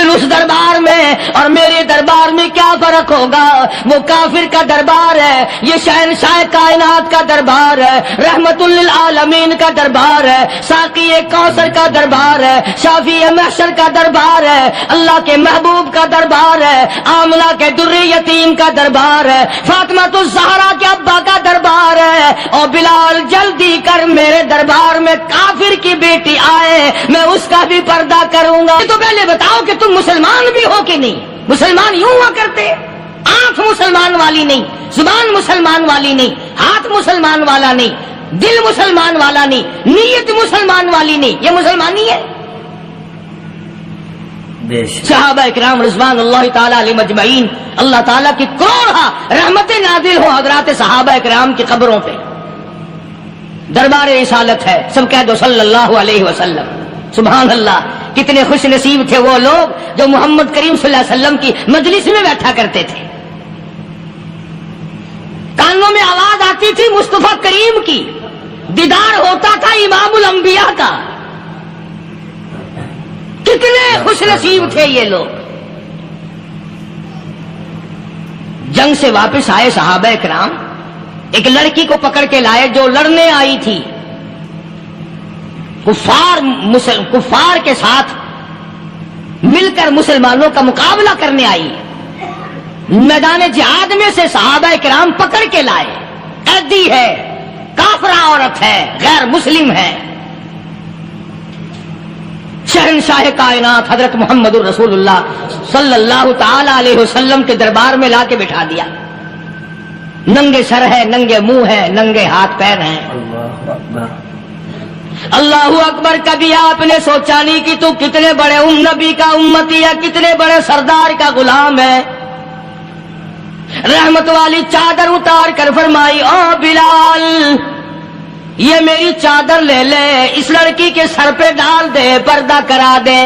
پھر اس دربار میں اور میرے دربار میں کیا فرق ہوگا؟ وہ کافر کا دربار ہے، یہ شہنشاہ کائنات کا دربار ہے، رحمت للعالمین کا دربار ہے، ساقی کوثر کا دربار ہے، شافی محشر کا دربار ہے، اللہ کے محبوب کا دربار ہے، آمنہ کے در یتیم کا دربار ہے، فاطمہ الزہرا کے ابا کا دربار ہے۔ اور بلال جلدی کر میرے دربار میں کافر کی بیٹی آئے، میں اس کا بھی پردہ کروں گا۔ تو پہلے بتاؤ کہ تم مسلمان بھی ہو کہ نہیں؟ مسلمان یوں ہوا کرتے، آنکھ مسلمان والی نہیں، زبان مسلمان والی نہیں، ہاتھ مسلمان والا نہیں، دل مسلمان والا نہیں، نیت مسلمان والی نہیں، یہ مسلمانی ہے؟ صحابہ اکرام رضوان اللہ تعالی علیہ مجمعین، اللہ تعالیٰ کی کروڑ رحمتیں نازل ہو حضرات صحابہ اکرام کی قبروں پہ۔ دربار رسالت ہے، سب کہہ دو صلی اللہ علیہ وسلم۔ سبحان اللہ، کتنے خوش نصیب تھے وہ لوگ جو محمد کریم صلی اللہ علیہ وسلم کی مجلس میں بیٹھا کرتے تھے، کانوں میں آواز آتی تھی مصطفیٰ کریم کی، دیدار ہوتا تھا امام الانبیاء کا۔ کتنے خوش نصیب تھے یہ لوگ۔ جنگ سے واپس آئے صحابہ کرام، ایک لڑکی کو پکڑ کے لائے جو لڑنے آئی تھی، کفار کے ساتھ مل کر مسلمانوں کا مقابلہ کرنے آئی۔ میدان جہاد میں سے صحابہ کرام پکڑ کے لائے، قیدی ہے، کافرہ عورت ہے، غیر مسلم ہے، شہنشاہ کائنات حضرت محمد الرسول اللہ صلی اللہ تعالی علیہ وسلم کے دربار میں لا کے بٹھا دیا۔ ننگے سر ہے، ننگے منہ ہے، ننگے ہاتھ پیر ہیں۔ اللہ اکبر۔ کبھی آپ نے سوچا نہیں کہ تو کتنے بڑے نبی کا امتی ہے، کتنے بڑے سردار کا غلام ہے؟ رحمت والی چادر اتار کر فرمائی، او بلال یہ میری چادر لے لے، اس لڑکی کے سر پہ ڈال دے، پردہ کرا دے۔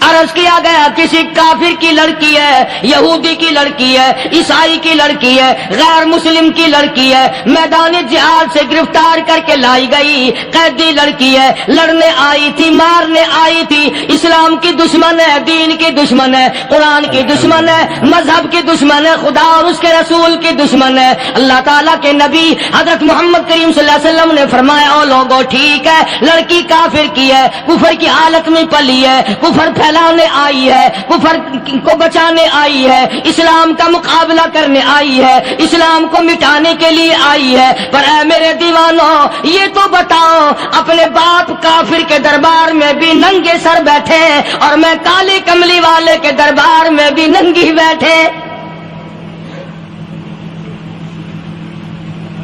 عرض کیا گیا کسی کافر کی لڑکی ہے، یہودی کی لڑکی ہے، عیسائی کی لڑکی ہے، غیر مسلم کی لڑکی ہے، میدان جہاد سے گرفتار کر کے لائی گئی، قیدی لڑکی ہے، لڑنے آئی تھی، مارنے آئی تھی، اسلام کی دشمن ہے، دین کی دشمن ہے، قرآن کی دشمن ہے، مذہب کی دشمن ہے، خدا اور اس کے رسول کی دشمن ہے۔ اللہ تعالیٰ کے نبی حضرت محمد کریم صلی اللہ علیہ وسلم نے فرمایا، او لوگوں ٹھیک ہے، لڑکی کافر کی ہے، کفر کی حالت میں پلی ہے، کفر پھیلانے آئی ہے، کفر کو بچانے آئی ہے، اسلام کا مقابلہ کرنے آئی ہے، اسلام کو مٹانے کے لیے آئی ہے، پر اے میرے دیوانوں یہ تو بتاؤ، اپنے باپ کافر کے دربار میں بھی ننگے سر بیٹھے اور میں کالے کملی والے کے دربار میں بھی ننگی بیٹھے۔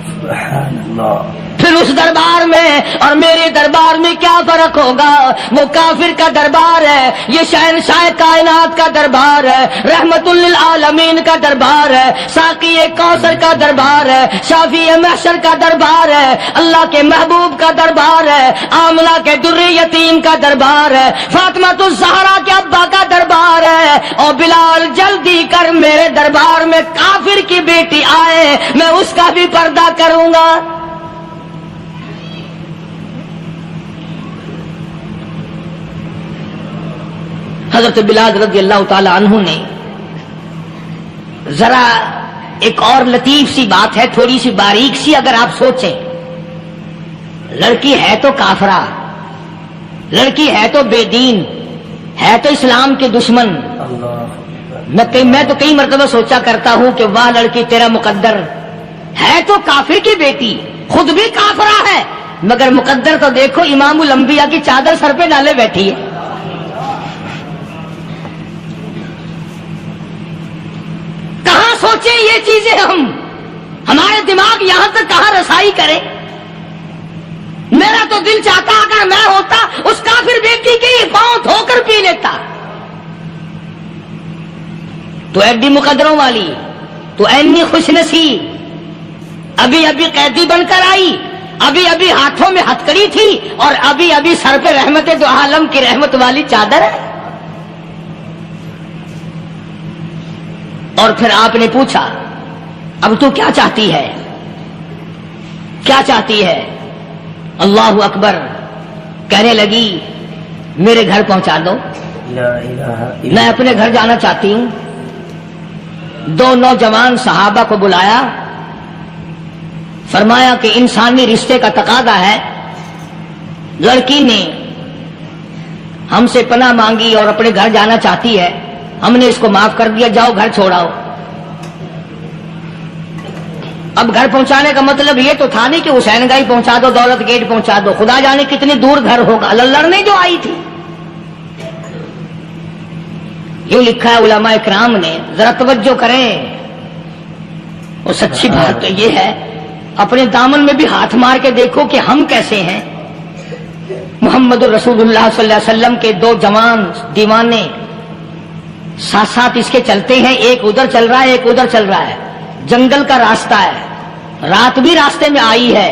سبحان اللہ۔ پھر اس دربار میں اور میرے دربار میں کیا فرق ہوگا؟ وہ کافر کا دربار ہے، یہ شہنشاہ کائنات کا دربار ہے، رحمت للعالمین کا دربار ہے، ساقی کوثر کا دربار ہے، شافی محشر کا دربار ہے، اللہ کے محبوب کا دربار ہے، آمنہ کے در یتیم کا دربار ہے، فاطمہ الزہرا کے ابا کا دربار ہے۔ اور بلال جلدی کر میرے دربار میں کافر کی بیٹی آئے، میں اس کا بھی پردہ کروں گا۔ حضرت بلال رضی اللہ تعالی عنہ نے ذرا ایک اور لطیف سی بات ہے، تھوڑی سی باریک سی، اگر آپ سوچیں، لڑکی ہے تو کافرہ، لڑکی ہے تو بے دین، ہے تو اسلام کے دشمن۔ میں تو کئی مرتبہ سوچا کرتا ہوں کہ واہ لڑکی تیرا مقدر، ہے تو کافر کی بیٹی، خود بھی کافرہ ہے، مگر مقدر تو دیکھو، امام الانبیاء کی چادر سر پہ ڈالے بیٹھی ہے۔ سوچیں یہ چیزیں، ہمارے دماغ یہاں تک کہاں رسائی کرے؟ میرا تو دل چاہتا اگر میں ہوتا اس کافر بیٹی کی پاؤں دھو کر پی لیتا۔ تو ایڈی مقدروں والی، تو اینی خوش نصیب، ابھی ابھی قیدی بن کر آئی، ابھی ابھی ہاتھوں میں ہتکڑی تھی اور ابھی ابھی سر پہ رحمت دو عالم کی رحمت والی چادر ہے۔ اور پھر آپ نے پوچھا اب تو کیا چاہتی ہے؟ کیا چاہتی ہے؟ اللہ اکبر، کہنے لگی میرے گھر پہنچا دو. میں اپنے گھر جانا چاہتی ہوں. دو نوجوان صحابہ کو بلایا, فرمایا کہ انسانی رشتے کا تقاضا ہے, لڑکی نے ہم سے پناہ مانگی اور اپنے گھر جانا چاہتی ہے, ہم نے اس کو معاف کر دیا, جاؤ گھر چھوڑاؤ. اب گھر پہنچانے کا مطلب یہ تو تھا نہیں کہ حسین گنج پہنچا دو, دولت گیٹ پہنچا دو, خدا جانے کتنی دور گھر ہوگا. لڑنے جو آئی تھی. یوں لکھا ہے علماء اکرام نے, ذرا توجہ کریں. اور سچی بات تو یہ ہے, اپنے دامن میں بھی ہاتھ مار کے دیکھو کہ ہم کیسے ہیں. محمد رسول اللہ صلی اللہ علیہ وسلم کے دو جوان دیوانے ساتھ ساتھ اس کے چلتے ہیں, ایک ادھر چل رہا ہے ایک ادھر چل رہا ہے. جنگل کا راستہ ہے, رات بھی راستے میں آئی ہے.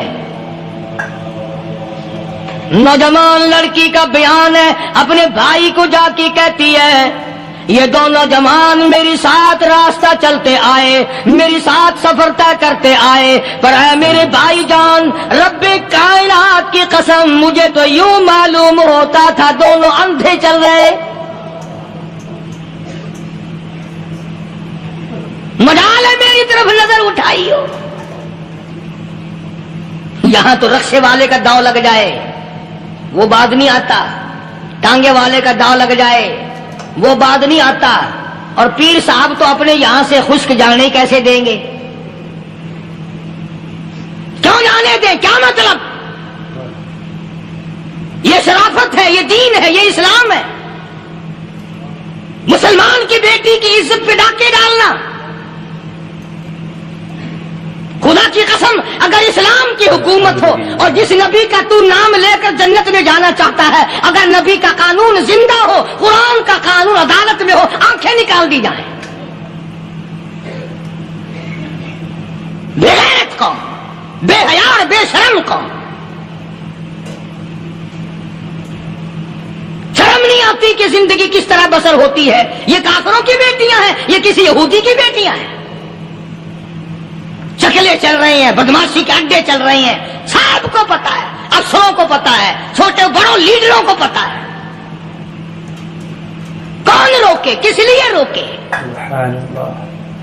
نوجوان لڑکی کا بیان ہے, اپنے بھائی کو جا کے کہتی ہے یہ دونوں جوان میری ساتھ راستہ چلتے آئے, میری ساتھ سفر طے کرتے آئے, پر اے میرے بھائی جان, رب کائنات کی قسم مجھے تو یوں معلوم ہوتا تھا دونوں اندھے چل رہے. مجال ہے میری طرف نظر اٹھائی ہو. یہاں تو رکشے والے کا داؤ لگ جائے وہ بعد نہیں آتا, ٹانگے والے کا داؤ لگ جائے وہ بعد نہیں آتا, اور پیر صاحب تو اپنے یہاں سے خشک جانے کیسے دیں گے؟ کیوں جانے دیں؟ کیا مطلب؟ یہ شرافت ہے, یہ دین ہے, یہ اسلام ہے. مسلمان کی بیٹی کی عزت پہ ڈاکے ڈالنا, خدا کی قسم اگر اسلام کی حکومت ہو اور جس نبی کا تو نام لے کر جنت میں جانا چاہتا ہے, اگر نبی کا قانون زندہ ہو, قرآن کا قانون عدالت میں ہو, آنکھیں نکال دی جائیں. بے غیرت قوم, بے حیا بے شرم قوم, شرم نہیں آتی کہ زندگی کس طرح بسر ہوتی ہے. یہ کافروں کی بیٹیاں ہیں, یہ کسی یہودی کی بیٹیاں ہیں. چکلے چل رہے ہیں, بدماشی کے اڈے چل رہے ہیں, سب کو پتا ہے, افسروں کو پتا ہے, چھوٹے بڑوں لیڈروں کو پتا ہے. کون روکے, کس لیے روکے؟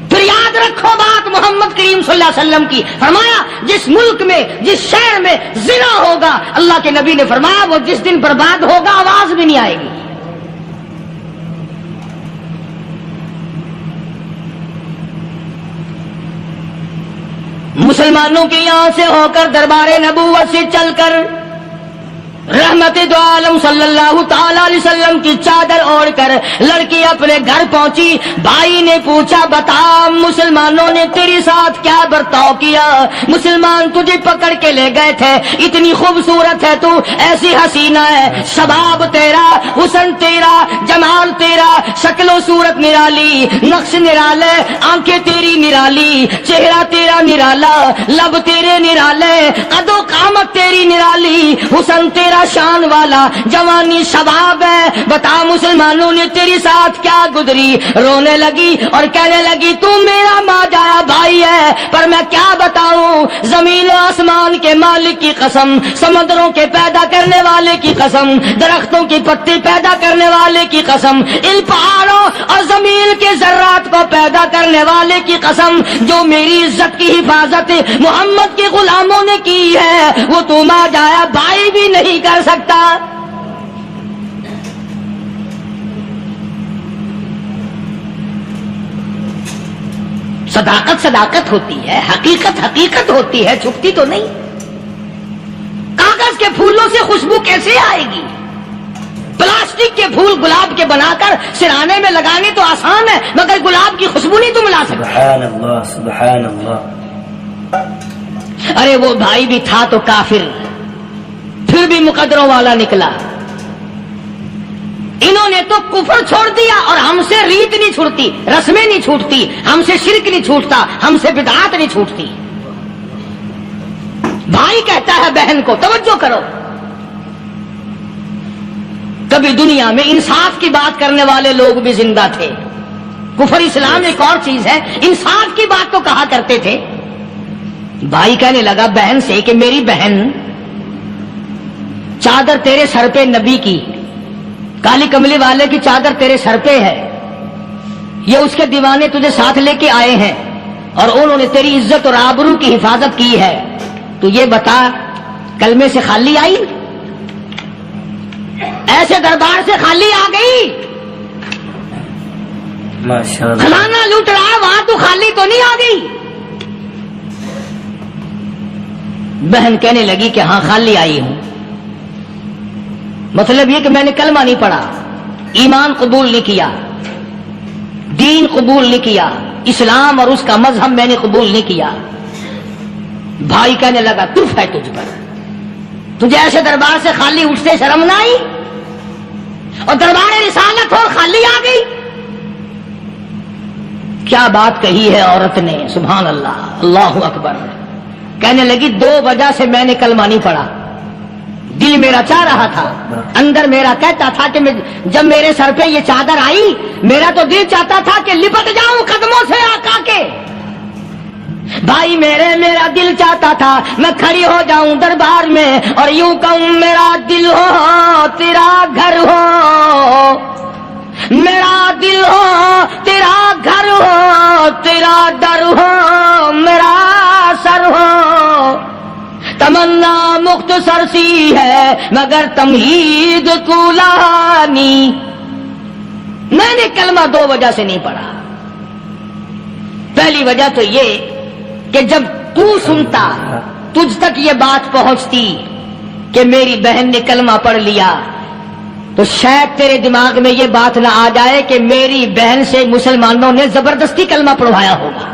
پھر یاد رکھو بات محمد کریم صلی اللہ علیہ وسلم کی, فرمایا جس ملک میں جس شہر میں زنا ہوگا, اللہ کے نبی نے فرمایا وہ جس دن برباد ہوگا آواز بھی نہیں آئے گی. مسلمانوں کے یہاں سے ہو کر دربار نبوت سے چل کر رحمت دو عالم صلی اللہ تعالی علیہ وسلم کی چادر اوڑھ کر لڑکی اپنے گھر پہنچی. بھائی نے پوچھا بتا مسلمانوں نے تیری ساتھ کیا برتاؤ کیا؟ مسلمان تجھے پکڑ کے لے گئے تھے, اتنی خوبصورت ہے تو, ایسی حسینہ ہے, شباب تیرا, حسن تیرا, جمال تیرا, شکل و صورت نرالی, نقش نرالے, آنکھیں تیری نرالی, چہرہ تیرا نرالا, لب تیرے نرالے, قد و قامت تیری نرالی, حسن تیرا شان والا, جوانی شباب ہے, بتا مسلمانوں نے تیری ساتھ کیا گزری؟ رونے لگی اور کہنے لگی تو میرا ماجایا بھائی ہے, پر میں کیا بتاؤں, زمین و آسمان کے مالک کی قسم, سمندروں کے پیدا کرنے والے کی قسم, درختوں کی پتی پیدا کرنے والے کی قسم, ان پہاڑوں اور زمین کے ذرات کو پیدا کرنے والے کی قسم, جو میری عزت کی حفاظت محمد کے غلاموں نے کی ہے وہ تو ماجایا بھائی بھی نہیں کر سکتا. صداقت صداقت ہوتی ہے, حقیقت حقیقت ہوتی ہے, چھپتی تو نہیں. کاغذ کے پھولوں سے خوشبو کیسے آئے گی؟ پلاسٹک کے پھول گلاب کے بنا کر سرانے میں لگانے تو آسان ہے, مگر گلاب کی خوشبو نہیں تم لا سکتے. سبحان اللہ سبحان اللہ. ارے وہ بھائی بھی تھا تو کافر, پھر بھی مقدروں والا نکلا. انہوں نے تو کفر چھوڑ دیا, اور ہم سے ریت نہیں چھوٹتی, رسمیں نہیں چھوٹتی, ہم سے شرک نہیں چھوٹتا, ہم سے بدعات نہیں چھوٹتی. بھائی کہتا ہے بہن کو, توجہ کرو, کبھی دنیا میں انصاف کی بات کرنے والے لوگ بھی زندہ تھے. کفر اسلام ایک اور چیز ہے, انصاف کی بات تو کہا کرتے تھے. بھائی کہنے لگا بہن سے کہ میری بہن, چادر تیرے سر پہ نبی کی, کالی کملی والے کی چادر تیرے سر پہ ہے، یہ اس کے دیوانے تجھے ساتھ لے کے آئے ہیں اور انہوں نے تیری عزت اور آبرو کی حفاظت کی ہے. تو یہ بتا کلمے سے خالی آئی؟ ایسے دربار سے خالی آ گئی؟ ماشاء اللہ. خزانہ لوٹ رہا ہے وہاں تو خالی تو نہیں آ گئی؟ بہن کہنے لگی کہ ہاں خالی آئی ہوں. مطلب یہ کہ میں نے کلمہ نہیں پڑھا، ایمان قبول نہیں کیا، دین قبول نہیں کیا، اسلام اور اس کا مذہب میں نے قبول نہیں کیا. بھائی کہنے لگا تف ہے تجھ پر، تجھے ایسے دربار سے خالی اٹھتے شرم نہ آئی؟ اور دربار رسالت اور خالی آ گئی؟ کیا بات کہی ہے عورت نے، سبحان اللہ، اللہ اکبر. کہنے لگی 2 وجہ سے میں نے کلمہ نہیں پڑھا. دل میرا چاہ رہا تھا، اندر میرا کہتا تھا کہ جب میرے سر پہ یہ چادر آئی میرا تو دل چاہتا تھا کہ لپٹ جاؤں قدموں سے آقا کے. بھائی میرا دل چاہتا تھا میں کھڑی ہو جاؤں دربار میں اور یوں کہوں میرا دل ہو تیرا گھر ہو، میرا دل ہو تیرا گھر ہو، تیرا در ہو میرا سر ہو. تمنا مختصر سی ہے مگر تمہید طولانی. میں نے کلمہ 2 وجہ سے نہیں پڑھا. پہلی وجہ تو یہ کہ جب تو سنتا، تجھ تک یہ بات پہنچتی کہ میری بہن نے کلمہ پڑھ لیا، تو شاید تیرے دماغ میں یہ بات نہ آ جائے کہ میری بہن سے مسلمانوں نے زبردستی کلمہ پڑھوایا ہوگا.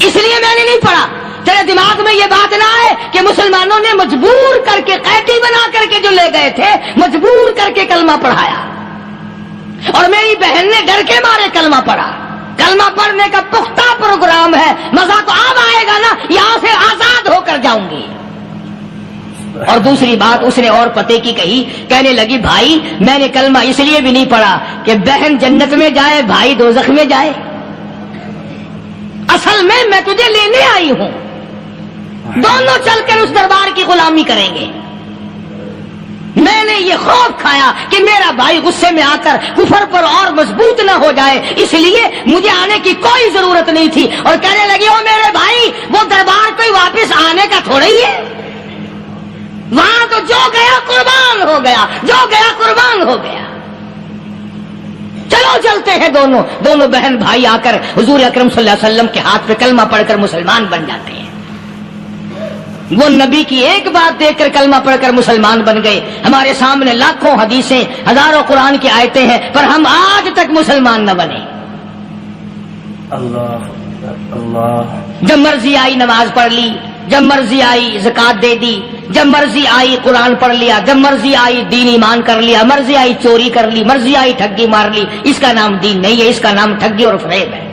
اس لیے میں نے نہیں پڑھا. تیرے دماغ میں یہ بات نہ آئے کہ مسلمانوں نے مجبور کر کے قیدی بنا کر کے جو لے گئے تھے مجبور کر کے کلمہ پڑھایا اور میری بہن نے ڈر کے مارے کلمہ پڑھا. کلمہ پڑھنے کا پختہ پروگرام ہے، مزہ تو اب آئے گا نا، یہاں سے آزاد ہو کر جاؤں گی. اور دوسری بات اس نے اور پتے کی کہی، کہنے لگی بھائی میں نے کلمہ اس لیے بھی نہیں پڑھا کہ بہن جنت میں جائے بھائی دوزخ میں جائے. اصل میں تجھے لینے آئی ہوں، دونوں چل کر اس دربار کی غلامی کریں گے. میں نے یہ خوف کھایا کہ میرا بھائی غصے میں آ کر کفر پر اور مضبوط نہ ہو جائے، اس لیے مجھے آنے کی کوئی ضرورت نہیں تھی. اور کہنے لگی او میرے بھائی وہ دربار کوئی واپس آنے کا تھوڑا ہی ہے، وہاں تو جو گیا قربان ہو گیا، جو گیا قربان ہو گیا. چلو چلتے ہیں. دونوں بہن بھائی آ کر حضور اکرم صلی اللہ علیہ وسلم کے ہاتھ پہ کلمہ پڑھ کر مسلمان بن جاتے ہیں. وہ نبی کی ایک بات دیکھ کر کلمہ پڑھ کر مسلمان بن گئے. ہمارے سامنے لاکھوں حدیثیں، ہزاروں قرآن کی آیتیں ہیں، پر ہم آج تک مسلمان نہ بنے. اللہ اللہ. جب مرضی آئی نماز پڑھ لی، جب مرضی آئی زکات دے دی، جب مرضی آئی قرآن پڑھ لیا، جب مرضی آئی دین ایمان کر لیا، مرضی آئی چوری کر لی، مرضی آئی ٹھگی مار لی. اس کا نام دین نہیں ہے، اس کا نام ٹھگی اور فریب ہے.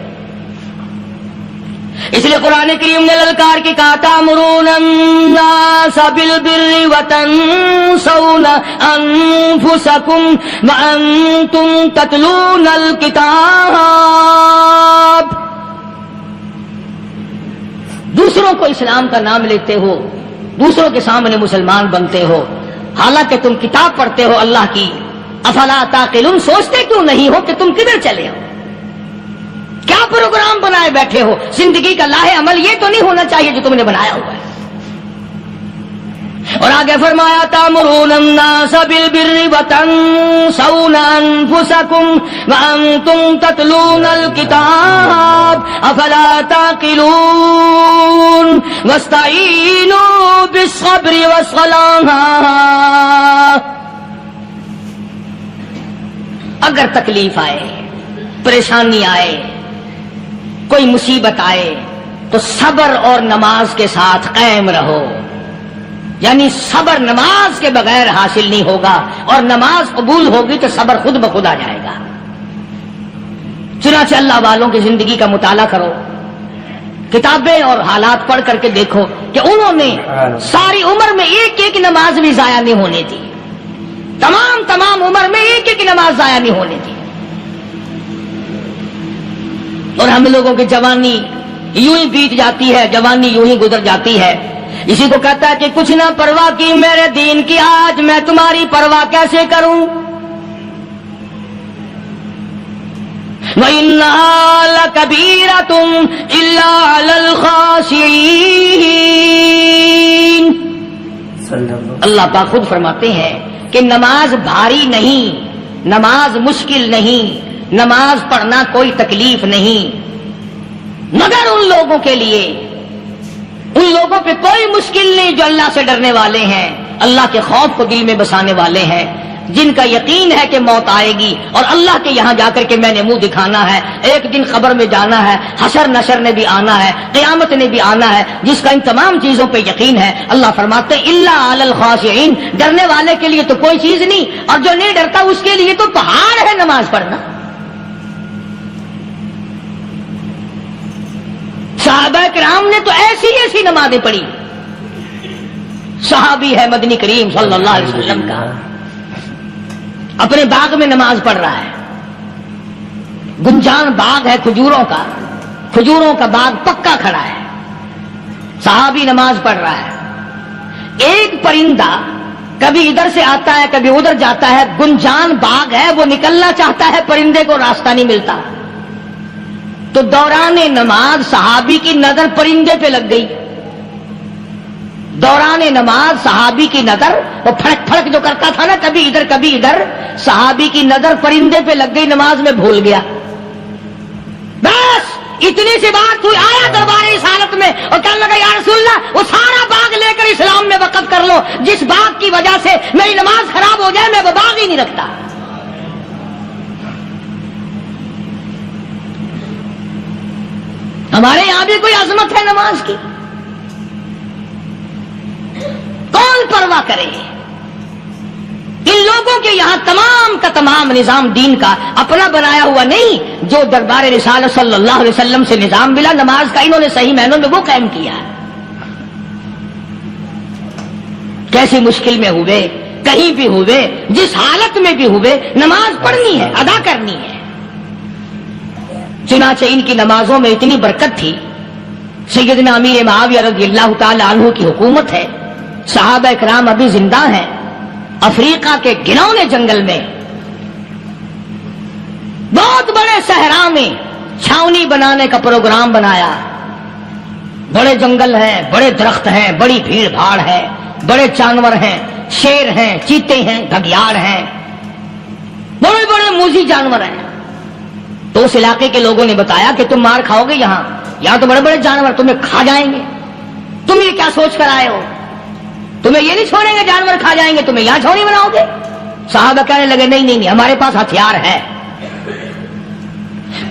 اس لیے قرآن کریم نے للکار کی کہا تأمرون الناس بالبر وتنسون انفسکم وانتم تتلون الکتاب. دوسروں کو اسلام کا نام لیتے ہو، دوسروں کے سامنے مسلمان بنتے ہو، حالانکہ تم کتاب پڑھتے ہو اللہ کی. افلا تعقلون، سوچتے کیوں نہیں ہو کہ تم کدھر چلے ہو؟ کیا پروگرام بنائے بیٹھے ہو؟ زندگی کا لاہ عمل یہ تو نہیں ہونا چاہیے جو تم نے بنایا ہوا ہے. اور آگے فرمایا تأمرون الناس بالبر وتنسون انفسکم وانتم تتلون الکتاب افلا تعقلون واستعینوا بالصبر والصلاة. اگر تکلیف آئے، پریشانی آئے، کوئی مصیبت آئے تو صبر اور نماز کے ساتھ قائم رہو. یعنی صبر نماز کے بغیر حاصل نہیں ہوگا، اور نماز قبول ہوگی تو صبر خود بخود آ جائے گا. چنانچہ اللہ والوں کی زندگی کا مطالعہ کرو، کتابیں اور حالات پڑھ کر کے دیکھو کہ انہوں نے ساری عمر میں ایک ایک نماز بھی ضائع نہیں ہونے دی. تمام عمر میں ایک ایک نماز ضائع نہیں ہونے دی. اور ہم لوگوں کی جوانی یوں ہی بیت جاتی ہے، جوانی یوں ہی گزر جاتی ہے. اسی کو کہتا ہے کہ کچھ نہ پرواہ کی میرے دین کی، آج میں تمہاری پرواہ کیسے کروں؟ وَإِنَّهَا لَكَبِيرَةٌ إِلَّا عَلَى الْخَاشِعِينَ۔ اللہ پاک خود فرماتے ہیں کہ نماز بھاری نہیں، نماز مشکل نہیں، نماز پڑھنا کوئی تکلیف نہیں، مگر ان لوگوں کے لیے، ان لوگوں پہ کوئی مشکل نہیں جو اللہ سے ڈرنے والے ہیں، اللہ کے خوف کو دل میں بسانے والے ہیں، جن کا یقین ہے کہ موت آئے گی اور اللہ کے یہاں جا کر کے میں نے منہ دکھانا ہے، ایک دن قبر میں جانا ہے، حشر نشر نے بھی آنا ہے، قیامت نے بھی آنا ہے، جس کا ان تمام چیزوں پہ یقین ہے۔ اللہ فرماتے ہیں الا علی الخاشعین، ڈرنے والے کے لیے تو کوئی چیز نہیں، اور جو نہیں ڈرتا اس کے لیے تو پہاڑ ہے نماز پڑھنا۔ صحابہ کرام نے تو ایسی ایسی نمازیں پڑھی۔ صحابی ہے مدنی کریم صلی اللہ علیہ وسلم کا، اپنے باغ میں نماز پڑھ رہا ہے، گنجان باغ ہے کھجوروں کا، کھجوروں کا باغ پکا کھڑا ہے، صحابی نماز پڑھ رہا ہے، ایک پرندہ کبھی ادھر سے آتا ہے کبھی ادھر جاتا ہے، گنجان باغ ہے، وہ نکلنا چاہتا ہے، پرندے کو راستہ نہیں ملتا، تو دوران نماز صحابی کی نظر پرندے پہ لگ گئی، دوران نماز صحابی کی نظر، وہ پھڑک پھڑک جو کرتا تھا نا کبھی ادھر کبھی ادھر، صحابی کی نظر پرندے پہ لگ گئی، نماز میں بھول گیا۔ بس اتنی سی بات ہوئی، آیا دربار رسالت میں اور کہنے لگا یا رسول اللہ وہ سارا باغ لے کر اسلام میں وقف کر لو، جس باغ کی وجہ سے میری نماز خراب ہو جائے میں وہ باغ ہی نہیں رکھتا۔ ہمارے یہاں بھی کوئی عظمت ہے نماز کی؟ کون پرواہ کرے؟ ان لوگوں کے یہاں تمام کا تمام نظام دین کا اپنا بنایا ہوا نہیں، جو دربار رسالت صلی اللہ علیہ وسلم سے نظام ملا نماز کا، انہوں نے صحیح معنوں میں وہ قائم کیا۔ کیسی مشکل میں ہوئے، کہیں بھی ہوئے، جس حالت میں بھی ہوئے، نماز پڑھنی ہے، ادا کرنی ہے۔ چنانچہ ان کی نمازوں میں اتنی برکت تھی، سیدنا امیر معاویہ رضی اللہ تعالی عنہ کی حکومت ہے، صحابہ اکرام ابھی زندہ ہیں، افریقہ کے گھنونے جنگل میں بہت بڑے صحرا میں چھاونی بنانے کا پروگرام بنایا، بڑے جنگل ہیں، بڑے درخت ہیں، بڑی بھیڑ بھاڑ ہے، بڑے جانور ہیں، شیر ہیں، چیتے ہیں، گھگیاڑ ہیں، بڑے بڑے موذی جانور ہیں۔ تو اس علاقے کے لوگوں نے بتایا کہ تم مار کھاؤ گے، یہاں تو بڑے بڑے جانور تمہیں کھا جائیں گے، تم یہ کیا سوچ کر آئے ہو؟ تمہیں یہ نہیں چھوڑیں گے، جانور کھا جائیں گے، تمہیں یہاں چھوڑی بناؤ گے؟ صحابہ کہنے لگے نہیں ہمارے پاس ہتھیار ہے۔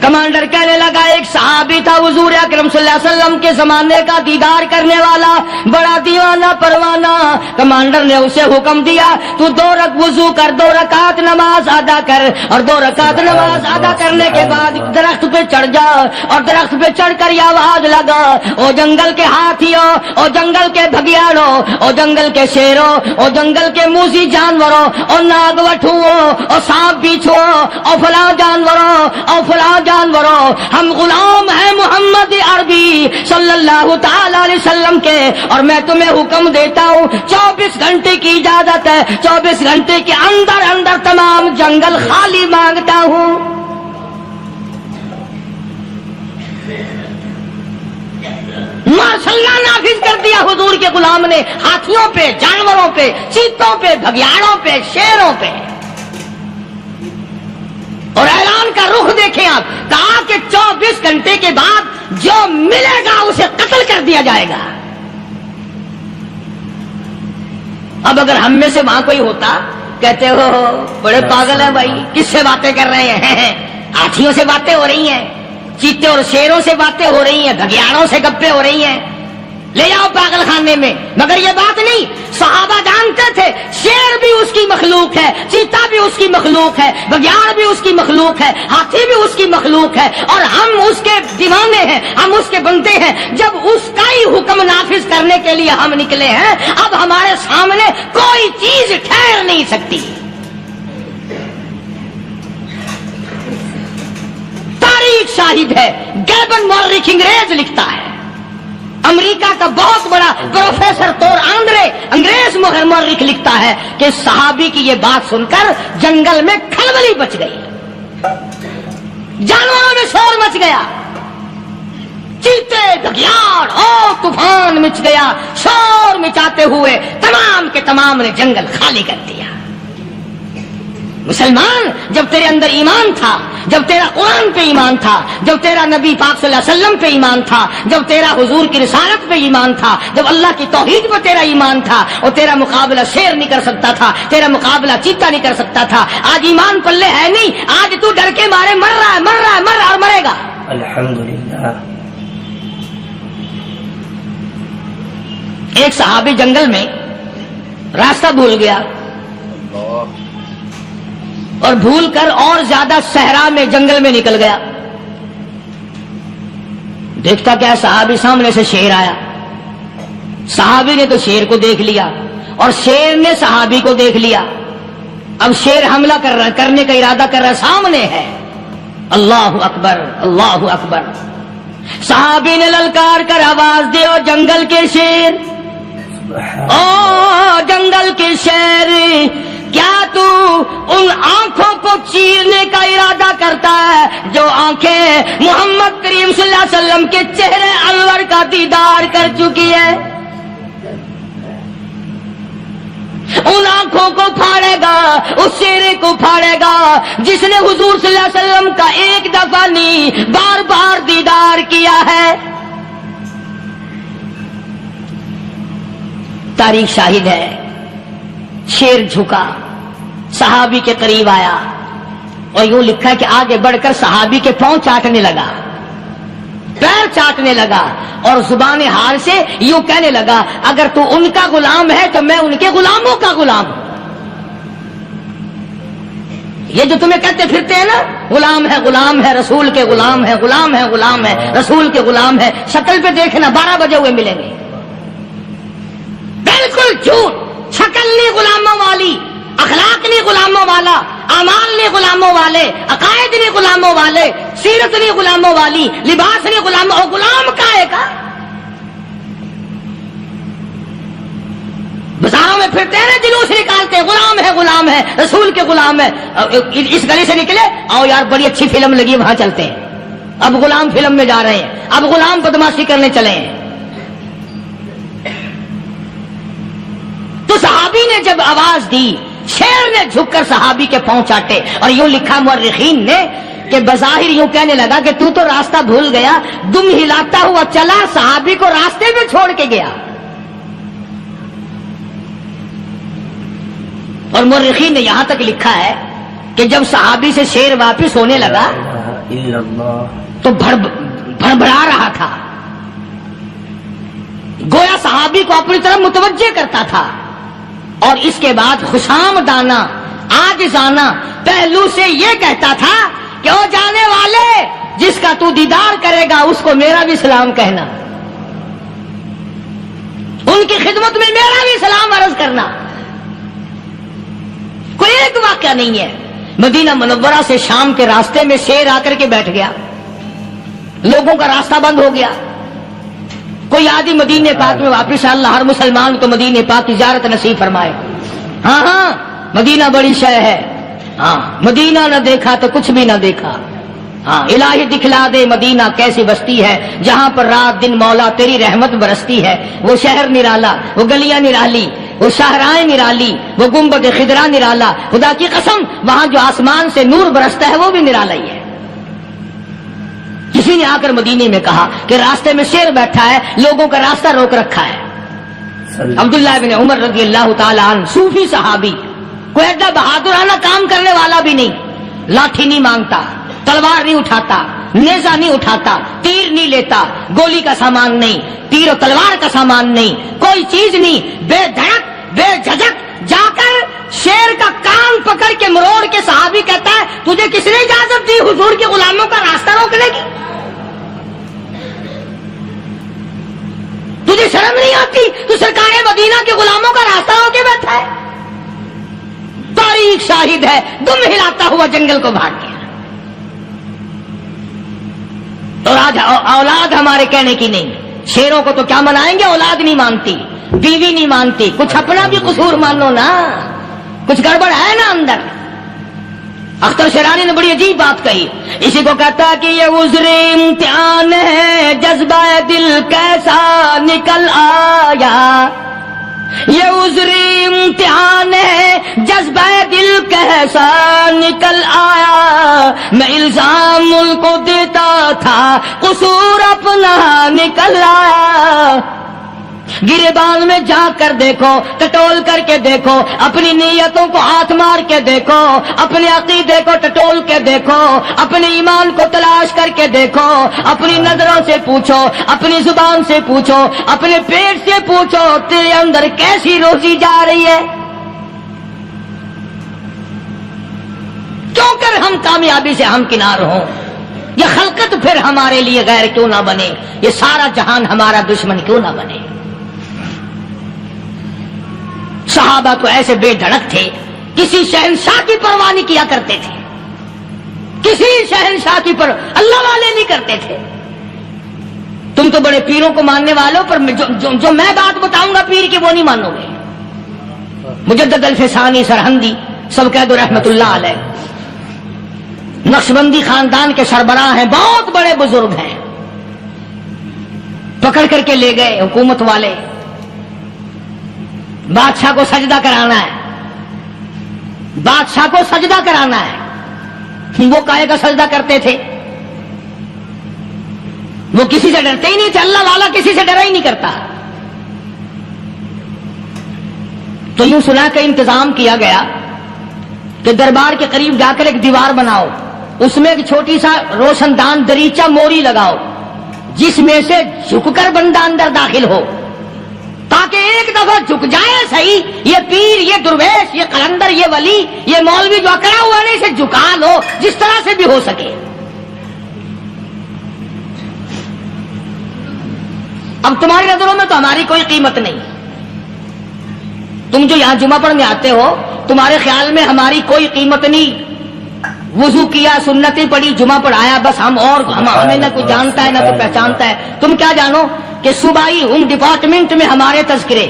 کمانڈر کہنے لگا، ایک صحابی تھا حضور اکرم صلی اللہ علیہ وسلم کے زمانے کا دیدار کرنے والا، بڑا دیوانہ پروانہ، کمانڈر نے اسے حکم دیا تو 2 وضو کر، 2 رکعت نماز ادا کر، اور 2 رکعت نماز ادا کرنے کے بعد درخت پہ چڑھ جا، اور درخت پہ چڑھ کر یہ آواز لگا، او جنگل کے ہاتھیوں، او جنگل کے بھگیاڑوں، او جنگل کے شیروں، او جنگل کے موذی جانوروں، اور ناگ وٹھوؤں، اور سانپ بیچھوؤں، اور فلاں جانوروں، اور فلاں جانوروں، ہم غلام ہیں محمد عربی صلی اللہ تعالی علیہ وسلم کے، اور میں تمہیں حکم دیتا ہوں 24 گھنٹے کی اجازت ہے، 24 گھنٹے کے اندر اندر تمام جنگل خالی مانگتا ہوں۔ ماشاء اللہ نافذ کر دیا حضور کے غلام نے، ہاتھیوں پہ، جانوروں پہ، چیتوں پہ، بھگیاڑوں پہ، شیروں پہ، اور اعلان کا رخ دیکھیں آپ، کہا کہ 24 گھنٹے کے بعد جو ملے گا اسے قتل کر دیا جائے گا۔ اب اگر ہم میں سے وہاں کوئی ہوتا، کہتے ہو بڑے پاگل ہیں بھائی، کس سے باتیں کر رہے ہیں؟ ہاتھیوں سے باتیں ہو رہی ہیں، چیتے اور شیروں سے باتیں ہو رہی ہیں، بھگیاڑوں سے گپیں ہو رہی ہیں، لے جاؤ پاگل خانے میں۔ مگر یہ بات نہیں، صحابہ جانتے تھے شیر بھی اس کی مخلوق ہے، چیتا بھی اس کی مخلوق ہے، بگیاڑ بھی اس کی مخلوق ہے، ہاتھی بھی اس کی مخلوق ہے، اور ہم اس کے دیوانے ہیں، ہم اس کے بندے ہیں۔ جب اس کا ہی حکم نافذ کرنے کے لیے ہم نکلے ہیں، اب ہمارے سامنے کوئی چیز ٹھہر نہیں سکتی۔ تاریخ شاہد ہے، گیبن مورخ انگریز لکھتا ہے، امریکہ کا بہت بڑا پروفیسر تور آندرے انگریز مورخ لکھتا ہے کہ صحابی کی یہ بات سن کر جنگل میں کھلبلی مچ گئی، جانوروں میں شور مچ گیا، چیتے گھگیاڑ اور طوفان مچ گیا، شور مچاتے ہوئے تمام کے تمام نے جنگل خالی کر دیا۔ مسلمان، جب تیرے اندر ایمان تھا، جب تیرا قرآن پہ ایمان تھا، جب تیرا نبی پاک صلی اللہ علیہ وسلم پہ ایمان تھا، جب تیرا حضور کی رسالت پہ ایمان تھا، جب اللہ کی توحید پہ تیرا ایمان تھا، اور تیرا مقابلہ شیر نہیں کر سکتا تھا، تیرا مقابلہ چیتا نہیں کر سکتا تھا۔ آج ایمان پلے ہے نہیں، آج تو ڈر کے مارے مر رہا ہے، مر رہا ہے، مر رہا اور مرے گا۔ الحمدللہ۔ ایک صحابی جنگل میں راستہ بھول گیا اور بھول کر اور زیادہ صحرا میں جنگل میں نکل گیا۔ دیکھتا کیا صحابی سامنے سے شیر آیا، صحابی نے تو شیر کو دیکھ لیا اور شیر نے صحابی کو دیکھ لیا۔ اب شیر حملہ کرنے کا ارادہ کر رہا، سامنے ہے۔ اللہ اکبر، اللہ اکبر۔ صحابی نے للکار کر آواز دے، او جنگل کے شیر، او جنگل کے شیر، کیا تو ان آنکھوں کو چیرنے کا ارادہ کرتا ہے جو آنکھیں محمد کریم صلی اللہ علیہ وسلم کے چہرے انور کا دیدار کر چکی ہے؟ ان آنکھوں کو پھاڑے گا، اس چہرے کو پھاڑے گا جس نے حضور صلی اللہ علیہ وسلم کا ایک دفعہ نہیں بار بار دیدار کیا ہے۔ تاریخ شاہد ہے، شیر جھکا، صحابی کے قریب آیا اور یوں لکھا کہ آگے بڑھ کر صحابی کے پاؤں چاٹنے لگا، پیر چاٹنے لگا اور زبان حال سے یوں کہنے لگا، اگر تو ان کا غلام ہے تو میں ان کے غلاموں کا غلام ہوں۔ یہ جو تمہیں کہتے پھرتے ہیں نا، غلام ہے، غلام ہے، رسول کے غلام ہے، غلام ہے، غلام ہے، رسول کے غلام ہے، شکل پہ دیکھنا 12 بجے ہوئے ملیں گے۔ بالکل جھوٹ، شکل نہیں غلاموں والی، اخلاق نہیں غلاموں والا، اعمال نہیں غلاموں والے، عقائد نہیں غلاموں والے، سیرت نہیں غلاموں والی، لباس نہیں غلاموں، اور غلام کائے کا؟ بازاروں میں پھرتے ہیں نا، جلوس نکالتے ہیں، غلام ہے، غلام ہے، رسول کے غلام ہے۔ اس گلی سے نکلے، آؤ یار بڑی اچھی فلم لگی، وہاں چلتے ہیں۔ اب غلام فلم میں جا رہے ہیں، اب غلام بدماشی کرنے چلے ہیں۔ تو صحابی نے جب آواز دی، شیر نے جھک کر صحابی کے پاؤں چاٹے، اور یوں لکھا مورخین نے کہ بظاہر یوں کہنے لگا کہ تو راستہ بھول گیا، دم ہلاتا ہوا چلا، صحابی کو راستے میں چھوڑ کے گیا۔ اور مورخین نے یہاں تک لکھا ہے کہ جب صحابی سے شیر واپس ہونے لگا تو بھڑبڑا رہا تھا، گویا صحابی کو اپنی طرف متوجہ کرتا تھا، اور اس کے بعد خوشامدانہ عاجزانہ پہلو سے یہ کہتا تھا کہ او جانے والے، جس کا تو دیدار کرے گا اس کو میرا بھی سلام کہنا، ان کی خدمت میں میرا بھی سلام عرض کرنا۔ کوئی ایک واقعہ نہیں ہے۔ مدینہ منورہ سے شام کے راستے میں شیر آ کر کے بیٹھ گیا، لوگوں کا راستہ بند ہو گیا۔ کوئی آدمی مدینے پاک میں واپس، اللہ ہر مسلمان کو مدینے پاک کی زیارت نصیب فرمائے۔ ہاں ہاں، مدینہ بڑی شے ہے، ہاں مدینہ نہ دیکھا تو کچھ بھی نہ دیکھا، ہاں الہی دکھلا دے مدینہ کیسی بستی ہے جہاں پر رات دن مولا تیری رحمت برستی ہے۔ وہ شہر نرالا، وہ گلیاں نرالی، وہ شاہراہیں نرالی، وہ گنبد خضرا نرالا، خدا کی قسم وہاں جو آسمان سے نور برستا ہے وہ بھی نرالا ہی ہے۔ کسی نے آ کر مدینے میں کہا کہ راستے میں شیر بیٹھا ہے، لوگوں کا راستہ روک رکھا ہے۔ عبداللہ بن عمر رضی اللہ تعالی عنہ، صوفی صحابی، کوئی ایسا بہادرانہ کام کرنے والا بھی نہیں، لاٹھی نہیں مانگتا، تلوار نہیں اٹھاتا، نیزہ نہیں اٹھاتا، تیر نہیں لیتا، گولی کا سامان نہیں، تیر و تلوار کا سامان نہیں، کوئی چیز نہیں، بے دھڑک بے جھجک جا کر شیر کا کان پکڑ کے مروڑ کے صحابی کہتا ہے، تجھے کس نے اجازت دی حضور کے غلاموں کا راستہ روکنے کی؟ تجھے شرم نہیں آتی؟ تو سرکار مدینہ کے غلاموں کا راستہ روکے بیٹھا ہے۔ تاریخ شاہد ہے، دم ہلاتا ہوا جنگل کو بھاگ گیا۔ اور آج اولاد ہمارے کہنے کی نہیں، شیروں کو تو کیا منائیں گے، اولاد نہیں مانتی، بیوی نہیں مانتی، کچھ اپنا بھی قصور مان لو نا، کچھ گڑبڑ ہے نا اندر۔ اختر شیرانی نے بڑی عجیب بات کہی، اسی کو کہتا ہے کہ یہ عذر امتحان ہے، جذبہ دل کیسا نکل آیا، یہ عذر امتحان ہے، جذبہ دل کیسا نکل آیا، میں الزام ان کو دیتا تھا، قصور اپنا نکل آیا۔ گریبان میں جا کر دیکھو، ٹٹول کر کے دیکھو، اپنی نیتوں کو ہاتھ مار کے دیکھو، اپنے عقیدے کو ٹٹول کے دیکھو، اپنے ایمان کو تلاش کر کے دیکھو، اپنی نظروں سے پوچھو، اپنی زبان سے پوچھو، اپنے پیٹ سے پوچھو، تیرے اندر کیسی روزی جا رہی ہے؟ کیوں کر ہم کامیابی سے ہمکنار ہوں؟ یہ خلقت پھر ہمارے لیے غیر کیوں نہ بنے؟ یہ سارا جہان ہمارا دشمن کیوں نہ بنے؟ صحابہ تو ایسے بے دھڑک تھے، کسی شہنشاہ کی پرواہ نہیں کیا کرتے تھے، کسی شہنشاہ کی اللہ والے نہیں کرتے تھے۔ تم تو بڑے پیروں کو ماننے والوں، پر جو میں بات بتاؤں گا پیر کی وہ نہیں مانو گے۔ مجدد الفسانی سرہندی سب کہہ دو رحمت اللہ علیہ، نقشبندی خاندان کے سربراہ ہیں، بہت بڑے بزرگ ہیں، پکڑ کر کے لے گئے حکومت والے، بادشاہ کو سجدہ کرانا ہے، بادشاہ کو سجدہ کرانا ہے۔ وہ کائے کا سجدہ کرتے تھے؟ وہ کسی سے ڈرتے ہی نہیں تھے، اللہ والا کسی سے ڈرا ہی نہیں کرتا۔ تو یوں سنا کہ انتظام کیا گیا کہ دربار کے قریب جا کر ایک دیوار بناؤ، اس میں ایک چھوٹی سا روشن دان دریچہ موری لگاؤ، جس میں سے جھک کر بندہ اندر داخل ہو، تاکہ ایک دفعہ جھک جائے صحیح، یہ پیر، یہ درویش، یہ قلندر، یہ ولی، یہ مولوی جو اکڑا ہوا نہیں، اسے جھکا لو جس طرح سے بھی ہو سکے۔ اب تمہاری نظروں میں تو ہماری کوئی قیمت نہیں، تم جو یہاں جمعہ پڑھنے آتے ہو، تمہارے خیال میں ہماری کوئی قیمت نہیں، وضو کیا، سنتیں پڑھی، جمعہ پڑھایا، بس ہمیں نہ کوئی جانتا ہے نہ کوئی پہچانتا ہے۔ تم کیا جانو کہ صوبائی ہوم ڈپارٹمنٹ میں ہمارے تذکرے،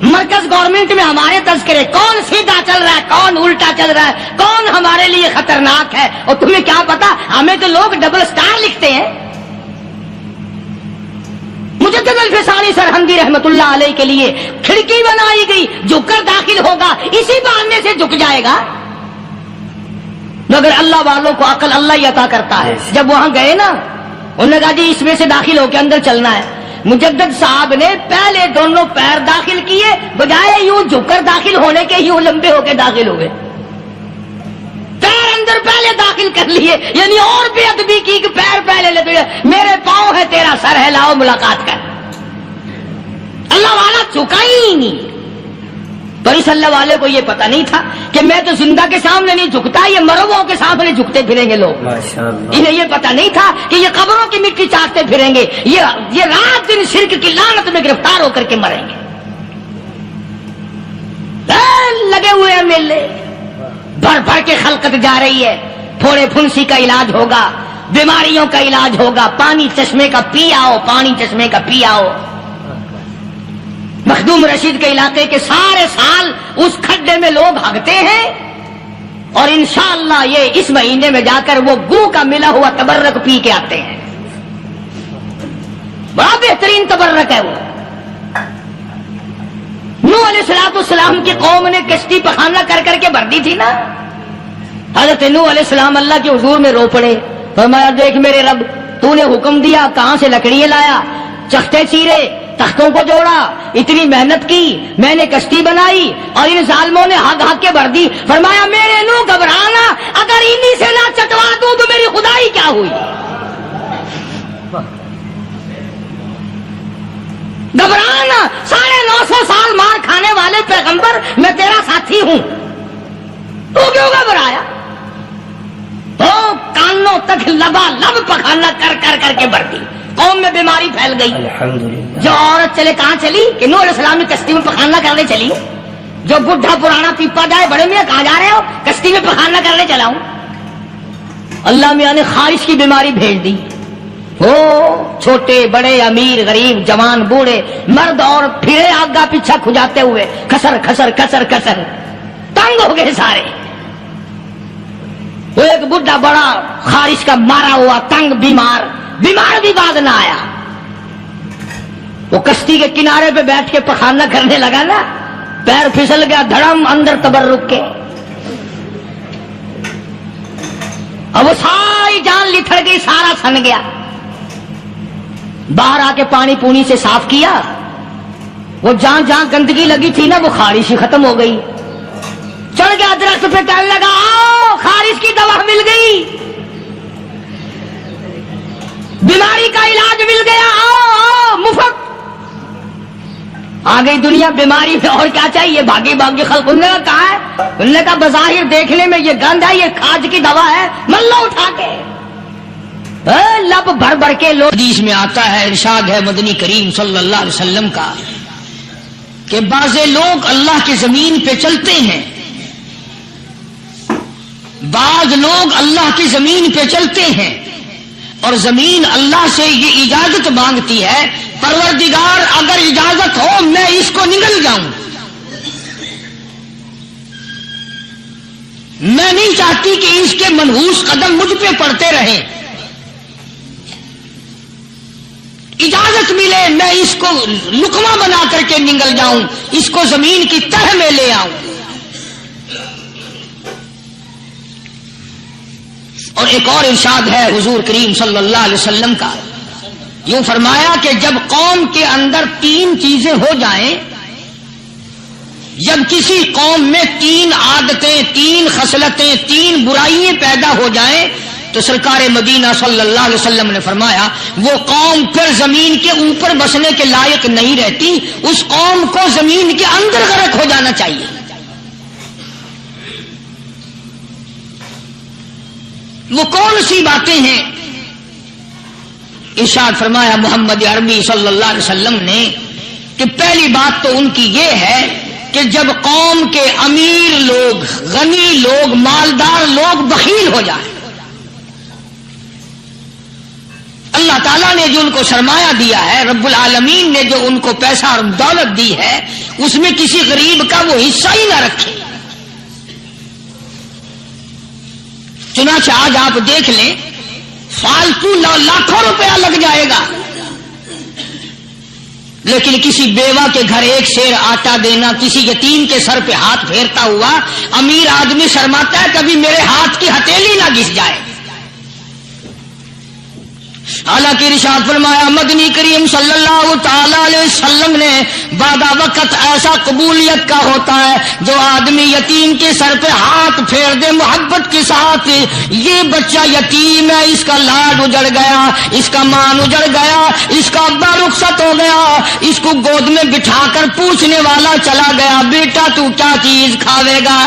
مرکز گورنمنٹ میں ہمارے تذکرے، کون سیدھا چل رہا ہے، کون الٹا چل رہا ہے، کون ہمارے لیے خطرناک ہے، اور تمہیں کیا پتا، ہمیں تو لوگ ڈبل سٹار لکھتے ہیں۔ مجدد الفسانی سرہندی رحمت اللہ علیہ کے لیے کھڑکی بنائی گئی، جھک کر داخل ہوگا، اسی بہانے سے جھک جائے گا۔ مگر اللہ والوں کو عقل اللہ ہی عطا کرتا ہے۔ جب وہاں گئے نا، انہوں نے کہا جی اس میں سے داخل ہو کے اندر چلنا ہے۔ مجدد صاحب نے پہلے دونوں پیر داخل کیے، بجائے یوں جھک کر داخل ہونے کے یوں لمبے ہو کے داخل ہو گئے، پیر اندر پہلے داخل کر لیے، یعنی اور بے ادبی کی کہ پیر پہلے لے گئے، میرے پاؤں ہے تیرا سر ہے، لاؤ ملاقات کر۔ اللہ والا جھکا ہی نہیں۔ پر اس اللہ والے کو یہ پتہ نہیں تھا کہ میں تو زندہ کے سامنے نہیں جھکتا، یہ مرووں کے سامنے جھکتے پھریں گے لوگ۔ انہیں یہ پتہ نہیں تھا کہ یہ قبروں کی مٹی چاٹتے پھریں گے، یہ رات دن شرک کی لعنت میں گرفتار ہو کر کے مریں گے۔ لگے ہوئے ہیں میلے، بھر بھر کے خلقت جا رہی ہے، پھوڑے پھنسی کا علاج ہوگا، بیماریوں کا علاج ہوگا، پانی چشمے کا پی آؤ، پانی چشمے کا پی آؤ۔ مخدوم رشید کے علاقے کے سارے سال اس کھڈے میں لوگ ہگتے ہیں، اور انشاءاللہ یہ اس مہینے میں جا کر وہ گو کا ملا ہوا تبرک پی کے آتے ہیں، بڑا بہترین تبرک ہے وہ۔ نوح علیہ السلام کی قوم نے کشتی پخانہ کر کر کے بھر دی تھی نا، حضرت نوح علیہ السلام اللہ کے حضور میں رو پڑے، فرمایا دیکھ میرے رب، تو نے حکم دیا، کہاں سے لکڑیاں لایا، چختے چیرے، تختوں کو جوڑا، اتنی محنت کی، میں نے کشتی بنائی، اور ان ظالموں نے ہگ ہگ کے بھر دی۔ فرمایا میرے نو گھبرانا، اگر انہی سے نہ چٹوا دوں تو میری خدائی کیا ہوئی؟ گھبرانا، 950 سال مار کھانے والے پیغمبر، میں تیرا ساتھی ہوں، تو کیوں گھبرایا؟ تو کانوں تک لبا لب پخانا کر کر کر کے بھر دی، قوم میں بیماری پھیل گئی۔ جو عورت چلے کہاں چلی کہ نوح علیہ السلام نے کشتی میں پخانا کرنے چلی، جو بڈھا پرانا پیپا جائے، بڑے میاں کہاں جا رہے ہو؟ کشتی میں پخانا کرنے چلا ہوں۔ اللہ میاں نے خارش کی بیماری بھیج دی، ہو چھوٹے بڑے امیر غریب جوان بوڑھے مرد اور پھرے آگا پیچھا کھجاتے ہوئے کسر کسر کسر کسر تنگ ہو گئے سارے. وہ ایک بڈھا بڑا خارش کا مارا ہوا تنگ بیمار بھی بعد نہ آیا. وہ کشتی کے کنارے پہ بیٹھ کے پخانہ کرنے لگا نا, پیر پھسل گیا دھڑم اندر تبرک کے, اور وہ ساری جان لتھڑ گئی, سارا سن گیا. باہر آ کے پانی پونی سے صاف کیا, وہ جہاں جہاں گندگی لگی تھی نا وہ خارش ہی ختم ہو گئی. چڑھ گیا درخت پہ کہنے لگا آؤ خارش کی دوا مل گئی, بیماری کا علاج مل گیا, آؤ مفت. آ گئی دنیا بیماری میں, اور کیا چاہیے, بھاگی بھاگی خلق. انہوں نے کہا ہے, انہوں نے کہا بظاہر دیکھنے میں یہ گند ہے, یہ کھاج کی دوا ہے, من لو اٹھا کے. لب بھر بھر کے لوگ. حدیث میں آتا ہے, ارشاد ہے مدنی کریم صلی اللہ علیہ وسلم کا کہ بعض لوگ اللہ کی زمین پہ چلتے ہیں, بعض لوگ اللہ کی زمین پہ چلتے ہیں اور زمین اللہ سے یہ اجازت مانگتی ہے, پروردگار اگر اجازت ہو میں اس کو نگل جاؤں, میں نہیں چاہتی کہ اس کے منحوس قدم مجھ پہ پڑتے رہیں, اجازت ملے میں اس کو لقمہ بنا کر کے نگل جاؤں, اس کو زمین کی تہ میں لے آؤں. اور ایک اور ارشاد ہے حضور کریم صلی اللہ علیہ وسلم کا, یوں فرمایا کہ جب قوم کے اندر 3 چیزیں ہو جائیں, جب کسی قوم میں 3 عادتیں 3 خصلتیں 3 برائیاں پیدا ہو جائیں تو سرکار مدینہ صلی اللہ علیہ وسلم نے فرمایا وہ قوم پھر زمین کے اوپر بسنے کے لائق نہیں رہتی, اس قوم کو زمین کے اندر غرق ہو جانا چاہیے. وہ کون سی باتیں ہیں؟ ارشاد فرمایا محمد عربی صلی اللہ علیہ وسلم نے کہ پہلی بات تو ان کی یہ ہے کہ جب قوم کے امیر لوگ, غنی لوگ, مالدار لوگ بخیل ہو جائیں, اللہ تعالیٰ نے جو ان کو سرمایہ دیا ہے, رب العالمین نے جو ان کو پیسہ اور دولت دی ہے, اس میں کسی غریب کا وہ حصہ ہی نہ رکھے. چنانچہ آج آپ دیکھ لیں فالتو لاکھوں روپیہ لگ جائے گا, لیکن کسی بیوہ کے گھر ایک سیر آٹا دینا, کسی یتیم کے سر پہ ہاتھ پھیرتا ہوا امیر آدمی شرماتا ہے کبھی میرے ہاتھ کی ہتھیلی نہ گھس جائے. حالانکہ ارشاد فرمایا مدنی کریم صلی اللہ تعالی علیہ وسلم نے بعد وقت ایسا قبولیت کا ہوتا ہے جو آدمی یتیم کے سر پہ ہاتھ پھیر دے محبت کے ساتھ, یہ بچہ یتیم ہے, اس کا لاڈ اجڑ گیا, اس کا مان اجڑ گیا, اس کا ابا رخصت ہو گیا, اس کو گود میں بٹھا کر پوچھنے والا چلا گیا بیٹا تو کیا چیز کھاوے گا.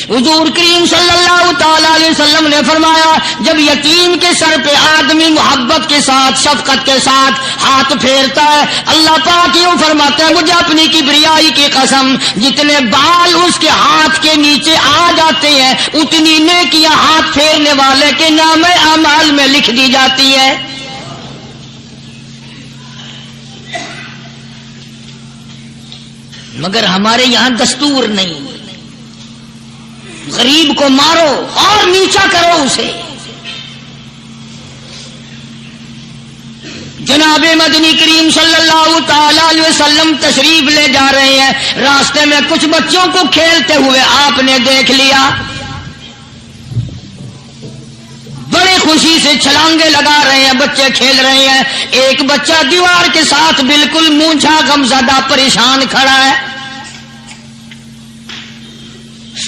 حضور کریم صلی اللہ تعالی علیہ وسلم نے فرمایا جب یتیم کے سر پہ آدمی محبت کے ساتھ شفقت کے ساتھ ہاتھ پھیرتا ہے, اللہ پاک یوں فرماتا ہے مجھے اپنی کبریائی کی قسم جتنے بال اس کے ہاتھ کے نیچے آ جاتے ہیں اتنی نیکیاں ہاتھ پھیرنے والے کے نام اعمال میں لکھ دی جاتی ہے. مگر ہمارے یہاں دستور نہیں, غریب کو مارو اور نیچا کرو اسے. جناب مدنی کریم صلی اللہ تعالی علیہ وسلم تشریف لے جا رہے ہیں, راستے میں کچھ بچوں کو کھیلتے ہوئے آپ نے دیکھ لیا, بڑے خوشی سے چھلانگے لگا رہے ہیں, بچے کھیل رہے ہیں. ایک بچہ دیوار کے ساتھ بالکل مونچھا غمزدہ پریشان کھڑا ہے.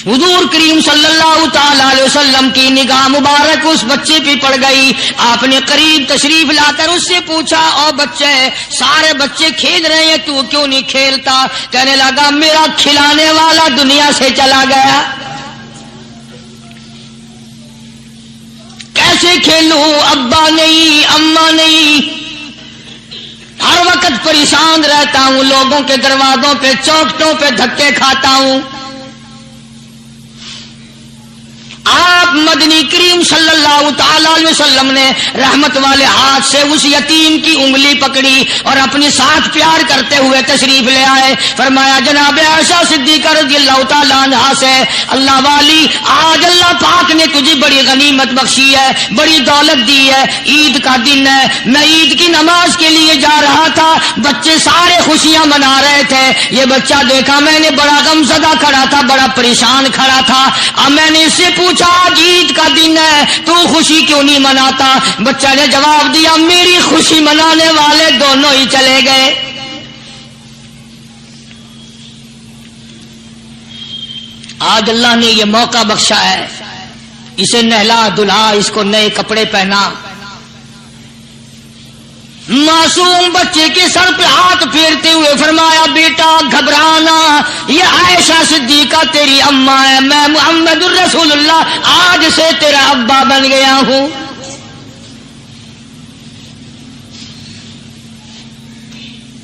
حضور کریم صلی اللہ تعالی علیہ وسلم کی نگاہ مبارک اس بچے پہ پڑ گئی. آپ نے قریب تشریف لا کر اس سے پوچھا او بچے, سارے بچے کھیل رہے ہیں تو کیوں نہیں کھیلتا؟ کہنے لگا میرا کھلانے والا دنیا سے چلا گیا, کیسے کھیلوں, ابا نہیں اماں نہیں, ہر وقت پریشان رہتا ہوں, لوگوں کے دروازوں پہ چوکھٹوں پہ دھکے کھاتا ہوں. آپ مدنی کریم صلی اللہ تعالی علیہ وسلم نے رحمت والے ہاتھ سے اس یتیم کی انگلی پکڑی اور اپنی ساتھ پیار کرتے ہوئے تشریف لے آئے. فرمایا جناب عائشہ صدیقہ رضی اللہ تعالی عنہا سے, اللہ والی آج اللہ پاک نے تجھے بڑی غنیمت بخشی ہے, بڑی دولت دی ہے, عید کا دن ہے, میں عید کی نماز کے لیے جا رہا تھا, بچے سارے خوشیاں منا رہے تھے, یہ بچہ دیکھا میں نے بڑا غمزدہ کھڑا تھا, بڑا پریشان کھڑا تھا. اب میں نے اس سے پوچھا آج عید کا دن ہے تو خوشی کیوں نہیں مناتا؟ بچہ نے جواب دیا میری خوشی منانے والے دونوں ہی چلے گئے. آج اللہ نے یہ موقع بخشا ہے, اسے نہلا دلہا, اس کو نئے کپڑے پہنا, معصوم بچے کے سر پہ ہاتھ پھیرتے ہوئے فرمایا بیٹا گھبرانا, یہ عائشہ صدیقہ تیری اماں ہے, میں محمد الرسول اللہ آج سے تیرا ابا بن گیا ہوں.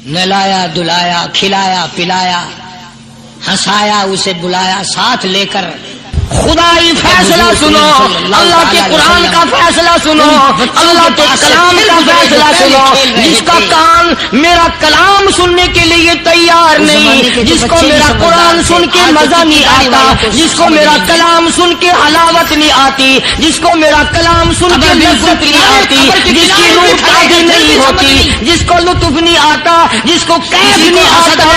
نہلایا دلایا, کھلایا پلایا, ہنسایا, اسے بلایا, ساتھ لے کر خدائی فیصلہ سنو, اللہ کے قرآن کا فیصلہ سنو, اللہ کے کلام کا فیصلہ سنو. جس کا کان میرا کلام سننے کے لیے تیار نہیں, جس کو میرا قرآن سن کے مزہ نہیں آتا, جس کو میرا کلام سن کے حلاوت نہیں آتی, جس کو میرا کلام سن کے لذت نہیں آتی, جس کی روح تازی نہیں ہوتی, جس کو لطف نہیں آتا, جس کو کیف نہیں آتا,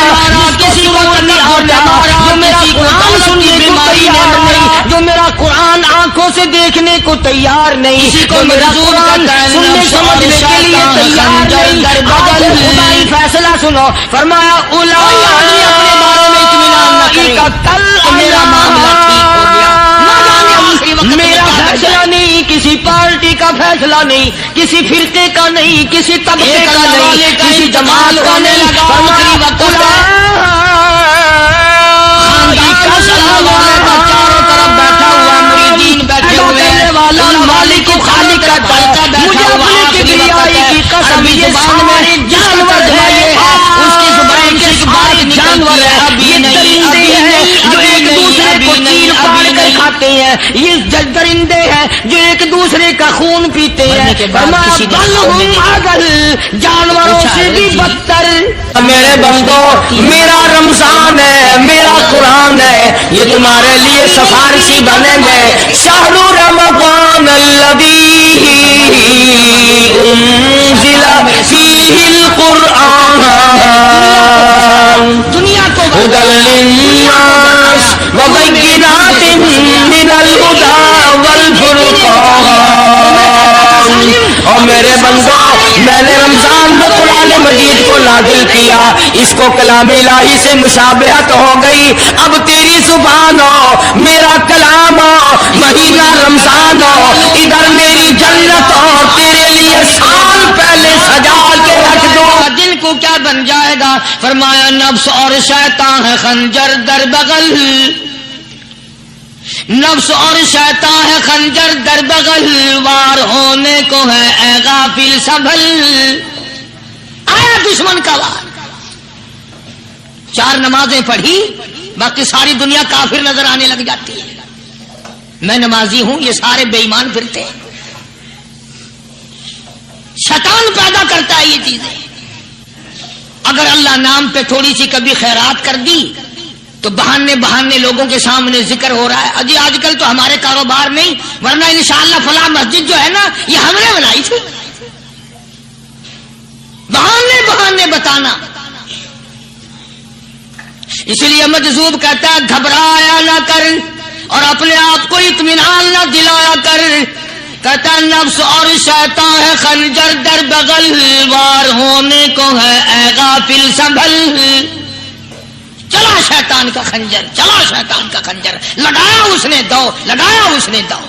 کسی کو نہیں آتا, جو میرا قرآن سننے کو تیار نہیں, جو میرا قرآن آنکھوں سے دیکھنے کو تیار نہیں, جو میرا قرآن سننے سمجھنے کے لیے تیار نہیں. خدائی فیصلہ سنو, فرمایا اپنے بارے میں اطمینان نہ کرے کل میرا معاملہ ٹھیک ہو گیا. میرا فیصلہ نہیں, کسی پارٹی کا فیصلہ نہیں, کسی فرقے کا نہیں, کسی طبقے کا نہیں, کسی جماعت کا نہیں. چاروں طرف بیٹھا ہوا مریدین بیٹھے ہوئے, مالک خالق کا بچہ بیٹھا ہوا, کی قسم یہ سارے جانور ہے, اس کی زبان کے سارے جانور ہے, یہ درندے ہیں جو ایک دوسرے کو چیر پاڑ کر کھاتے ہیں, یہ درندے ہیں جو ایک دوسرے کا خون پیتے ہیں. جانوروں سے بھی بدتر. میرے بندو میرا رمضان ہے, میرا قرآن ہے, یہ تمہارے لیے سفارشی بنیں گے. شہر رمضان الذی انزل فیہ القرآن دنیا کو ہدی للناس وبینات من الہدی والفرقان. اور میرے بندو میں نے رمضان میں قرآن مجید کو نازل کیا, اس کو کلام الہی سے مشابہت ہو گئی. اب تیری زبان ہو, میرا کلام ہو, مہینہ رمضان ہو, ادھر میری جنت ہو, تیرے لیے سال پہلے سجا کے رکھ دو. دل کو کیا بن جائے گا؟ فرمایا نفس اور شیطان ہے خنجر در بغل, نفس اور شیطان ہے خنجر در بغل, وار ہونے کو ہے اے غافل سنبھل. آیا دشمن کا وار. 4 نمازیں پڑھی, باقی ساری دنیا کافر نظر آنے لگ جاتی ہے. میں نمازی ہوں, یہ سارے بے ایمان پھرتے ہیں. شیطان پیدا کرتا ہے یہ چیزیں. اگر اللہ نام پہ تھوڑی سی کبھی خیرات کر دی تو بہانے لوگوں کے سامنے ذکر ہو رہا ہے, اجی آج کل تو ہمارے کاروبار نہیں, ورنہ انشاءاللہ فلاں مسجد جو ہے نا یہ ہم نے بنائی تھی. بہانے بتانا. اس لیے مجذوب کہتا ہے گھبرایا نہ کر اور اپنے آپ کو اطمینان نہ دلایا کر. کہتا نفس اور شیطان ہے خنجر در بغل, وار ہونے کو ہے اے غافل سنبھل. چلا شیطان کا خنجر, چلا شیطان کا خنجر, لگایا اس نے دو, لگایا اس نے دو.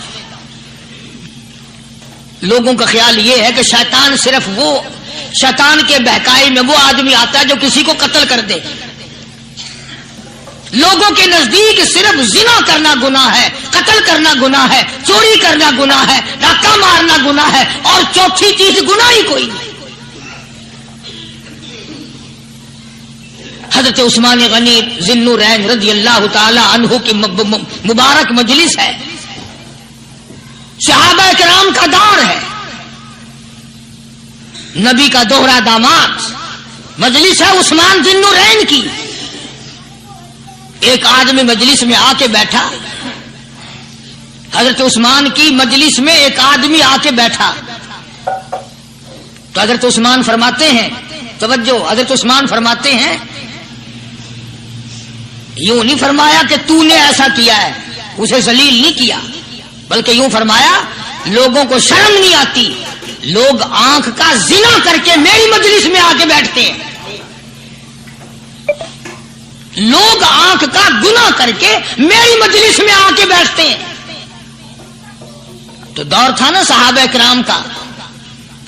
لوگوں کا خیال یہ ہے کہ شیطان صرف وہ, شیطان کے بہکائی میں وہ آدمی آتا ہے جو کسی کو قتل کر دے. لوگوں کے نزدیک صرف زنا کرنا گناہ ہے, قتل کرنا گناہ ہے, چوری کرنا گناہ ہے, ڈاکہ مارنا گناہ ہے, اور چوتھی چیز گناہ ہی کوئی نہیں. حضرت عثمان غنی ذی النورین رضی اللہ تعالی عنہ کی مبارک مجلس ہے. صحابہ کرام کا دور ہے، نبی کا دوہرا داماد، مجلس ہے عثمان ذی النورین کی. ایک آدمی مجلس میں آ کے بیٹھا، حضرت عثمان کی مجلس میں ایک آدمی آ کے بیٹھا تو حضرت عثمان فرماتے ہیں، توجہ، حضرت عثمان فرماتے ہیں، یوں نہیں فرمایا کہ تو نے ایسا کیا ہے، اسے ذلیل نہیں کیا، بلکہ یوں فرمایا لوگوں کو شرم نہیں آتی، لوگ آنکھ کا زنا کر کے میری مجلس میں آ کے بیٹھتے ہیں، لوگ آنکھ کا گناہ کر کے میری مجلس میں آ کے بیٹھتے ہیں. تو دور تھا نا صحابہ کرام کا،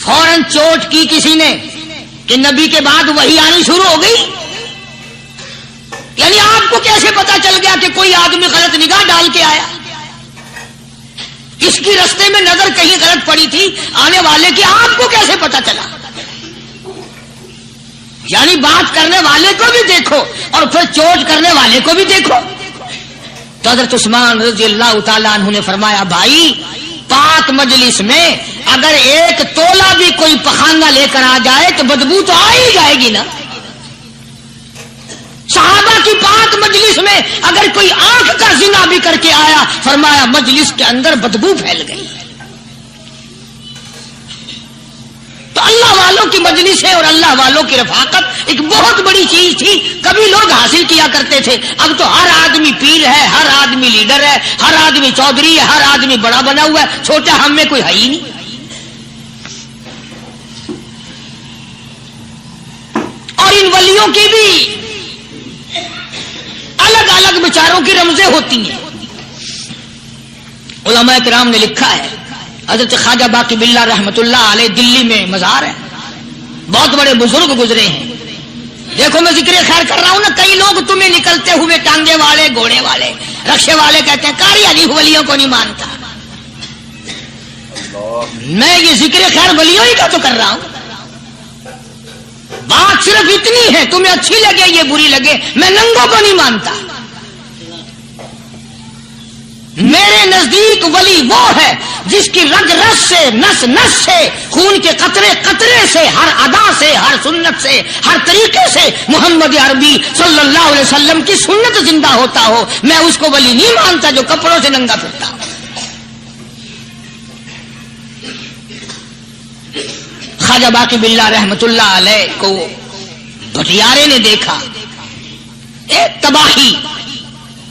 فوراً چوٹ کی کسی نے کہ نبی کے بعد وحی آنی شروع ہو گئی. یعنی آپ کو کیسے پتا چل گیا کہ کوئی آدمی غلط نگاہ ڈال کے آیا؟ اس کی رستے میں نظر کہیں غلط پڑی تھی آنے والے کی، آپ کو کیسے پتا چلا؟ یعنی بات کرنے والے کو بھی دیکھو اور پھر چوٹ کرنے والے کو بھی دیکھو. تو حضرت عثمان رضی اللہ تعالیٰ عنہ نے فرمایا، بھائی پاک مجلس میں اگر ایک تولا بھی کوئی پخانہ لے کر آ جائے تو بدبو تو آ ہی جائے گی نا. صحابہ کی پاک مجلس میں اگر کوئی آنکھ کا زنا بھی کر کے آیا، فرمایا مجلس کے اندر بدبو پھیل گئی. تو اللہ والوں کی مجلسیں اور اللہ والوں کی رفاقت ایک بہت بڑی چیز تھی، کبھی لوگ حاصل کیا کرتے تھے. اب تو ہر آدمی پیر ہے، ہر آدمی لیڈر ہے، ہر آدمی چودھری ہے، ہر آدمی بڑا بنا ہوا ہے، چھوٹا ہم میں کوئی ہے ہی نہیں. اور ان ولیوں کی بھی الگ الگ بچاروں کی رمزیں ہوتی ہیں. علماء کرام نے لکھا ہے، حضرت خواجہ باقی باللہ رحمت اللہ علیہ دلی میں مزار ہے، بہت بڑے بزرگ گزرے ہیں. دیکھو میں ذکر خیر کر رہا ہوں نا، کئی لوگ تمہیں نکلتے ہوئے ٹانگے والے، گھوڑے والے، رکشے والے کہتے ہیں قاری علی ولیوں کو نہیں مانتا. میں یہ ذکر خیر ولیوں ہی کا تو کر رہا ہوں. بات صرف اتنی ہے، تمہیں اچھی لگے یہ بری لگے، میں ننگوں کو نہیں مانتا. میرے نزدیک ولی وہ ہے جس کی رگ رس سے، نس نس سے، خون کے قطرے قطرے سے، ہر ادا سے، ہر سنت سے، ہر طریقے سے محمد عربی صلی اللہ علیہ وسلم کی سنت زندہ ہوتا ہو. میں اس کو ولی نہیں مانتا جو کپڑوں سے ننگا پھرتا ہو. خواجہ باقی باللہ رحمت اللہ علیہ کو بھٹیارے نے دیکھا، ایک تباہی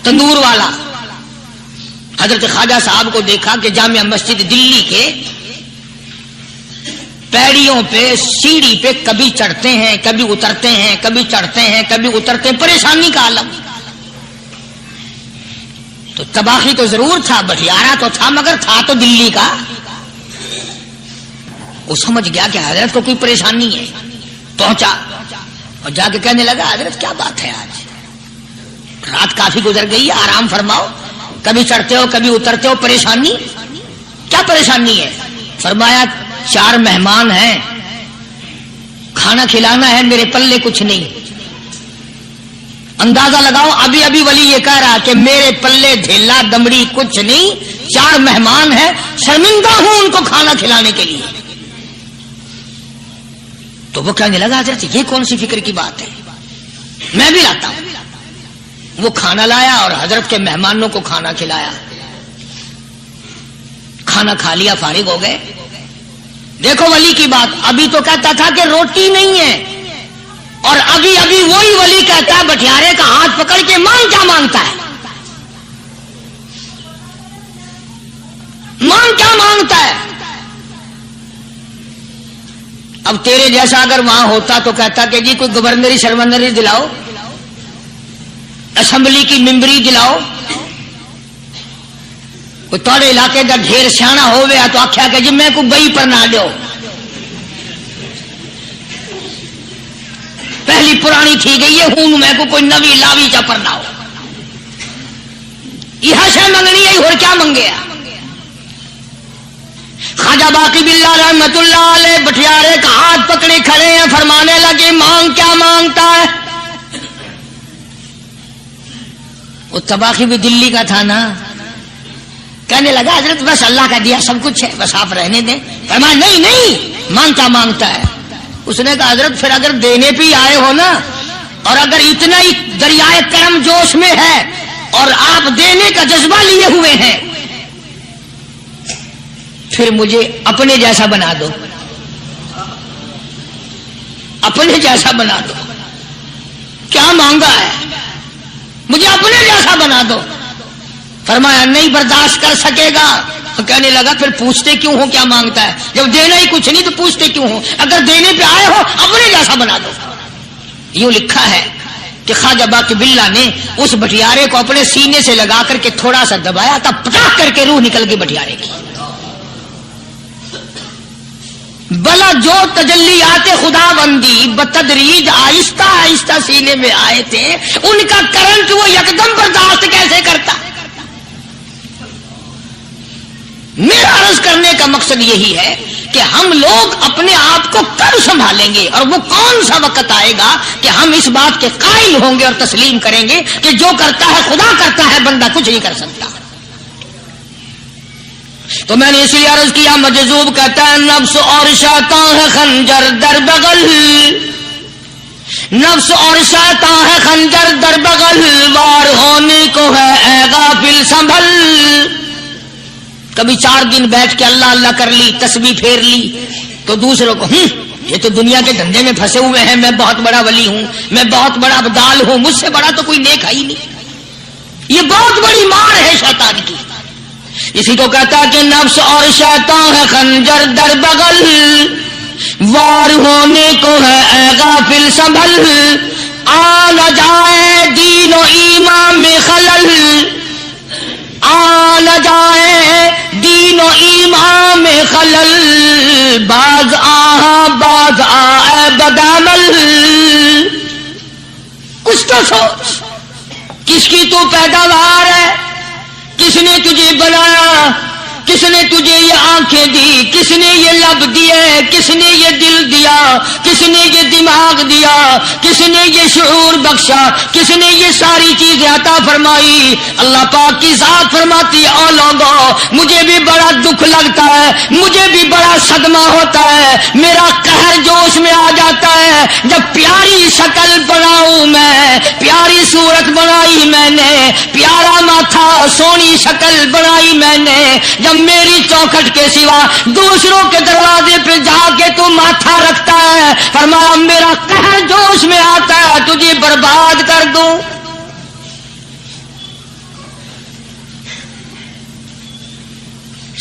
تندور والا. حضرت خواجہ صاحب کو دیکھا کہ جامع مسجد دلی کے پیڑیوں پہ، سیڑھی پہ کبھی چڑھتے ہیں، کبھی اترتے ہیں، کبھی چڑھتے ہیں، کبھی اترتے ہیں، پریشانی کا عالم. تو تباہی تو ضرور تھا، بٹیارہ تو تھا، مگر تھا تو دلی کا. وہ سمجھ گیا کہ حضرت کو کوئی پریشانی ہے. پہنچا اور جا کے کہنے لگا، حضرت کیا بات ہے، آج رات کافی گزر گئی ہے، آرام فرماؤ، کبھی چڑھتے ہو کبھی اترتے ہو، پریشانی کیا پریشانی ہے؟ فرمایا 4 مہمان ہیں، کھانا کھلانا ہے، میرے پلے کچھ نہیں. اندازہ لگاؤ، ابھی ابھی ولی یہ کہہ رہا کہ میرے پلے ڈھیلا دمڑی کچھ نہیں، 4 مہمان ہیں، شرمندہ ہوں ان کو کھانا کھلانے کے لیے. تو وہ کہنے لگا، حضرت یہ کون سی فکر کی بات ہے، میں بھی لاتا ہوں. وہ کھانا لایا اور حضرت کے مہمانوں کو کھانا کھلایا. کھانا کھا لیا، فارغ ہو گئے. دیکھو ولی کی بات، ابھی تو کہتا تھا کہ روٹی نہیں ہے، اور ابھی ابھی وہی ولی کہتا ہے بٹیارے کا ہاتھ پکڑ کے، مانگ کیا مانگتا ہے، مانگ کیا مانگتا ہے. اب تیرے جیسا اگر وہاں ہوتا تو کہتا کہ جی کوئی گورنری شرمندری دلاؤ، اسمبلی کی ممبری دلاؤ. کوئی تھوڑے علاقے کا ڈھیر سیاح ہو گیا تو آخیا کہ جی میں کو بئی پر نہ دو، پہلی پرانی تھی گئی ہے ہوں، میں کو کوئی نوی لاوی چا پر نہ ہو. یہ شے منگنی ہے، اور کیا منگے. خواجہ باقی باللہ رحمت اللہ علیہ بٹیارے کا ہاتھ پکڑے کھڑے ہیں، فرمانے لگے مانگ کیا مانگتا ہے. وہ تباہی بھی دلی کا تھا نا، کہنے لگا حضرت بس اللہ کا دیا سب کچھ ہے، بس آپ رہنے دیں۔ فرمایا نہیں نہیں، مانگتا ہے۔ اس نے کہا حضرت پھر اگر دینے پہ ہی آئے ہو نا، اور اگر اتنا ہی دریائے کرم جوش میں ہے اور آپ دینے کا جذبہ لیے ہوئے ہیں، پھر مجھے اپنے جیسا بنا دو، اپنے جیسا بنا دو۔ کیا مانگا ہے؟ مجھے اپنے جیسا بنا دو۔ فرمایا نہیں برداشت کر سکے گا۔ تو کہنے لگا پھر پوچھتے کیوں ہو کیا مانگتا ہے؟ جب دینا ہی کچھ نہیں تو پوچھتے کیوں ہو؟ اگر دینے پہ آئے ہو اپنے جیسا بنا دو۔ یوں لکھا ہے کہ خواجہ باقی باللہ نے اس بٹیارے کو اپنے سینے سے لگا کر کے تھوڑا سا دبایا تھا، پٹاخ کر کے روح نکل گئی بٹیارے کی۔ بلا جو تجلیات خدا بندی بتدریج آہستہ آہستہ سینے میں آئے تھے، ان کا کرنٹ وہ یکدم برداشت کیسے کرتا؟ میرا عرض کرنے کا مقصد یہی ہے کہ ہم لوگ اپنے آپ کو کب سنبھالیں گے، اور وہ کون سا وقت آئے گا کہ ہم اس بات کے قائل ہوں گے اور تسلیم کریں گے کہ جو کرتا ہے خدا کرتا ہے، بندہ کچھ نہیں کر سکتا۔ تو میں نے اس لیے عرض کیا، مجذوب کہتا ہے نفس اور شیطان ہے خنجر در بغل، نفس اور شیطان ہے خنجر در بغل، وار ہونے کو ہے اے غافل سنبھل۔ کبھی 4 دن بیٹھ کے اللہ اللہ کر لی، تسبیح پھیر لی، تو دوسروں کو یہ تو دنیا کے دھندے میں پھنسے ہوئے ہیں، میں بہت بڑا ولی ہوں، میں بہت بڑا ابدال ہوں، مجھ سے بڑا تو کوئی نیک ہے ہی نہیں۔ یہ بہت بڑی مار ہے شیطان کی۔ اسی کو کہتا کہ نفس اور شیطان ہے خنجر در بغل، وار ہونے کو ہے اے غافل سنبھل، آ نہ جائے دین و ایمان میں خلل، آ نہ جائے دین و ایمان میں خلل، باز آئے بدعمل۔ کچھ تو سوچ، کس کی تو پیداوار ہے؟ کس نے تجھے بنایا؟ کس نے تجھے یہ آنکھیں دی؟ کس نے یہ لب دیے؟ کس نے یہ دل دیا؟ کس نے یہ دماغ دیا؟ کس نے یہ شعور بخشا؟ کس نے یہ ساری چیزیں عطا فرمائی؟ اللہ پاک کی ذات فرماتی ہے او لوگوں، مجھے بھی بڑا دکھ لگتا ہے، مجھے بھی بڑا صدمہ ہوتا ہے، میرا قہر جوش میں آ جاتا ہے جب پیاری شکل بناؤں میں، پیاری صورت بنائی میں نے، پیارا ماتھا سونی شکل بنائی میں نے، جب میری چوکھٹ کے سوا دوسروں کے دروازے پہ جا کے تو ماتھا رکھتا ہے، فرمایا میرا قہر جوش میں آتا ہے تجھے برباد کر دوں۔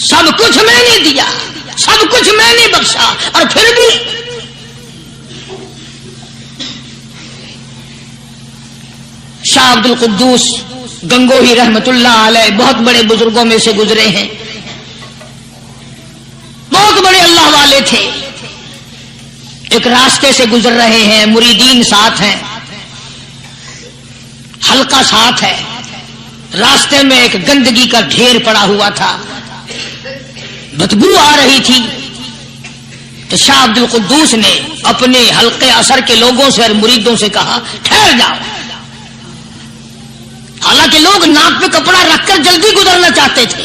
سب کچھ میں نے دیا، سب کچھ میں نے بخشا، اور پھر بھی شاہ عبد القدوس گنگوہی رحمت اللہ علیہ بہت بڑے بزرگوں میں سے گزرے ہیں، بہت بڑے اللہ والے تھے۔ ایک راستے سے گزر رہے ہیں، مریدین ساتھ ہیں، حلقہ ساتھ ہے، راستے میں ایک گندگی کا ڈھیر پڑا ہوا تھا، بدبو آ رہی تھی، تو شاہ عبد القدوس نے اپنے حلقے اثر کے لوگوں سے اور مریدوں سے کہا ٹھہر جاؤ۔ حالانکہ لوگ ناک پہ کپڑا رکھ کر جلدی گزرنا چاہتے تھے،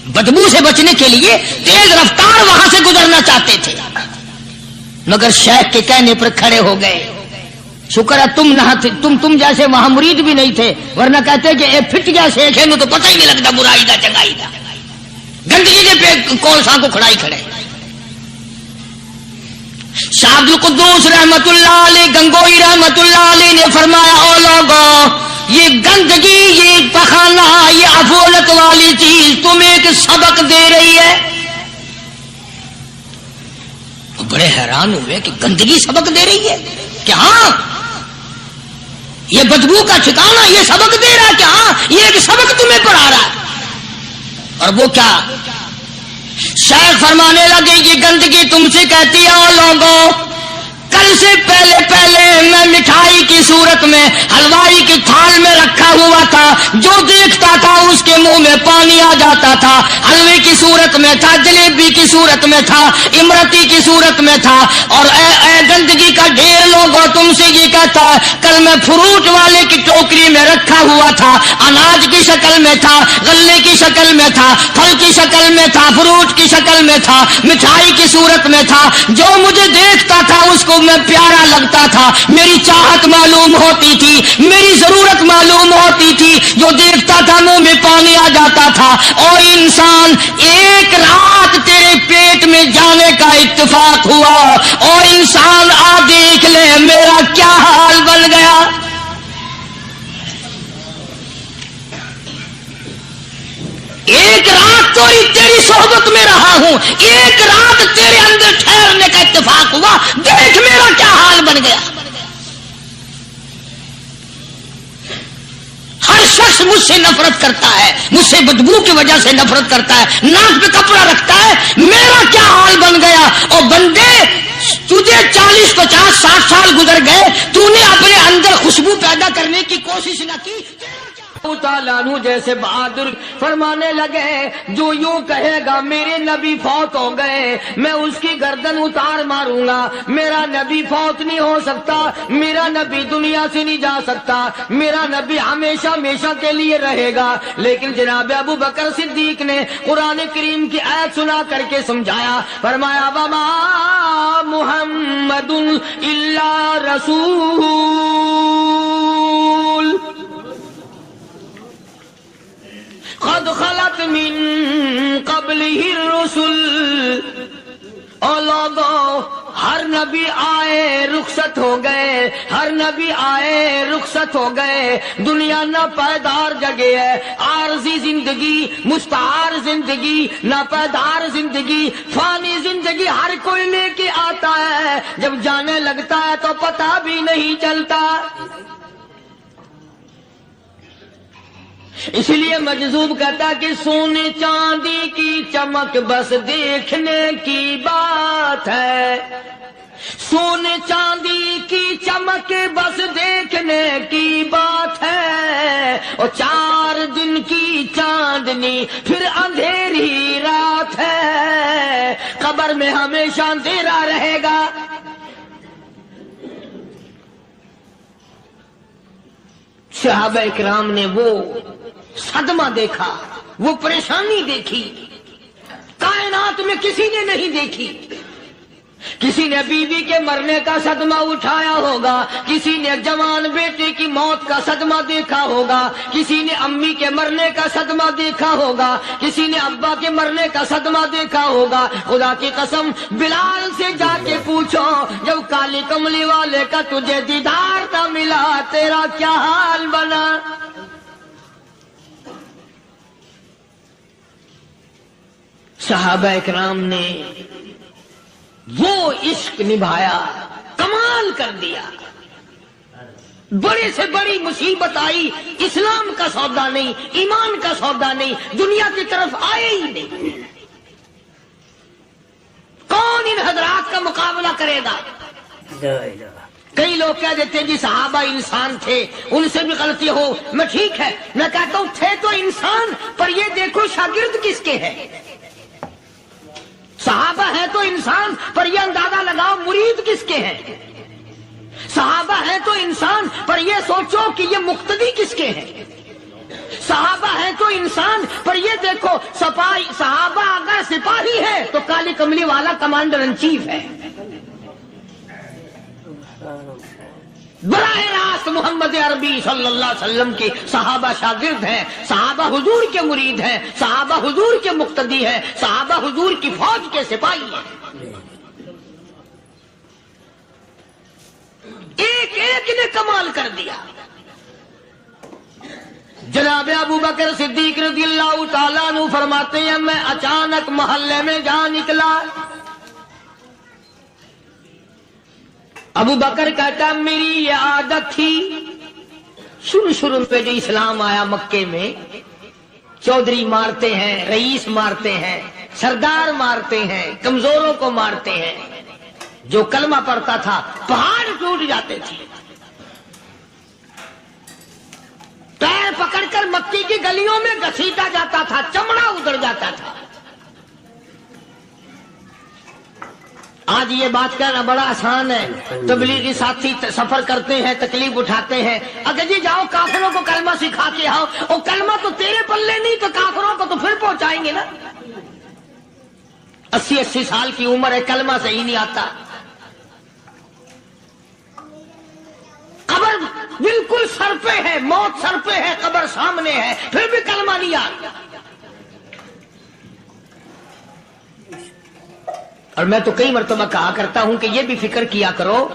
بدبو سے بچنے کے لیے تیز رفتار وہاں سے گزرنا چاہتے تھے، مگر شیخ کے کہنے پر کھڑے ہو گئے۔ شکر ہے تم نہ تھے، تم جیسے وہاں مرید بھی نہیں تھے، ورنہ کہتے کہ اے پھٹ گیا شیخ ہے، تو پتہ ہی نہیں لگتا برائی دا چنگائی دا، گندگی کے پہ کون سا کو کھڑائی کھڑے۔ شاہ عبد القدوس رحمت اللہ علیہ گنگوئی رحمت اللہ علیہ نے فرمایا او لوگوں، یہ گندگی، یہ پخانہ، یہ افولت والی چیز تمہیں ایک سبق دے رہی ہے۔ بڑے حیران ہوئے کہ گندگی سبق دے رہی ہے کہ ہاں یہ بدبو کا ٹھکانہ یہ سبق دے رہا ہے کہ ہاں یہ ایک سبق تمہیں پڑھا رہا ہے۔ اور وہ کیا؟ شیخ فرمانے لگے یہ گندگی تم سے کہتی ہے او لوگوں، کل سے پہلے میں مٹھائی کی صورت میں حلوائی کی تھال میں رکھا ہوا تھا، جو دیکھتا تھا اس کے کے منہ میں پانی آ جاتا تھا، حلوے کی صورت میں تھا، جلیبی کی صورت میں تھا، امرتی کی صورت میں تھا، اور اے گندگی کا ڈھیر لوگوں تم سے یہ کہتا ہے کل میں فروٹ والے کی ٹوکری میں رکھا ہوا تھا، اناج کی شکل میں تھا، غلے کی شکل میں تھا، پھل کی شکل میں تھا، فروٹ کی شکل میں تھا، مٹھائی کی صورت میں تھا، جو مجھے دیکھتا تھا اس کو میں پیارا لگتا تھا، میری چاہت معلوم ہوتی تھی، میری ضرورت معلوم ہوتی تھی، جو دیکھتا تھا منہ میں پانی آ جاتا تھا۔ اور انسان ایک رات تیرے پیٹ میں جانے کا اتفاق ہوا اور انسان آ دیکھ لے میرا کیا حال بن گیا۔ ایک رات تو تیری صحبت میں رہا ہوں، ایک رات تیرے اندر ٹھہرنے کا اتفاق ہوا، دیکھ میرا کیا حال بن گیا۔ ہر شخص مجھ سے نفرت کرتا ہے، مجھ سے بدبو کی وجہ سے نفرت کرتا ہے، ناک پہ کپڑا رکھتا ہے، میرا کیا حال بن گیا۔ اور بندے تجھے 40 50 60 سال گزر گئے، تو نے اپنے اندر خوشبو پیدا کرنے کی کوشش نہ کی۔ تعالیٰ عنہ جیسے بہادر فرمانے لگے جو یوں کہے گا میرے نبی فوت ہو گئے میں اس کی گردن اتار ماروں گا، میرا نبی فوت نہیں ہو سکتا، میرا نبی دنیا سے نہیں جا سکتا، میرا نبی ہمیشہ ہمیشہ کے لیے رہے گا۔ لیکن جناب ابو بکر صدیق نے قرآن کریم کی آیت سنا کر کے سمجھایا، فرمایا وما محمد الا رسول قد خلت من قبلہ الرسل۔ اور لوگوں ہر نبی آئے رخصت ہو گئے، ہر نبی آئے رخصت ہو گئے، دنیا نہ پائیدار جگہ ہے، عارضی زندگی، مستعار زندگی، نہ پائیدار زندگی، فانی زندگی ہر کوئی لے کے آتا ہے، جب جانے لگتا ہے تو پتہ بھی نہیں چلتا۔ اس لیے مجذوب کہتا کہ سونے چاندی کی چمک بس دیکھنے کی بات ہے، سونے چاندی کی چمک بس دیکھنے کی بات ہے، اور 4 دن کی چاندنی پھر اندھیری رات ہے، قبر میں ہمیشہ اندھیرا رہے گا۔ صحابہ اکرام نے وہ صدمہ دیکھا، وہ پریشانی دیکھی، کائنات میں کسی نے نہیں دیکھی۔ کسی نے بیوی کے مرنے کا صدمہ اٹھایا ہوگا، کسی نے جوان بیٹے کی موت کا صدمہ دیکھا ہوگا، کسی نے امی کے مرنے کا صدمہ دیکھا ہوگا، کسی نے ابا کے مرنے کا صدمہ دیکھا ہوگا۔ خدا کی قسم بلال سے جا کے پوچھو جب کالی کملی والے کا تجھے دیدار نہ ملا تیرا کیا حال بنا۔ صحابہ اکرام نے وہ عشق نبھایا، کمال کر دیا۔ بڑے سے بڑی مصیبت آئی، اسلام کا سودا نہیں، ایمان کا سودا نہیں، دنیا کی طرف آئے ہی نہیں۔ کون ان حضرات کا مقابلہ کرے گا؟ کئی لوگ کہہ دیتے ہیں جی صحابہ انسان تھے، ان سے بھی غلطی ہو، میں ٹھیک ہے، میں کہتا ہوں تھے تو انسان، پر یہ دیکھو شاگرد کس کے ہیں۔ صحابہ ہیں تو انسان، پر یہ اندازہ لگاؤ مرید کس کے ہیں۔ صحابہ ہیں تو انسان، پر یہ سوچو کہ یہ مقتدی کس کے ہیں۔ صحابہ ہیں تو انسان، پر یہ دیکھو صحابہ اگر سپاہی ہے تو کالی کملی والا کمانڈر ان چیف ہے۔ براہ راست محمد عربی صلی اللہ علیہ وسلم کے صحابہ شاگرد ہیں، صحابہ حضور کے مرید ہیں، صحابہ حضور کے مقتدی ہیں، صحابہ حضور کی فوج کے سپاہی ہیں۔ ایک ایک نے کمال کر دیا۔ جناب ابو بکر صدیق رضی اللہ تعالیٰ عنہ فرماتے ہیں میں اچانک محلے میں جا نکلا۔ ابو بکر کہتا میری یہ عادت تھی، شروع پہ جو اسلام آیا مکے میں، چودھری مارتے ہیں، رئیس مارتے ہیں، سردار مارتے ہیں، کمزوروں کو مارتے ہیں، جو کلمہ پڑھتا تھا پہاڑ ٹوٹ جاتے تھے، پیر پکڑ کر کر مکی کی گلیوں میں گھسیٹا جاتا تھا، چمڑا ادھر جاتا تھا۔ آج یہ بات کہنا بڑا آسان ہے، تبلیغی ساتھی سفر کرتے ہیں، تکلیف اٹھاتے ہیں، اگر جی جاؤ کافروں کو کلمہ سکھا کے آؤ، اور کلمہ تو تیرے پلے نہیں تو کافروں کو تو پھر پہنچائیں گے نا۔ 80 سال کی عمر ہے، کلمہ صحیح نہیں آتا، قبر بالکل سر پہ ہے، موت سر پہ ہے، قبر سامنے ہے، پھر بھی کلمہ نہیں آتا۔ اور میں تو کئی مرتبہ کہا کرتا ہوں کہ یہ بھی فکر کیا کرو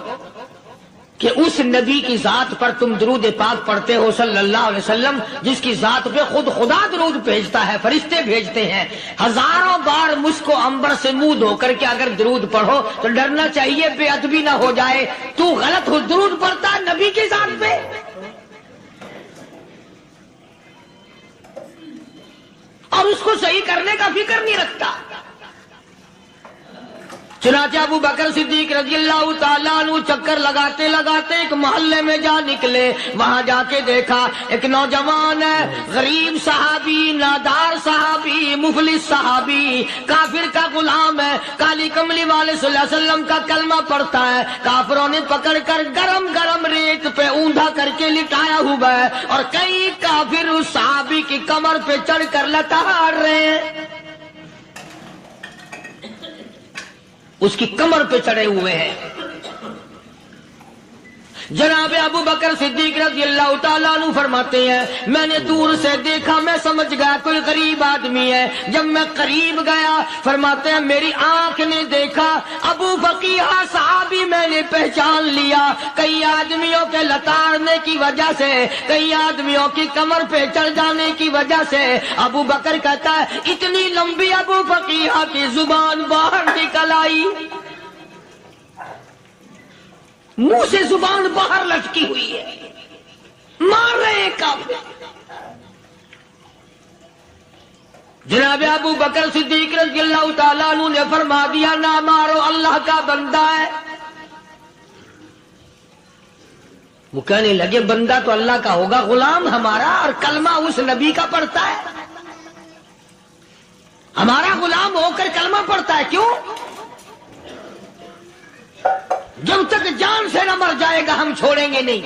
کہ اس نبی کی ذات پر تم درود پاک پڑھتے ہو صلی اللہ علیہ وسلم، جس کی ذات پہ خود خدا درود بھیجتا ہے، فرشتے بھیجتے ہیں، ہزاروں بار مجھ کو عنبر سے منہ دھو کر کے اگر درود پڑھو تو ڈرنا چاہیے بے ادبی نہ ہو جائے، تو غلط ہو درود پڑھتا ہے نبی کی ذات پہ۔ اور اس کو صحیح کرنے کا فکر نہیں رکھتا۔ چنانچہ ابو بکر صدیق رضی اللہ تعالیٰ عنہ چکر لگاتے لگاتے ایک محلے میں جا نکلے، وہاں جا کے دیکھا ایک نوجوان ہے، غریب صحابی، نادار صحابی، مفلس صحابی، کافر کا غلام ہے، کالی کملی والے صلی اللہ علیہ وسلم کا کلمہ پڑھتا ہے، کافروں نے پکڑ کر گرم گرم ریت پہ اوندا کر کے لٹایا ہوا ہے، اور کئی کافر اس صحابی کی کمر پہ چڑھ کر لتاڑ رہے ہیں، اس کی کمر پہ چڑھے ہوئے ہیں۔ جناب ابو بکر صدیق رضی اللہ تعالیٰ عنہ فرماتے ہیں میں نے دور سے دیکھا، میں سمجھ گیا کوئی غریب آدمی ہے، جب میں قریب گیا فرماتے ہیں میری آنکھ نے دیکھا ابو فقیہ صحابی، میں نے پہچان لیا، کئی آدمیوں کے لتاڑنے کی وجہ سے، کئی آدمیوں کی کمر پہ چڑھ جانے کی وجہ سے ابو بکر کہتا ہے اتنی لمبی ابو فقیہ کی زبان باہر نکل آئی، منہ سے زبان باہر لٹکی ہوئی ہے، مار رہے ہیں کافر۔ جناب ابو بکر صدیق رضی اللہ تعالیٰ عنہ نے فرما دیا نہ مارو، اللہ کا بندہ ہے۔ وہ کہنے لگے بندہ تو اللہ کا ہوگا، غلام ہمارا، اور کلمہ اس نبی کا پڑھتا ہے، ہمارا غلام ہو کر کلمہ پڑھتا ہے، کیوں؟ جب تک جان سے نہ مر جائے گا ہم چھوڑیں گے نہیں،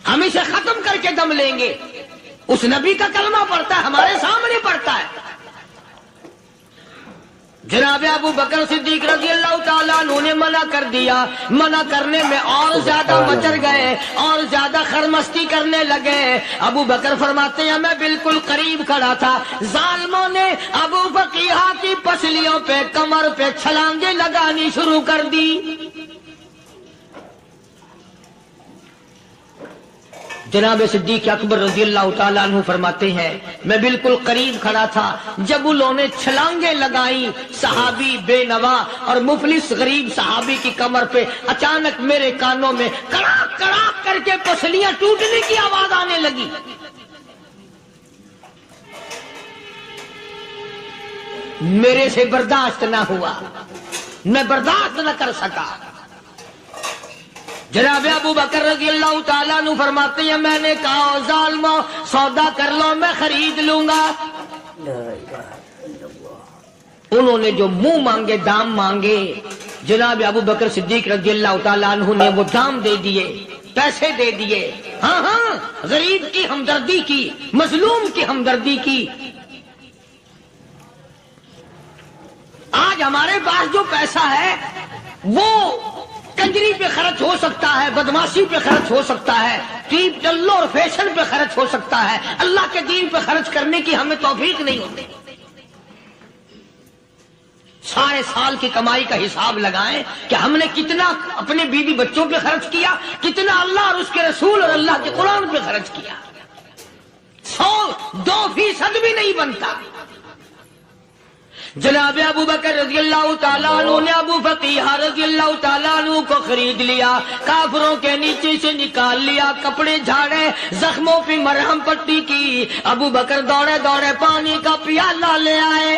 ہم اسے ختم کر کے دم لیں گے۔ اس نبی کا کلمہ پڑھتا ہے، ہمارے سامنے پڑھتا ہے۔ جناب ابو بکر صدیق رضی اللہ تعالیٰ عنہ نے منع کر دیا، منع کرنے میں اور زیادہ مچر گئے اور زیادہ خرمستی کرنے لگے۔ ابو بکر فرماتے ہیں میں بالکل قریب کھڑا تھا، ظالموں نے ابو فقیہ کی پسلیوں پہ کمر پہ چھلانگیں لگانی شروع کر دی۔ جناب صدیق اکبر رضی اللہ تعالیٰ عنہ فرماتے ہیں میں بالکل قریب کھڑا تھا، جب انہوں نے چھلانگیں لگائیں صحابی بے نوا اور مفلس غریب صحابی کی کمر پہ، اچانک میرے کانوں میں کڑاک کڑاک کر کے پسلیاں ٹوٹنے کی آواز آنے لگی۔ میرے سے برداشت نہ ہوا، میں برداشت نہ کر سکا۔ جناب ابو بکر رضی اللہ تعالیٰ عنہ فرماتے ہیں میں نے کہا ظالمو سودا کر لو، میں خرید لوں گا۔ انہوں نے جو منہ مانگے دام مانگے، جناب ابو بکر صدیق رضی اللہ تعالیٰ عنہ نے وہ دام دے دیے، پیسے دے دیے۔ ہاں ہاں، غریب کی ہمدردی کی، مظلوم کی ہمدردی کی۔ آج ہمارے پاس جو پیسہ ہے وہ کنجری پہ خرچ ہو سکتا ہے، بدماشی پہ خرچ ہو سکتا ہے، ٹیپ ٹلو اور فیشن پہ خرچ ہو سکتا ہے، اللہ کے دین پہ خرچ کرنے کی ہمیں توفیق نہیں ہوتی۔ سارے سال کی کمائی کا حساب لگائیں کہ ہم نے کتنا اپنے بیوی بچوں پہ خرچ کیا، کتنا اللہ اور اس کے رسول اور اللہ کے قرآن پہ خرچ کیا، 100-2% بھی نہیں بنتا۔ جناب ابو بکر رضی اللہ تعالیٰ عنہ نے ابو فقیہ رضی اللہ تعالیٰ عنہ کو خرید لیا، کافروں کے نیچے سے نکال لیا، کپڑے جھاڑے، زخموں پہ مرہم پٹی کی۔ ابو بکر دوڑے دوڑے پانی کا پیالہ لے آئے،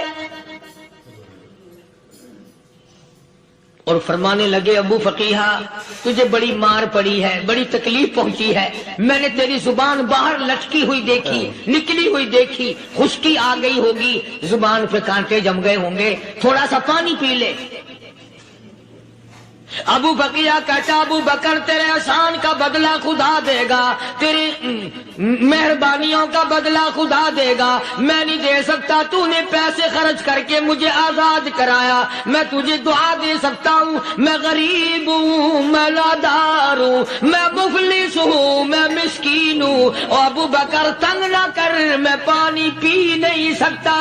اور فرمانے لگے ابو فقیہہ تجھے بڑی مار پڑی ہے، بڑی تکلیف پہنچی ہے، میں نے تیری زبان باہر لٹکی ہوئی دیکھی، نکلی ہوئی دیکھی، خشکی آ گئی ہوگی، زبان پہ کانٹے جم گئے ہوں گے، تھوڑا سا پانی پی لے۔ ابو فقیہہ کہتا ابو بکر تیرے احسان کا بدلہ خدا دے گا، تیری مہربانیوں کا بدلہ خدا دے گا، میں نہیں دے سکتا، تو نے پیسے خرچ کر کے مجھے آزاد کرایا، میں تجھے دعا دے سکتا ہوں، میں غریب ہوں، میں نادار ہوں، میں مفلس ہوں، میں مسکین ہوں، اور ابو بکر تنگ نہ کر، میں پانی پی نہیں سکتا۔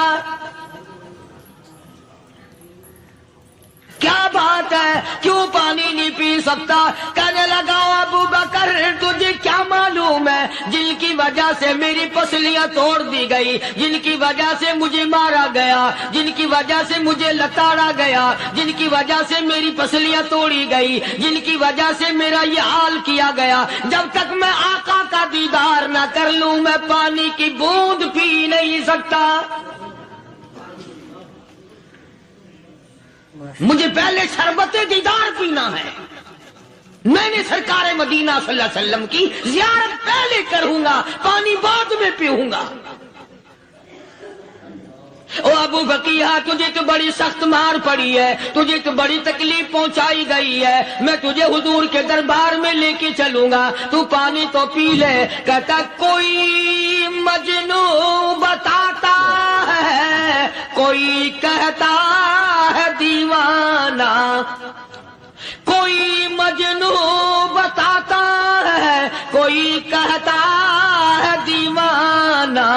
کیا بات ہے، کیوں پانی نہیں پی سکتا؟ کہنے لگا ابو بکر تجھے کیا معلوم ہے جن کی وجہ سے میری پسلیاں توڑ دی گئی، جن کی وجہ سے مجھے مارا گیا، جن کی وجہ سے مجھے لتاڑا گیا، جن کی وجہ سے میری پسلیاں توڑی گئی، جن کی وجہ سے میرا یہ حال کیا گیا، جب تک میں آقا کا دیدار نہ کر لوں میں پانی کی بوند پی نہیں سکتا۔ مجھے پہلے شربت دیدار پینا ہے، میں نے سرکار مدینہ صلی اللہ علیہ وسلم کی زیارت پہلے کروں گا، پانی بعد میں پیوں گا۔ او ابو فقیہہ تجھے تو بڑی سخت مار پڑی ہے، تجھے تو بڑی تکلیف پہنچائی گئی ہے، میں تجھے حضور کے دربار میں لے کے چلوں گا، تو پانی تو پی لے۔ کہتا کوئی مجنوں بتاتا ہے، کوئی کہتا ہے دیوانہ، کوئی مجنوں بتاتا ہے، کوئی کہتا ہے دیوانہ،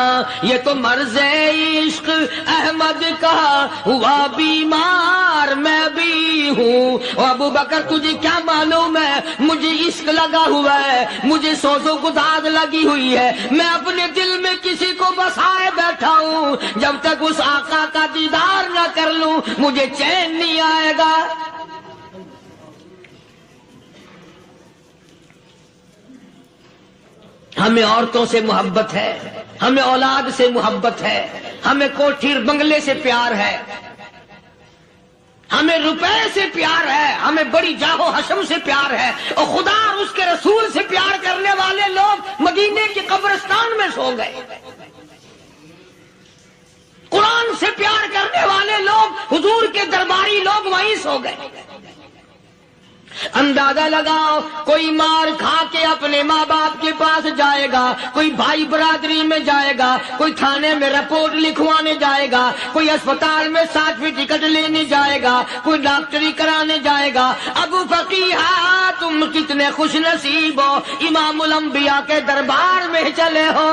یہ تو مرض عشق احمد کا ہوا بیمار میں بھی ہوں۔ اور ابو بکر تجھے کیا معلوم ہے مجھے عشق لگا ہوا ہے، مجھے سوز و گداز لگی ہوئی ہے، میں اپنے دل میں کسی کو بسائے بیٹھا ہوں، جب تک اس آقا کا دیدار نہ کر لوں مجھے چین نہیں آئے گا۔ ہمیں عورتوں سے محبت ہے، ہمیں اولاد سے محبت ہے، ہمیں کوٹھی بنگلے سے پیار ہے، ہمیں روپے سے پیار ہے، ہمیں بڑی جاہ و حشم سے پیار ہے، اور خدا اور اس کے رسول سے پیار کرنے والے لوگ مدینے کے قبرستان میں سو گئے، قرآن سے پیار کرنے والے لوگ حضور کے درباری لوگ وہیں سو گئے۔ اندازہ لگاؤ کوئی مار کھا کے اپنے ماں باپ کے پاس جائے گا، کوئی بھائی برادری میں جائے گا، کوئی تھانے میں رپورٹ لکھوانے جائے گا، کوئی اسپتال میں 60ویں ٹکٹ لینے جائے گا، کوئی ڈاکٹری کرانے جائے گا۔ ابو فقیہہ تم کتنے خوش نصیب ہو، امام الانبیاء کے دربار میں چلے ہو۔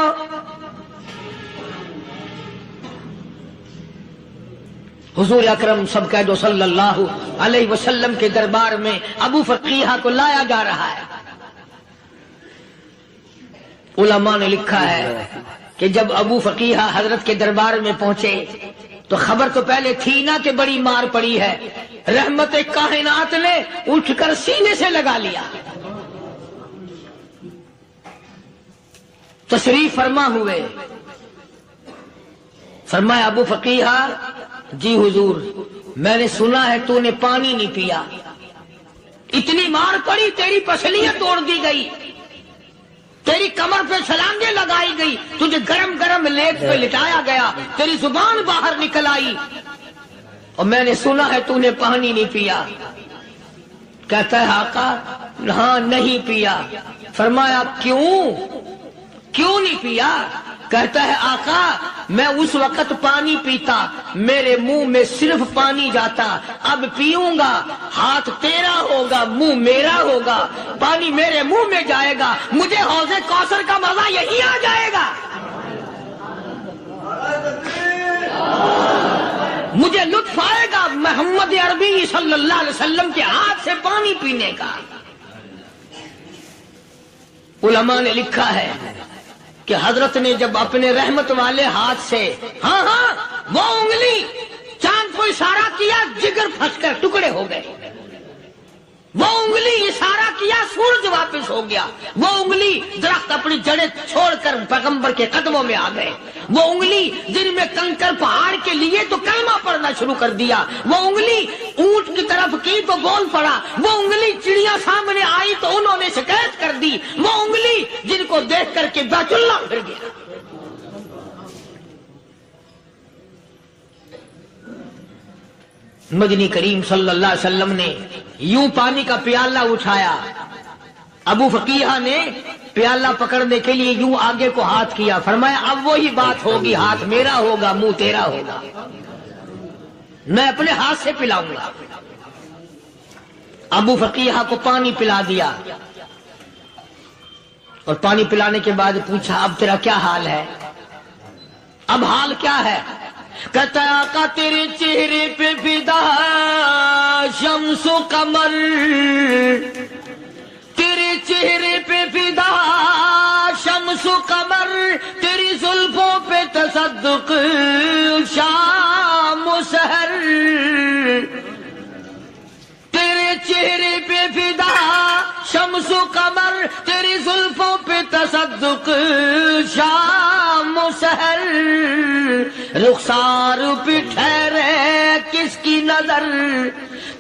حضور اکرم سب کہہ دو صلی اللہ علیہ وسلم کے دربار میں ابو فقیہہ کو لایا جا رہا ہے۔ علماء نے لکھا ہے کہ جب ابو فقیہہ حضرت کے دربار میں پہنچے تو خبر تو پہلے تھی نہ کہ بڑی مار پڑی ہے، رحمت کائنات نے اٹھ کر سینے سے لگا لیا، تشریف فرما ہوئے، فرمایا ابو فقیہہ جی حضور میں نے سنا ہے تو نے پانی نہیں پیا، اتنی مار پڑی تیری پسلیاں توڑ دی گئی، تیری کمر پہ چھلانگیں لگائی گئی، تجھے گرم گرم لیٹ پہ لٹایا گیا، تیری زبان باہر نکل آئی، اور میں نے سنا ہے تو نے پانی نہیں پیا۔ کہتا ہے آقا ہاں نہیں پیا۔ فرمایا کیوں نہیں پیا؟ کہتا ہے آقا میں اس وقت پانی پیتا میرے منہ میں صرف پانی جاتا، اب پیوں گا ہاتھ تیرا ہوگا منہ میرا ہوگا، پانی میرے منہ میں جائے گا، مجھے حوض کوثر کا مزہ یہی آ جائے گا، مجھے لطف آئے گا محمد عربی صلی اللہ علیہ وسلم کے ہاتھ سے پانی پینے کا۔ علماء نے لکھا ہے کہ حضرت نے جب اپنے رحمت والے ہاتھ سے ہاں وہ انگلی چاند کو اشارہ کیا، جگر پھنس کر ٹکڑے ہو گئے، وہ انگلی اشارہ کیا، سورج واپس ہو گیا. وہ انگلی درخت اپنی جڑیں چھوڑ کر پیغمبر کے قدموں میں آ گئے. وہ انگلی جن میں کنکر پہاڑ کے لیے تو کلمہ پڑھنا شروع کر دیا. وہ انگلی اونٹ کی طرف کی تو بول پڑا. وہ انگلی چڑیا سامنے آئی تو انہوں نے شکایت کر دی. وہ انگلی جن کو دیکھ کر کے بیت اللہ پھر گیا. مدنی کریم صلی اللہ علیہ وسلم نے یوں پانی کا پیالہ اٹھایا. ابو فقیہ نے پیالہ پکڑنے کے لیے یوں آگے کو ہاتھ کیا. فرمایا اب وہی بات ہوگی، ہاتھ میرا ہوگا منہ تیرا ہوگا، میں اپنے ہاتھ سے پلاؤں گا. ابو فقیہ کو پانی پلا دیا اور پانی پلانے کے بعد پوچھا اب تیرا کیا حال ہے؟ اب حال کیا ہے؟ کہتا آقا تیرے چہرے پہ فدا شمس و قمر، تیرے چہرے پہ فدا شمس و قمر، تیری زلفوں پہ تصدق شام و سحر، تیرے چہرے پہ فدا شمس و قمر، تیری زلفوں پہ تصدق شام و سحر، رخسار پہ ٹھہرے کس کی نظر،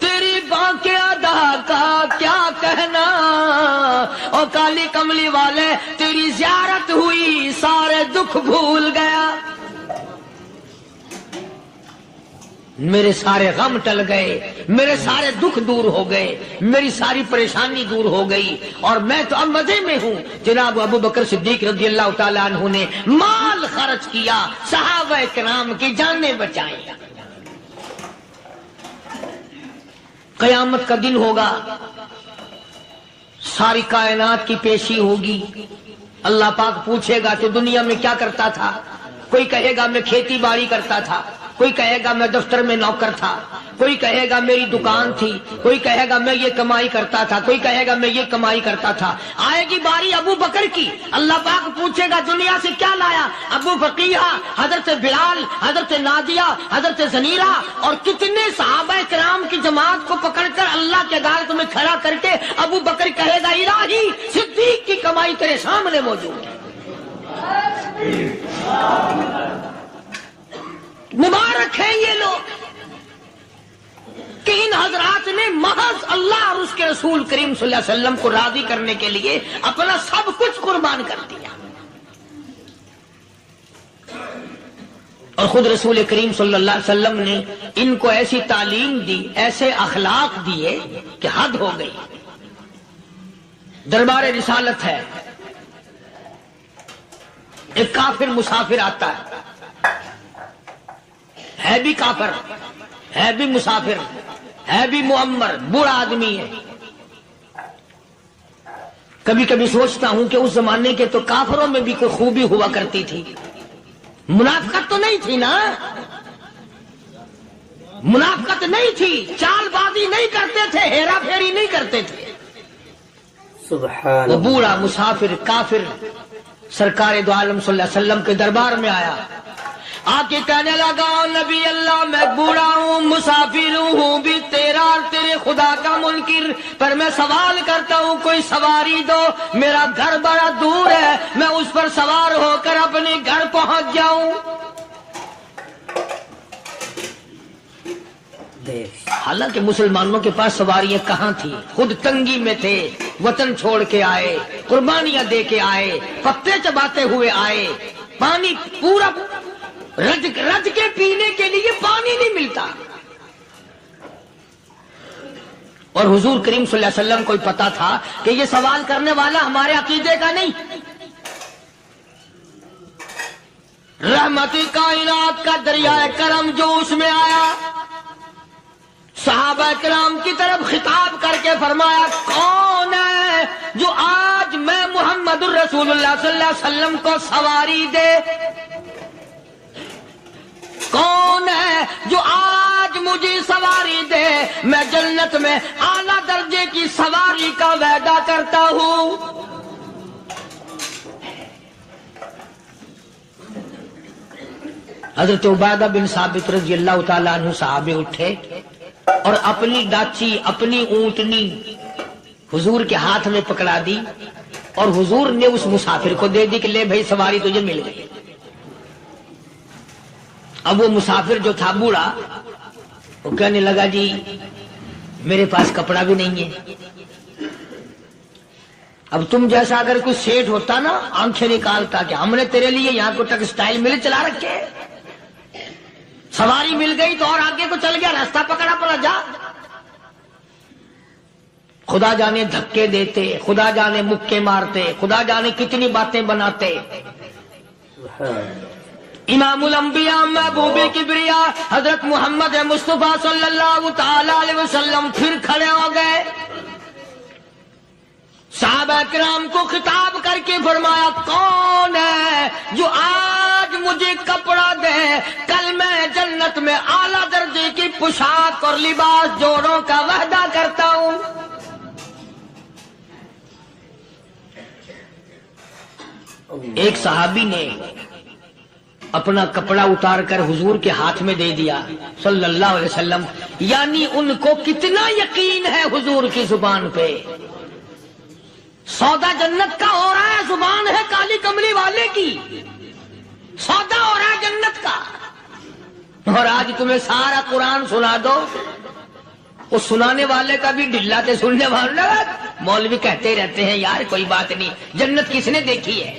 تیری بانکے ادا کا کیا کہنا، اور کالی کملی والے تیری زیارت ہوئی سارے دکھ بھول گیا، میرے سارے غم ٹل گئے، میرے سارے دکھ دور ہو گئے، میری ساری پریشانی دور ہو گئی، اور میں تو اب مزے میں ہوں. جناب ابو بکر صدیق رضی اللہ تعالیٰ عنہ نے مال خرچ کیا، صحابہ کرام کی جانیں بچائیں. قیامت کا دن ہوگا، ساری کائنات کی پیشی ہوگی. اللہ پاک پوچھے گا کہ دنیا میں کیا کرتا تھا؟ کوئی کہے گا میں کھیتی باڑی کرتا تھا، کوئی کہے گا میں دفتر میں نوکر تھا، کوئی کہے گا میری دکان تھی، کوئی کہے گا میں یہ کمائی کرتا تھا، کوئی کہے گا میں یہ کمائی کرتا تھا. آئے گی باری ابو بکر کی، اللہ پاک پوچھے گا دنیا سے کیا لایا؟ ابو فقیہ، حضرت بلال، حضرت نادیہ، حضرت زنیرہ اور کتنے صحابہ کرام کی جماعت کو پکڑ کر اللہ کے عدالت میں کھڑا کر کے ابو بکر کہے گا الہی صدیق کی کمائی تیرے سامنے موجود ہے. مبارک ہیں یہ لوگ کہ ان حضرات نے محض اللہ اور اس کے رسول کریم صلی اللہ علیہ وسلم کو راضی کرنے کے لیے اپنا سب کچھ قربان کر دیا. اور خود رسول کریم صلی اللہ علیہ وسلم نے ان کو ایسی تعلیم دی، ایسے اخلاق دیے کہ حد ہو گئی. دربار رسالت ہے، ایک کافر مسافر آتا ہے بھی کافر، ہے بھی مسافر، ہے بھی معمر، بوڑھا آدمی ہے. کبھی کبھی سوچتا ہوں کہ اس زمانے کے تو کافروں میں بھی کوئی خوبی ہوا کرتی تھی، منافقت تو نہیں تھی نا، منافقت نہیں تھی، چال بازی نہیں کرتے تھے، ہیرا پھیری نہیں کرتے تھے. سبحان وہ بوڑھا مسافر کافر سرکار دو عالم صلی اللہ علیہ وسلم کے دربار میں آیا، آ کے کہنے لگا نبی اللہ میں بوڑھا ہوں، مسافر ہوں بھی تیرا اور تیرے خدا کا منکر، پر میں سوال کرتا ہوں کوئی سواری دو، میرا گھر بڑا دور ہے، میں اس پر سوار ہو کر اپنے گھر پہنچ جاؤں. حالانکہ مسلمانوں کے پاس سواریاں کہاں تھی، خود تنگی میں تھے، وطن چھوڑ کے آئے، قربانیاں دے کے آئے، پتے چباتے ہوئے آئے، پانی پورا رج کے پینے کے لیے پانی نہیں ملتا. اور حضور کریم صلی اللہ علیہ وسلم کو پتا تھا کہ یہ سوال کرنے والا ہمارے عقیدے کا نہیں، رحمت کائنات کا دریائے کرم جو اس میں آیا. صحابہ کرام کی طرف خطاب کر کے فرمایا کون ہے جو آج میں محمد الرسول اللہ صلی اللہ علیہ وسلم کو سواری دے؟ کون ہے جو آج مجھے سواری دے؟ میں جنت میں اعلیٰ درجے کی سواری کا وعدہ کرتا ہوں. حضرت عبادہ بن ثابت رضی اللہ تعالیٰ عنہ صحابے اٹھے اور اپنی ڈاچی، اپنی اونٹنی حضور کے ہاتھ میں پکڑا دی اور حضور نے اس مسافر کو دے دی کہ لے بھائی سواری تجھے مل گئی۔ اب وہ مسافر جو تھا بوڑھا، وہ کہنے لگا جی میرے پاس کپڑا بھی نہیں ہے۔ اب تم جیسا اگر کوئی سیٹ ہوتا نا، آنکھیں نکالتا کہ ہم نے تیرے لیے یہاں کو ٹیکسٹائل مل چلا رکھے، سواری مل گئی تو اور آگے کو چل گیا، راستہ پکڑا پڑا جا۔ خدا جانے دھکے دیتے، خدا جانے مکے مارتے، خدا جانے کتنی باتیں بناتے۔ امام الانبیاء محبوب کبریا حضرت محمد مصطفیٰ صلی اللہ تعالی علیہ وسلم پھر کھڑے ہو گئے، صحابہ کرام کو خطاب کر کے فرمایا کون ہے جو آج مجھے کپڑا دے، کل میں جنت میں اعلیٰ درجے کی پوشاک اور لباس جوڑوں کا وعدہ کرتا ہوں۔ ایک صحابی نے اپنا کپڑا اتار کر حضور کے ہاتھ میں دے دیا صلی اللہ علیہ وسلم، یعنی ان کو کتنا یقین ہے حضور کی زبان پہ۔ سودا جنت کا ہو رہا ہے، زبان ہے کالی کملی والے کی، سودا ہو رہا ہے جنت کا۔ اور آج تمہیں سارا قرآن سنا دو، اس سنانے والے کا بھی ڈھلا تے سننے والا مولوی کہتے رہتے ہیں یار کوئی بات نہیں، جنت کس نے دیکھی ہے؟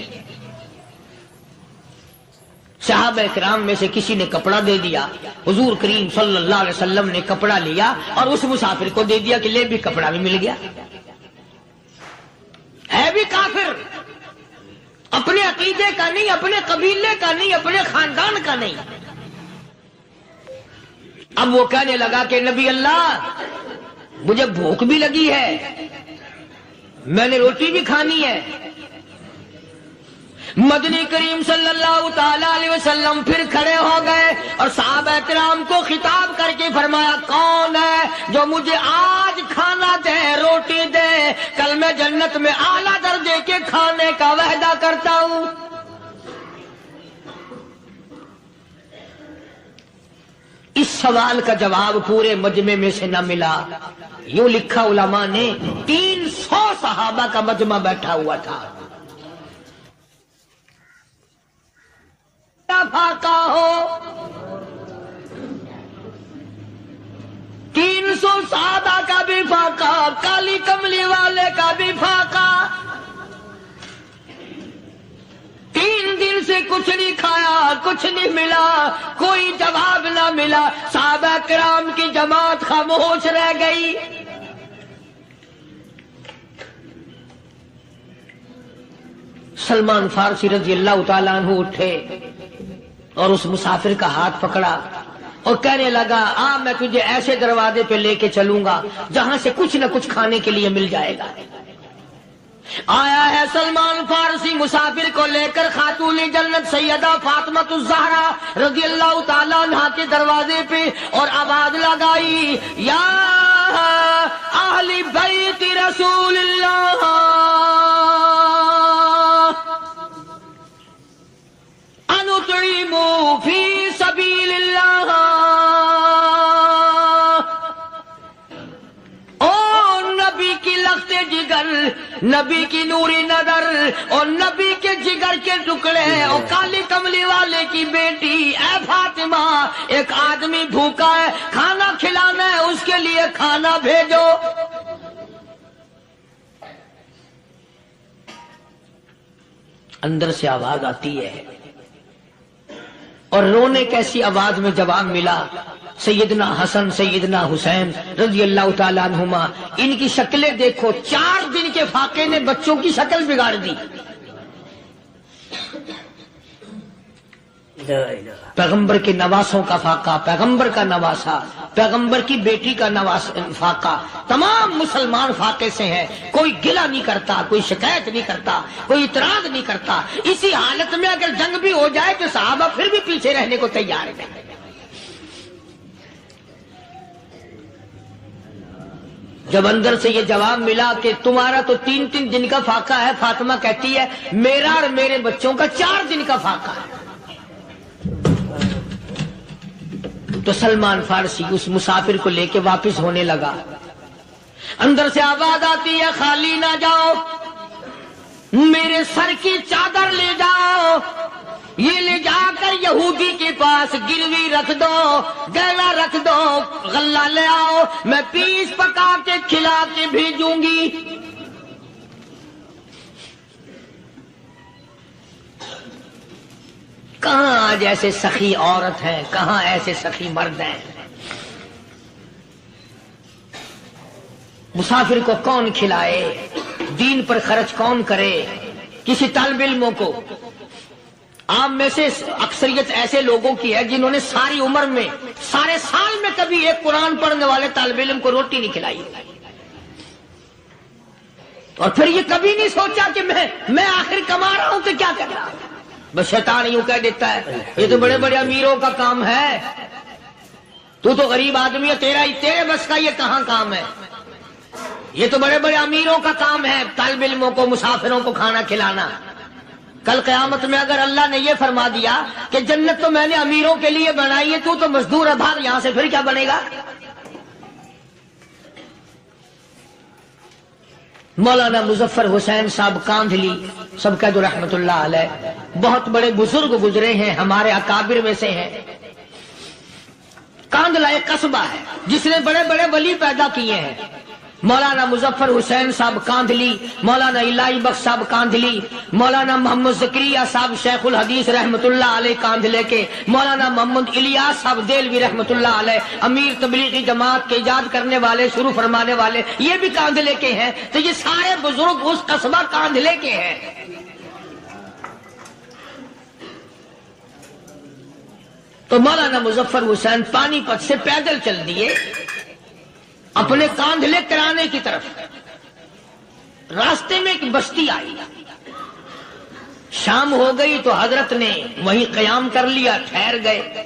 صحابہ کرام میں سے کسی نے کپڑا دے دیا، حضور کریم صلی اللہ علیہ وسلم نے کپڑا لیا اور اس مسافر کو دے دیا کہ لے بھی کپڑا بھی مل گیا۔ ہے بھی کافر، اپنے عقیدے کا نہیں، اپنے قبیلے کا نہیں، اپنے خاندان کا نہیں۔ اب وہ کہنے لگا کہ نبی اللہ مجھے بھوک بھی لگی ہے، میں نے روٹی بھی کھانی ہے۔ مدنی کریم صلی اللہ تعالی علیہ وسلم پھر کھڑے ہو گئے اور صحابہ کرام کو خطاب کر کے فرمایا کون ہے جو مجھے آج کھانا دے، روٹی دے، کل میں جنت میں اعلیٰ درجے کے کھانے کا وعدہ کرتا ہوں۔ اس سوال کا جواب پورے مجمع میں سے نہ ملا۔ یوں لکھا علماء نے 300 صحابہ کا مجمع بیٹھا ہوا تھا۔ فاقہ ہو 300 صحابہ کا بھی فاقہ، کالی کملی والے کا بھی فاقہ۔ 3 دن سے کچھ نہیں کھایا، کچھ نہیں ملا، کوئی جواب نہ ملا، صحابہ کرام کی جماعت خاموش رہ گئی۔ سلمان فارسی رضی اللہ تعالیٰ عنہ اٹھے اور اس مسافر کا ہاتھ پکڑا اور کہنے لگا میں تجھے ایسے دروازے پہ لے کے چلوں گا جہاں سے کچھ نہ کچھ کھانے کے لیے مل جائے گا۔ آیا ہے سلمان فارسی مسافر کو لے کر خاتون جنت سیدہ فاطمہ الزہرا رضی اللہ تعالیٰ عنہا کے دروازے پہ اور آواز لگائی یا اہل بیت رسول اللہ انطعموا فی سبیل اللہ۔ نبی کی لخت جگر، نبی کی نوری نظر اور نبی کے جگر کے ٹکڑے اور کالی کملی والے کی بیٹی اے فاطمہ، ایک آدمی بھوکا ہے، کھانا کھلانا ہے، اس کے لیے کھانا بھیجو۔ اندر سے آواز آتی ہے اور رونے کیسی آواز میں جواب ملا۔ سیدنا حسن سیدنا حسین رضی اللہ تعالیٰ عنہما، ان کی شکلیں دیکھو، 4 دن کے فاقے نے بچوں کی شکل بگاڑ دی۔ پیغمبر کے نواسوں کا فاقہ، پیغمبر کا نواسا، پیغمبر کی بیٹی کا فاقہ، تمام مسلمان فاقے سے ہیں۔ کوئی گلہ نہیں کرتا، کوئی شکایت نہیں کرتا، کوئی اعتراض نہیں کرتا۔ اسی حالت میں اگر جنگ بھی ہو جائے تو صحابہ پھر بھی پیچھے رہنے کو تیار ہیں۔ جب اندر سے یہ جواب ملا کہ تمہارا تو 3 دن کا فاقہ ہے، فاطمہ کہتی ہے میرا اور میرے بچوں کا 4 دن کا فاقہ ہے، تو سلمان فارسی اس مسافر کو لے کے واپس ہونے لگا۔ اندر سے آواز آتی ہے خالی نہ جاؤ، میرے سر کی چادر لے جاؤ، یہ لے جا کر یہودی کے پاس گروی رکھ دو، گہنا رکھ دو، غلہ لے آؤ، میں پیس پکا کے کھلا کے بھیجوں گی۔ کہاں آج ایسے سخی عورت ہیں، کہاں ایسے سخی مرد ہیں؟ مسافر کو کون کھلائے، دین پر خرچ کون کرے؟ کسی طالب علموں کو، آپ میں سے اکثریت ایسے لوگوں کی ہے جنہوں نے ساری عمر میں، سارے سال میں کبھی ایک قرآن پڑھنے والے طالب علم کو روٹی نہیں کھلائی، اور پھر یہ کبھی نہیں سوچا کہ میں آخر کما رہا ہوں تو کیا کر رہا ہوں۔ بس شیطان یوں کہہ دیتا ہے یہ تو بڑے بڑے امیروں کا کام ہے، تو غریب آدمی ہے، تیرے بس کا یہ کہاں کام ہے؟ یہ تو بڑے بڑے امیروں کا کام ہے طالب علموں کو، مسافروں کو کھانا کھلانا۔ کل قیامت میں اگر اللہ نے یہ فرما دیا کہ جنت تو میں نے امیروں کے لیے بنائی ہے، تو مزدور ہے، بھاگ یہاں سے، پھر کیا بنے گا؟ مولانا مظفر حسین صاحب کاندھلی سب کا جو رحمت اللہ علیہ، بہت بڑے بزرگ گزرے ہیں، ہمارے اکابر میں سے ہیں۔ کاندھلا ایک قصبہ ہے جس نے بڑے بڑے ولی پیدا کیے ہیں۔ مولانا مظفر حسین صاحب کاندھلی، مولانا الہی بخش صاحب کاندھلی، مولانا محمد زکریہ صاحب شیخ الحدیث رحمت اللہ علیہ کاندھلے کے، مولانا محمد الیاس صاحب دہلوی رحمت اللہ علیہ امیر تبلیغی جماعت کے ایجاد کرنے والے، شروع فرمانے والے، یہ بھی کاندھلے کے ہیں۔ تو یہ سارے بزرگ اس قصبہ کاندھلے کے ہیں۔ تو مولانا مظفر حسین پانی پت سے پیدل چل دیے اپنے کاندھلے کرانے کی طرف۔ راستے میں ایک بستی آئی، شام ہو گئی تو حضرت نے وہیں قیام کر لیا، ٹھہر گئے،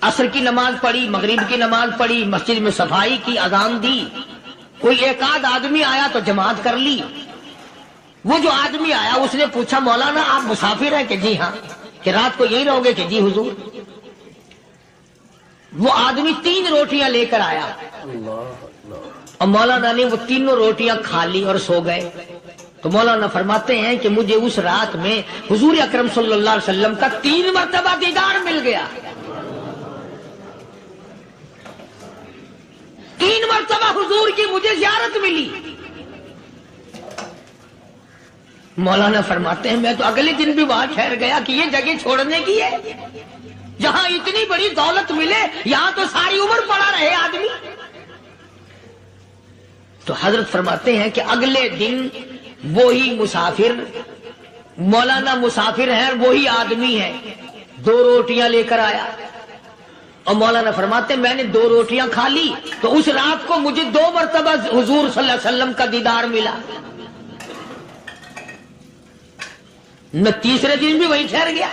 عصر کی نماز پڑھی، مغرب کی نماز پڑھی، مسجد میں صفائی کی، اذان دی، کوئی ایک آدھ آدمی آیا تو جماعت کر لی۔ وہ جو آدمی آیا اس نے پوچھا مولانا آپ مسافر ہیں؟ کہ جی ہاں۔ کہ رات کو یہی رہو گے؟ کہ جی حضور۔ وہ آدمی 3 روٹیاں لے کر آیا اور مولانا نے وہ تینوں روٹیاں کھا لی اور سو گئے۔ تو مولانا فرماتے ہیں کہ مجھے اس رات میں حضور اکرم صلی اللہ علیہ وسلم کا 3 مرتبہ دیدار مل گیا، 3 مرتبہ حضور کی مجھے زیارت ملی۔ مولانا فرماتے ہیں میں تو اگلے دن بھی وہاں ٹھہر گیا کہ یہ جگہ چھوڑنے کی ہے، جہاں اتنی بڑی دولت ملے یہاں تو ساری عمر پڑا رہے آدمی۔ تو حضرت فرماتے ہیں کہ اگلے دن وہی مسافر، مولانا مسافر ہیں، وہی آدمی ہے، 2 روٹیاں لے کر آیا اور مولانا فرماتے ہیں میں نے 2 روٹیاں کھا لی تو اس رات کو مجھے 2 مرتبہ حضور صلی اللہ علیہ وسلم کا دیدار ملا۔ نہ تیسرے دن بھی وہی ٹھہر گیا،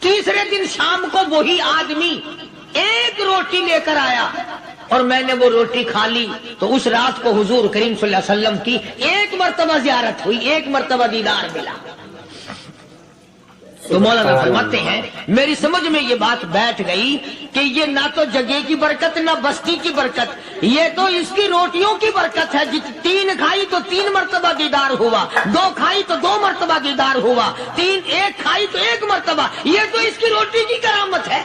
تیسرے دن شام کو وہی آدمی 1 روٹی لے کر آیا اور میں نے وہ روٹی کھا لی تو اس رات کو حضور کریم صلی اللہ علیہ وسلم کی 1 مرتبہ زیارت ہوئی، 1 مرتبہ دیدار ملا۔ تو مولانا فرماتے ہیں میری سمجھ میں یہ بات بیٹھ گئی کہ یہ نہ تو جگہ کی برکت نہ بستی کی برکت، یہ تو اس کی روٹیوں کی برکت ہے۔ 3 کھائی تو 3 مرتبہ دیدار ہوا، 2 کھائی تو 2 مرتبہ دیدار ہوا، 1 کھائی تو 1 مرتبہ، یہ تو اس کی روٹی کی کرامت ہے۔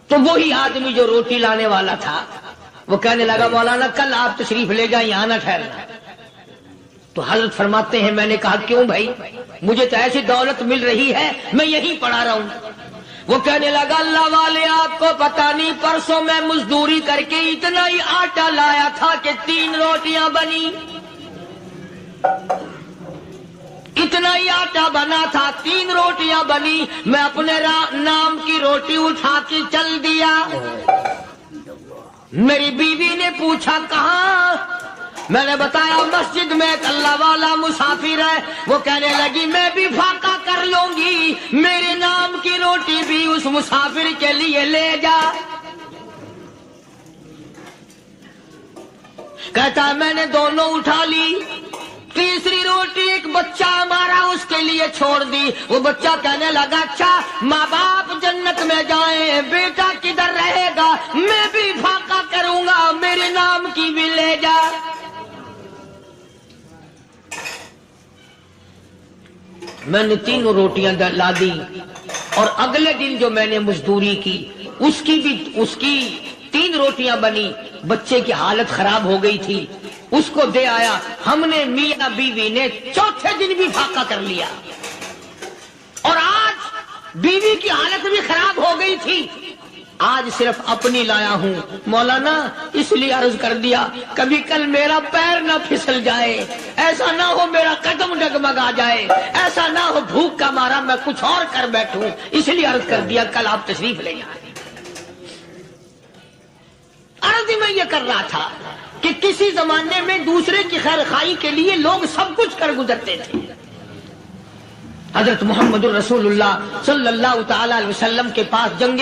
تو وہی آدمی جو روٹی لانے والا تھا وہ کہنے لگا مولانا کل آپ تشریف لے جائیں، یہاں نہ ٹھہرنا۔ تو حضرت فرماتے ہیں میں نے کہا کیوں بھائی، مجھے تو ایسی دولت مل رہی ہے میں یہیں پڑا رہا ہوں۔ وہ کہنے لگا اللہ والے آپ کو پتہ نہیں، پرسوں میں مزدوری کر کے اتنا ہی آٹا لایا تھا کہ 3 روٹیاں بنی، اتنا ہی آٹا بنا تھا، 3 روٹیاں بنی، میں اپنے نام کی روٹی اٹھا کے چل دیا۔ میری بیوی نے پوچھا کہاں؟ میں نے بتایا مسجد میں ایک اللہ والا مسافر ہے۔ وہ کہنے لگی میں بھی فاقہ کر لوں گی، میرے نام کی روٹی بھی اس مسافر کے لیے لے جا۔ کہتا ہے میں نے دونوں اٹھا لی، تیسری روٹی ایک بچہ ہمارا اس کے لیے چھوڑ دی۔ وہ بچہ کہنے لگا اچھا ماں باپ جنت میں جائیں، بیٹا کدھر رہے گا، میں بھی فاقہ کروں گا، میرے نام کی بھی لے جا۔ میں نے 3 روٹیاں لا دی، اور اگلے دن جو میں نے مزدوری کی اس کی 3 روٹیاں بنی، بچے کی حالت خراب ہو گئی تھی، اس کو دے آیا۔ ہم نے میاں بیوی نے چوتھے دن بھی فاقہ کر لیا، اور آج بیوی کی حالت بھی خراب ہو گئی تھی، آج صرف اپنی لایا ہوں۔ مولانا اس لیے عرض کر دیا کبھی کل میرا پیر نہ پھسل جائے، ایسا نہ ہو میرا قدم ڈگمگا جائے، ایسا نہ ہو بھوک کا مارا میں کچھ اور کر بیٹھوں، اس لیے عرض کر دیا کل آپ تشریف لے جائیں۔ عرض میں یہ کر رہا تھا کہ کسی زمانے میں دوسرے کی خیر خواہی کے لیے لوگ سب کچھ کر گزرتے تھے۔ حضرت محمد الرسول اللہ صلی اللہ تعالی علیہ وسلم کے پاس جنگ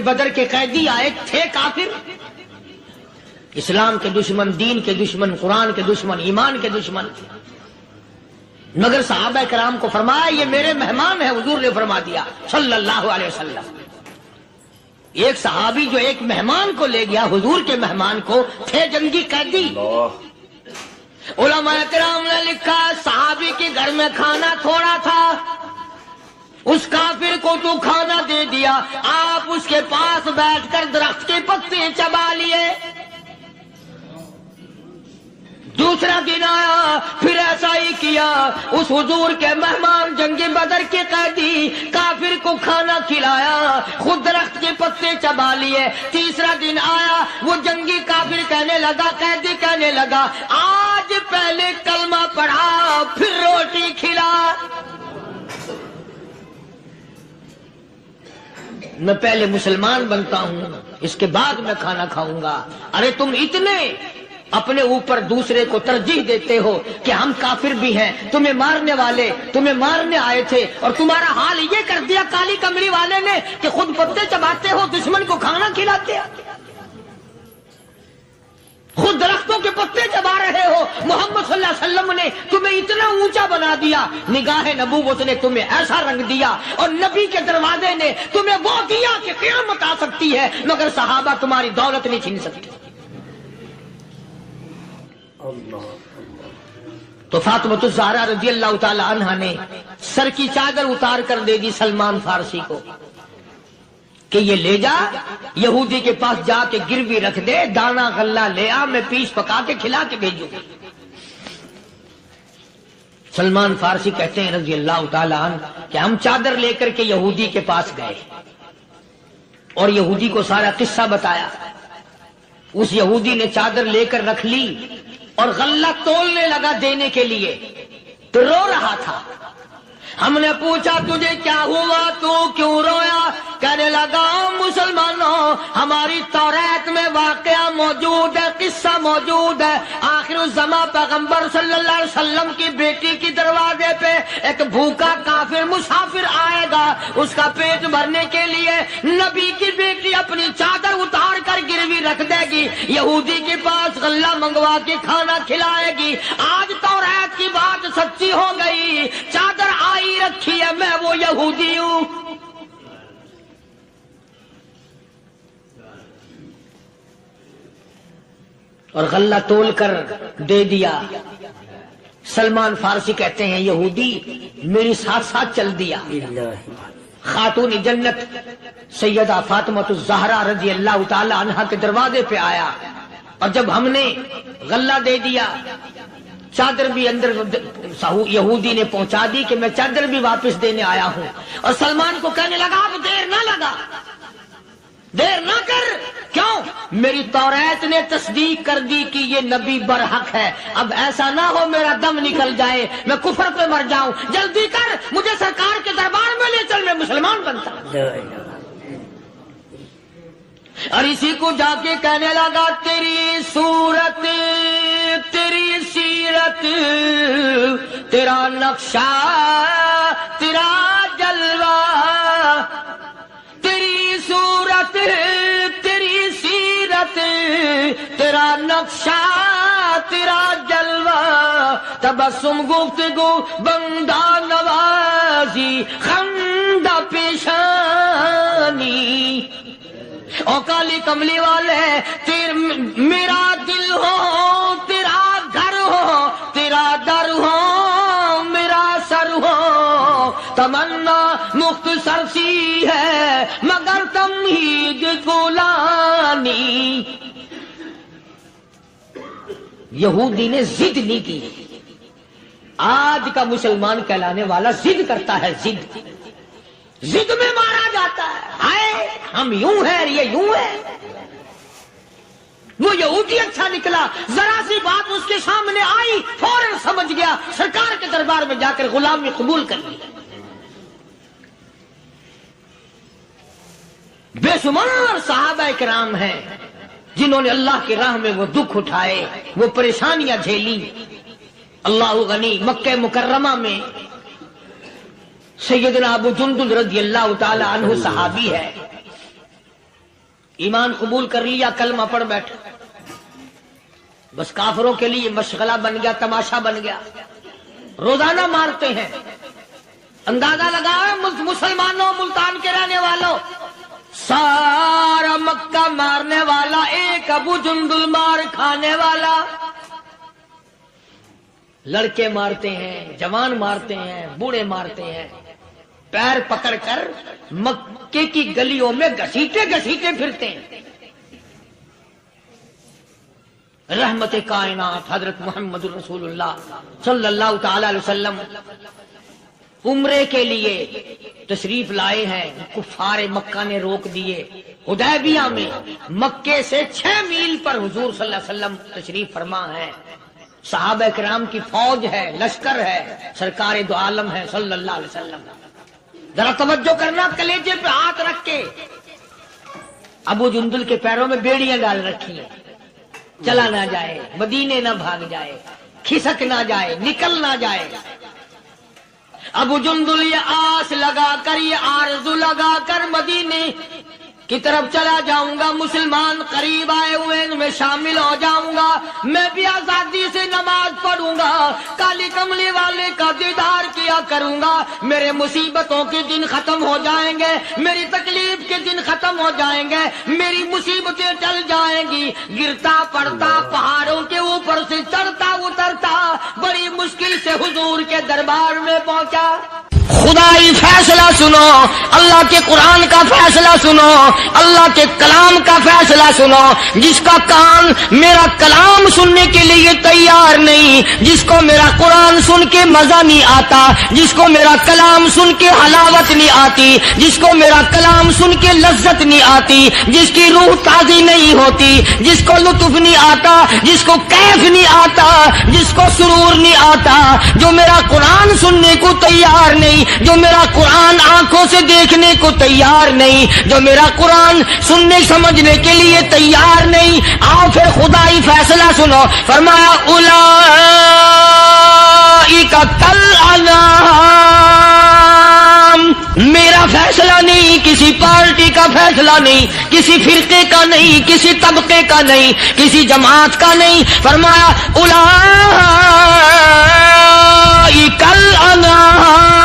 بدر کے قیدی آئے تھے، کافر، اسلام کے دشمن، دین کے دشمن، قرآن کے دشمن، ایمان کے دشمن، مگر صحابہ کرام کو فرمایا یہ میرے مہمان ہیں، حضور نے فرما دیا صلی اللہ علیہ وسلم۔ ایک صحابی جو ایک مہمان کو لے گیا، حضور کے مہمان کو، تھے جنگی قیدی۔ علماء کرام نے لکھا صحابی کے گھر میں کھانا تھوڑا تھا، اس کافر کو تو کھانا دے دیا، آپ اس کے پاس بیٹھ کر درخت کے پتے چبا لیے۔ دوسرا دن آیا، پھر ایسا ہی کیا، اس حضور کے مہمان جنگ بدر کے قیدی کافر کو کھانا کھلایا، خود درخت کے پتے چبا لیے۔ تیسرا دن آیا، وہ جنگی کافر کہنے لگا، قیدی کہنے لگا آج پہلے کلمہ پڑھا پھر روٹی کھلا، میں پہلے مسلمان بنتا ہوں اس کے بعد میں کھانا کھاؤں گا۔ ارے تم اتنے اپنے اوپر دوسرے کو ترجیح دیتے ہو کہ ہم کافر بھی ہیں، تمہیں مارنے والے تمہیں مارنے آئے تھے، اور تمہارا حال یہ کر دیا کالی کمری والے نے کہ خود پتے چباتے ہو، دشمن کو کھانا کھلاتے ہو، خود درختوں کے پتے چبا رہے ہو۔ محمد صلی اللہ علیہ وسلم نے تمہیں اتنا اونچا بنا دیا، نگاہ نبوت نے تمہیں ایسا رنگ دیا، اور نبی کے دروازے نے تمہیں وہ دیا کہ قیامت آ سکتی ہے، مگر صحابہ تمہاری دولت نہیں چھین سکتے۔ تو فاطمہ الزہرا رضی اللہ تعالی عنہا نے سر کی چادر اتار کر دے دی سلمان فارسی کو کہ یہ لے جا، یہودی کے پاس جا کے گروی رکھ دے، دانا غلہ لے آ، میں پیس پکا کے کھلا کے بھیجوں۔ سلمان فارسی کہتے ہیں رضی اللہ تعالی عنہ کہ ہم چادر لے کر کے یہودی کے پاس گئے اور یہودی کو سارا قصہ بتایا۔ اس یہودی نے چادر لے کر رکھ لی اور غلہ تولنے لگا دینے کے لیے، تو رو رہا تھا۔ ہم نے پوچھا تجھے کیا ہوا، تو کیوں رویا؟ کہنے لگا مسلمانوں، ہماری توریت میں واقعہ موجود ہے، قصہ موجود ہے، آخر الزمان پیغمبر صلی اللہ علیہ وسلم کی بیٹی کی دروازے پہ ایک بھوکا کافر مسافر آئے گا، اس کا پیٹ بھرنے کے لیے نبی کی بیٹی اپنی چادر اتار کر گروی رکھ دے گی، یہودی کے پاس غلہ منگوا کے کھانا کھلائے گی۔ آج توریت کی بات سچی ہو گئی، چادر آئی رکھی ہے، میں وہ یہودی ہوں۔ اور غلہ تول کر دے دیا۔ سلمان فارسی کہتے ہیں یہودی میری ساتھ ساتھ چل دیا۔ خاتون جنت سیدہ فاطمہ الزہرا رضی اللہ تعالی عنہا کے دروازے پہ آیا، اور جب ہم نے غلہ دے دیا، چادر بھی اندر یہودی نے پہنچا دی کہ میں چادر بھی واپس دینے آیا ہوں، اور سلمان کو کہنے لگا اب دیر نہ لگا، دیر نہ کر، کیوں؟ میری توریت نے تصدیق کر دی کہ یہ نبی برحق ہے، اب ایسا نہ ہو میرا دم نکل جائے، میں کفر پہ مر جاؤں، جلدی کر، مجھے سرکار کے دربار میں لے چل، میں مسلمان بنتا ہوں۔ اور اسی کو جا کے کہنے لگا تیری صورت، تیری سیرت، تیرا نقشہ، تیرا جلوہ، تیری صورت، تیری سیرت، تیرا نقشہ، تیرا جلوہ، تبسم گفتگو بندہ نوازی، خندہ دا پیشانی، او کالی کملی والے میرا دل ہو تیرا گھر ہو، تیرا در ہو میرا سر ہو، تمنا مختصر سی ہے مگر تمہید گولانی۔ یہودی نے ضد نہیں کی، آج کا مسلمان کہلانے والا ضد کرتا ہے، ضد میں مارا جاتا ہے، ہائے ہم یوں ہیں یہ یوں ہے۔ وہ یہودی اچھا نکلا، ذرا سی بات اس کے سامنے آئی فوراً سمجھ گیا، سرکار کے دربار میں جا کر غلامی قبول کر لی۔ بے شمار صحابہ کرام ہیں جنہوں نے اللہ کی راہ میں وہ دکھ اٹھائے، وہ پریشانیاں جھیلی۔ اللہ غنی، مکہ مکرمہ میں سیدنا ابو جندل رضی اللہ تعالی عنہ صحابی ہے، ایمان قبول کر لیا، کلمہ پڑھ بیٹھا، بس کافروں کے لیے مشغلہ بن گیا، تماشا بن گیا، روزانہ مارتے ہیں۔ اندازہ لگاؤ مسلمانوں، ملتان کے رہنے والوں، سارا مکہ مارنے والا ایک ابو جندل مار کھانے والا۔ لڑکے مارتے ہیں، جوان مارتے ہیں، بوڑھے مارتے ہیں، پیر پکڑ کر مکے کی گلیوں میں گھسیٹے گھسیٹے پھرتے ہیں۔ رحمت کائنات حضرت محمد رسول اللہ صلی اللہ تعالی علیہ وسلم عمرے کے لیے تشریف لائے ہیں، کفار مکہ نے روک دیے۔ حدیبیہ میں مکے سے 6 میل پر حضور صلی اللہ علیہ وسلم تشریف فرما ہے، صحابہ کرام کی فوج ہے، لشکر ہے، سرکار دو عالم ہے صلی اللہ علیہ وسلم۔ ذرا توجہ کرنا، کلیجے پہ ہاتھ رکھ کے۔ ابو جندل کے پیروں میں بیڑیاں ڈال رکھی ہیں، چلا نہ جائے، مدینے نہ بھاگ جائے، کھسک نہ جائے، نکل نہ جائے۔ ابو جندل یہ آس لگا کر، یہ آرزو لگا کر مدینے کی طرف چلا جاؤں گا، مسلمان قریب آئے ہوئے ان میں شامل ہو جاؤں گا، میں بھی آزادی سے نماز پڑھوں گا، کالی کملی والے کا دیدار کیا کروں گا، میرے مصیبتوں کے دن ختم ہو جائیں گے، میری تکلیف کے دن ختم ہو جائیں گے، میری مصیبتیں ٹل جائیں گی۔ گرتا پڑتا پہاڑوں کے اوپر سے چڑھتا اترتا بڑی مشکل سے حضور کے دربار میں پہنچا۔ خدائی فیصلہ سنو، اللہ کے قرآن کا فیصلہ سنو، اللہ کے کلام کا فیصلہ سنو۔ جس کا کان میرا کلام سننے کے لیے تیار نہیں، جس کو میرا قرآن سن کے مزہ نہیں آتا، جس کو میرا کلام سن کے حلاوت نہیں آتی، جس کو میرا کلام سن کے لذت نہیں آتی، جس کی روح تازی نہیں ہوتی، جس کو لطف نہیں آتا، جس کو کیف نہیں آتا، جس کو سرور نہیں آتا، جو میرا قرآن سننے کو تیار نہیں، جو میرا قرآن آنکھوں سے دیکھنے کو تیار نہیں، جو میرا قرآن سننے سمجھنے کے لیے تیار نہیں، آؤ پھر خدائی فیصلہ سنو۔ فرمایا اولئک کالانعام، میرا فیصلہ نہیں، کسی پارٹی کا فیصلہ نہیں، کسی فرقے کا نہیں، کسی طبقے کا نہیں، کسی جماعت کا نہیں۔ فرمایا اولئک الانعام،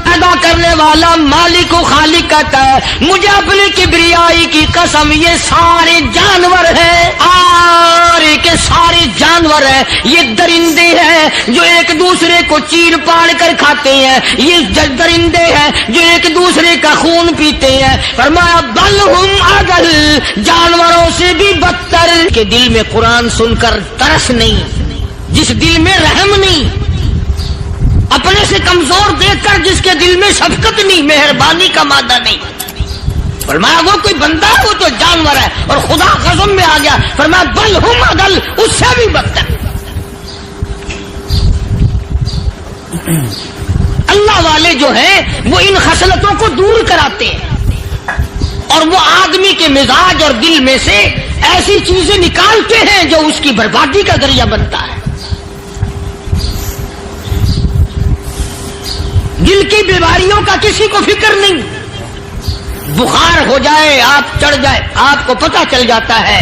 پیدا کرنے والا مالک و خالق کہتا ہے مجھے اپنی کبریائی کی قسم، یہ سارے جانور ہیں، سارے کے سارے جانور ہیں، یہ درندے ہیں جو ایک دوسرے کو چیر پاڑ کر کھاتے ہیں، یہ درندے ہیں جو ایک دوسرے کا خون پیتے ہیں۔ فرمایا بل ہم اضل، جانوروں سے بھی بدتر۔ کہ دل میں قرآن سن کر ترس نہیں، جس دل میں رحم نہیں، اپنے سے کمزور دیکھ کر جس کے دل میں شفقت نہیں، مہربانی کا مادہ نہیں، فرمایا وہ کوئی بندہ ہے، وہ تو جانور ہے۔ اور خدا قسم میں آ گیا، فرمایا بل ہم اضل، اس سے بھی بدتر۔ اللہ والے جو ہیں وہ ان خصلتوں کو دور کراتے ہیں، اور وہ آدمی کے مزاج اور دل میں سے ایسی چیزیں نکالتے ہیں جو اس کی بربادی کا ذریعہ بنتا ہے۔ دل کی بیماریوں کا کسی کو فکر نہیں، بخار ہو جائے، آپ چڑھ جائے، آپ کو پتہ چل جاتا ہے،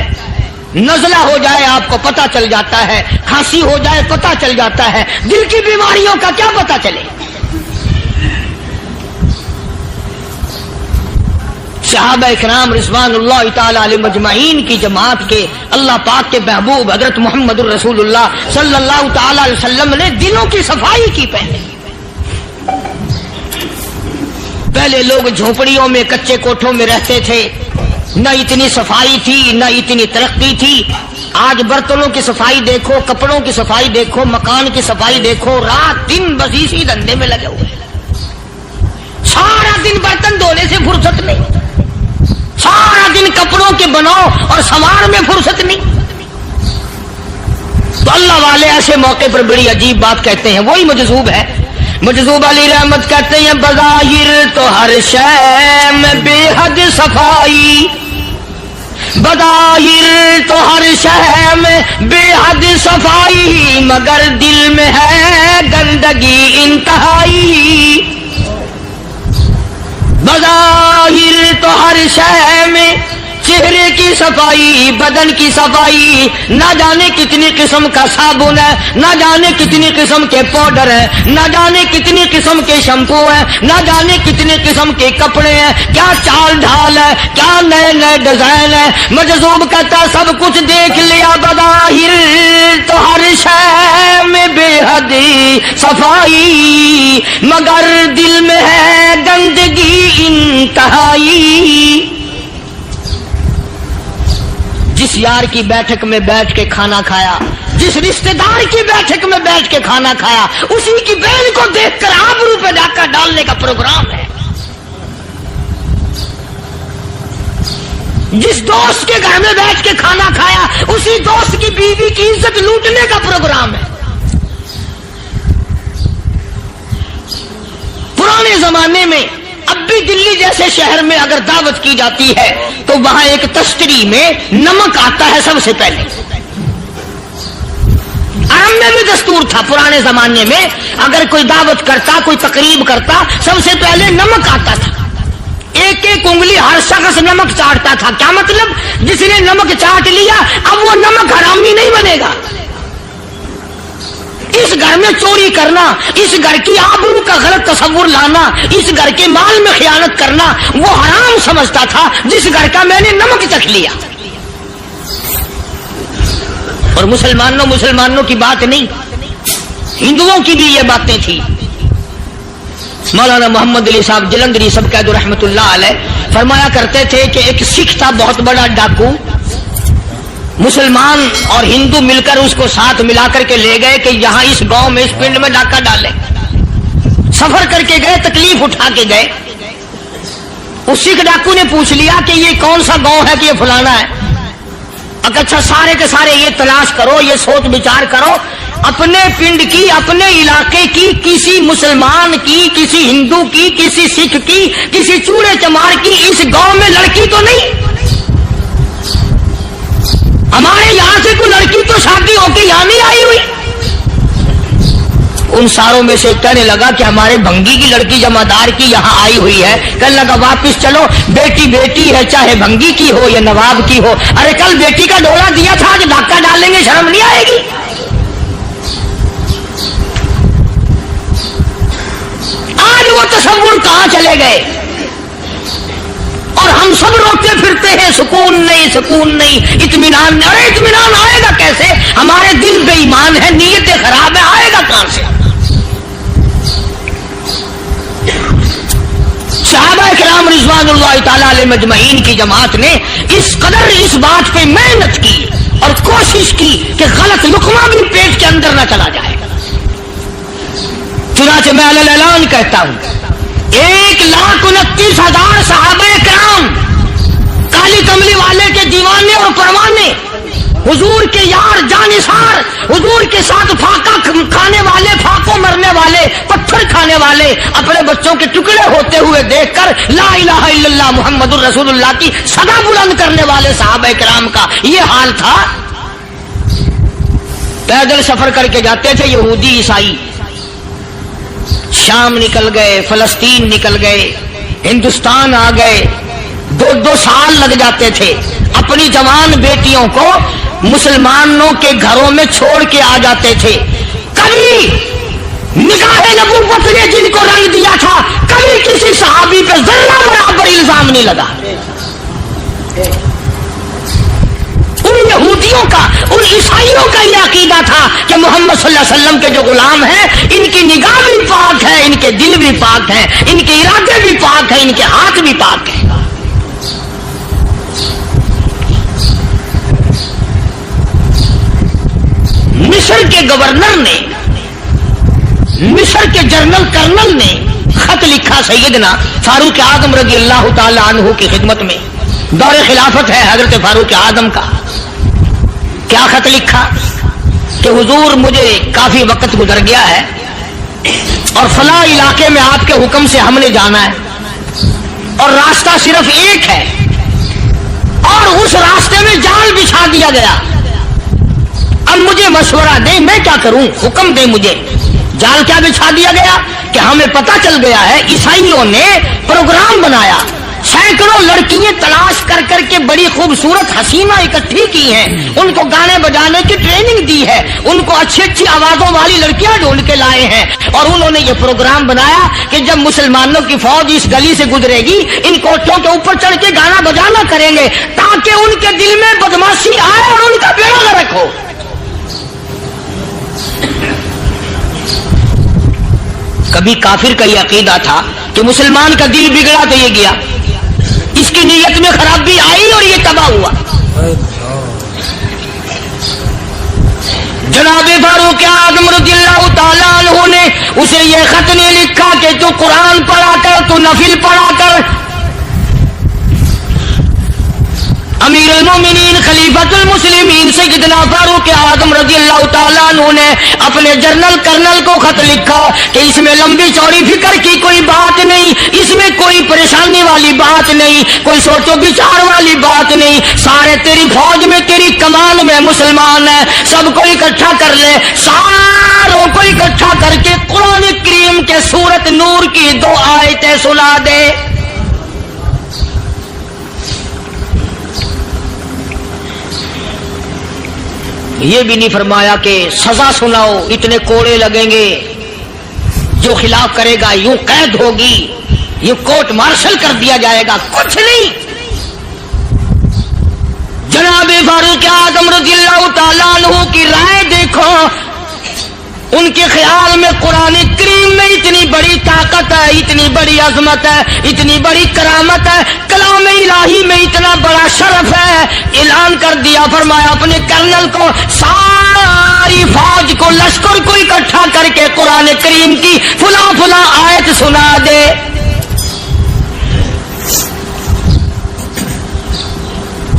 نزلہ ہو جائے آپ کو پتہ چل جاتا ہے، کھانسی ہو جائے پتہ چل جاتا ہے، دل کی بیماریوں کا کیا پتہ چلے؟ صحابہ کرام رضوان اللہ تعالی علیہم اجمعین کی جماعت کے اللہ پاک کے محبوب حضرت محمد الرسول اللہ صلی اللہ تعالی علیہ وسلم نے دلوں کی صفائی کی. پہلے لوگ جھونپڑیوں میں کچے کوٹھوں میں رہتے تھے، نہ اتنی صفائی تھی نہ اتنی ترقی تھی. آج برتنوں کی صفائی دیکھو، کپڑوں کی صفائی دیکھو، مکان کی صفائی دیکھو، رات دن بس اسی دھندے میں لگے ہوئے. سارا دن برتن دھونے سے فرصت نہیں، سارا دن کپڑوں کے بناؤ اور سنوار میں فرصت نہیں. تو اللہ والے ایسے موقع پر بڑی عجیب بات کہتے ہیں. وہی مجذوب ہے، مجذوب علی رحمت کہتے ہیں بظاہر تو ہر شے میں بے حد صفائی، بظاہر تو ہر شے میں بے حد صفائی، مگر دل میں ہے گندگی انتہائی. بظاہر تو ہر شے میں چہرے کی صفائی، بدن کی صفائی، نہ جانے کتنی قسم کا صابن ہے، نہ جانے کتنی قسم کے پاؤڈر ہے، نہ جانے کتنی قسم کے شیمپو ہے، نہ جانے کتنے قسم کے کپڑے ہیں، کیا چال ڈھال ہے، کیا نئے نئے ڈیزائن ہے. مجذوب کہتا سب کچھ دیکھ لیا، بظاہر تو ہر شے میں بے حد صفائی، مگر دل میں ہے گندگی انتہائی. جس یار کی بیٹھک میں بیٹھ کے کھانا کھایا، جس رشتہ دار کی بیٹھک میں بیٹھ کے کھانا کھایا، اسی کی بہن کو دیکھ کر آبرو پہ ڈاکہ ڈالنے کا پروگرام ہے. جس دوست کے گھر میں بیٹھ کے کھانا کھایا، اسی دوست کی بیوی کی عزت لوٹنے کا پروگرام ہے. پرانے زمانے میں اب بھی دلی جیسے شہر میں اگر دعوت کی جاتی ہے تو وہاں ایک تشتری میں نمک آتا ہے سب سے پہلے. عرب میں بھی دستور تھا پرانے زمانے میں، اگر کوئی دعوت کرتا، کوئی تقریب کرتا، سب سے پہلے نمک آتا تھا. ایک ایک انگلی ہر شخص نمک چاٹتا تھا. کیا مطلب؟ جس نے نمک چاٹ لیا اب وہ نمک حرامی نہیں بنے گا. اس گھر میں چوری کرنا، اس گھر کی آبرو کا غلط تصور لانا، اس گھر کے مال میں خیانت کرنا وہ حرام سمجھتا تھا جس گھر کا میں نے نمک چکھ لیا. اور مسلمانوں کی بات نہیں، ہندوؤں کی بھی یہ باتیں تھی. مولانا محمد علی صاحب جلندری سب قید رحمت اللہ علیہ فرمایا کرتے تھے کہ ایک سکھ تھا بہت بڑا ڈاکو، مسلمان اور ہندو مل کر اس کو ساتھ ملا کر کے لے گئے کہ یہاں اس گاؤں میں اس پنڈ میں ڈاکہ ڈالے. سفر کر کے گئے، تکلیف اٹھا کے گئے. اس سکھ ڈاکو نے پوچھ لیا کہ یہ کون سا گاؤں ہے کہ یہ فلانا ہے. اچھا سارے کے سارے یہ تلاش کرو، یہ سوچ بچار کرو، اپنے پنڈ کی، اپنے علاقے کی، کسی مسلمان کی، کسی ہندو کی، کسی سکھ کی، کسی چوڑے چمار کی اس گاؤں میں لڑکی تو نہیں؟ ہمارے یہاں سے کوئی لڑکی تو شادی ہو کے یہاں نہیں آئی ہوئی. ان ساروں میں سے کہنے لگا کہ ہمارے بھنگی کی لڑکی جمعدار کی یہاں آئی ہوئی ہے. کہنے لگا واپس چلو، بیٹی بیٹی ہے چاہے بھنگی کی ہو یا نواب کی ہو. ارے کل بیٹی کا ڈولا دیا تھا، آج ڈاکہ ڈالیں گے، شرم نہیں آئے گی؟ آج وہ تصور کہاں چلے گئے؟ اور ہم سب روتے پھرتے ہیں سکون نہیں، سکون نہیں، اطمینان نہیں. ارے اطمینان آئے گا کیسے؟ ہمارے دل بے ایمان ہے، نیتیں خراب ہے، آئے گا کہاں سے؟ صحابہ کرام رضوان اللہ تعالی علیہم اجمعین کی جماعت نے اس قدر اس بات پہ محنت کی اور کوشش کی کہ غلط لقمہ بھی پیٹ کے اندر نہ چلا جائے. چنانچہ میں اعلان کہتا ہوں 1,29,000 صحابہ کرام، کالی کملی والے کے دیوانے اور پروانے، حضور کے یار جانثار، حضور کے ساتھ پھاقا کھانے والے، پھاقوں مرنے والے، پتھر کھانے والے، اپنے بچوں کے ٹکڑے ہوتے ہوئے دیکھ کر لا الہ الا اللہ محمد الرسول اللہ کی صدا بلند کرنے والے صحابہ کرام کا یہ حال تھا. پیدل سفر کر کے جاتے تھے یہودی عیسائی، شام نکل گئے، فلسطین نکل گئے، ہندوستان آ گئے، 2 سال لگ جاتے تھے. اپنی جوان بیٹیوں کو مسلمانوں کے گھروں میں چھوڑ کے آ جاتے تھے. کبھی نگاہ نبوت نے جن کو رنگ دیا تھا کبھی کسی صحابی پہ ذرہ برابر الزام نہیں لگا. ان یہودیوں کا ان عیسائیوں کا یہ عقیدہ تھا کہ محمد صلی اللہ علیہ وسلم کے جو غلام ہیں ان کی نگاہ بھی پاک ہے, ان کے دل بھی پاک ہیں, ان کے ارادے بھی پاک ہیں, ان کے ہاتھ بھی پاک ہیں. مصر کے گورنر نے, مصر کے جنرل کرنل نے خط لکھا سیدنا فاروق اعظم رضی اللہ تعالی عنہ کی خدمت میں. دور خلافت ہے حضرت فاروق اعظم کا. کیا خط لکھا کہ حضور مجھے کافی وقت گزر گیا ہے اور فلاں علاقے میں آپ کے حکم سے ہم نے جانا ہے اور راستہ صرف ایک ہے اور اس راستے میں جال بچھا دیا گیا. اب مجھے مشورہ دیں میں کیا کروں, حکم دیں مجھے. جال کیا بچھا دیا گیا کہ ہمیں پتہ چل گیا ہے عیسائیوں نے پروگرام بنایا, سینکڑوں لڑکیاں تلاش کر کر کے بڑی خوبصورت حسینہ اکٹھی کی ہیں, ان کو گانے بجانے کی ٹریننگ دی ہے, ان کو اچھی اچھی آوازوں والی لڑکیاں ڈھونڈ کے لائے ہیں اور انہوں نے یہ پروگرام بنایا کہ جب مسلمانوں کی فوج اس گلی سے گزرے گی ان کوٹھوں کے اوپر چڑھ کے گانا بجانا کریں گے تاکہ ان کے دل میں بدماشی آئے اور ان کا بیڑا غرق ہو. کبھی کافر کا یہ عقیدہ تھا کہ مسلمان کا دل بگڑا تو یہ گیا, اس کی نیت میں خرابی آئی اور یہ تباہ ہوا. جناب فاروق اعظم رضی اللہ تعالیٰ عنہ نے اسے یہ خط نہیں لکھا کہ تو قرآن پڑھا کر, تو نفل پڑھا کر. امیر المومنین خلیفۃ المسلمین سیدنا فاروق اعظم رضی اللہ تعالیٰ عنہ نے اپنے جنرل کرنل کو خط لکھا کہ اس میں لمبی چوڑی فکر کی کوئی بات نہیں, اس میں کوئی پریشانی والی بات نہیں, کوئی سوچ و بچار والی بات نہیں. سارے تیری فوج میں تیری کمان میں مسلمان ہیں, سب کو اکٹھا کر لے, ساروں کو اکٹھا کر کے قرآن کریم کے سورت نور کی 2 آیتیں سنا دے. یہ بھی نہیں فرمایا کہ سزا سناؤ, اتنے کوڑے لگیں گے, جو خلاف کرے گا یوں قید ہوگی, یوں کورٹ مارشل کر دیا جائے گا, کچھ نہیں. جناب فاروق اعظم رضی اللہ تعالیٰ عنہ کی رائے دیکھو, ان کے خیال میں قرآن کریم میں اتنی بڑی طاقت ہے, اتنی بڑی عظمت ہے, اتنی بڑی کرامت ہے, کلام الہی میں اتنا بڑا شرف ہے. اعلان کر دیا, فرمایا اپنے کرنل کو ساری فوج کو لشکر کو اکٹھا کر کے قرآن کریم کی فلاں فلاں آیت سنا دے.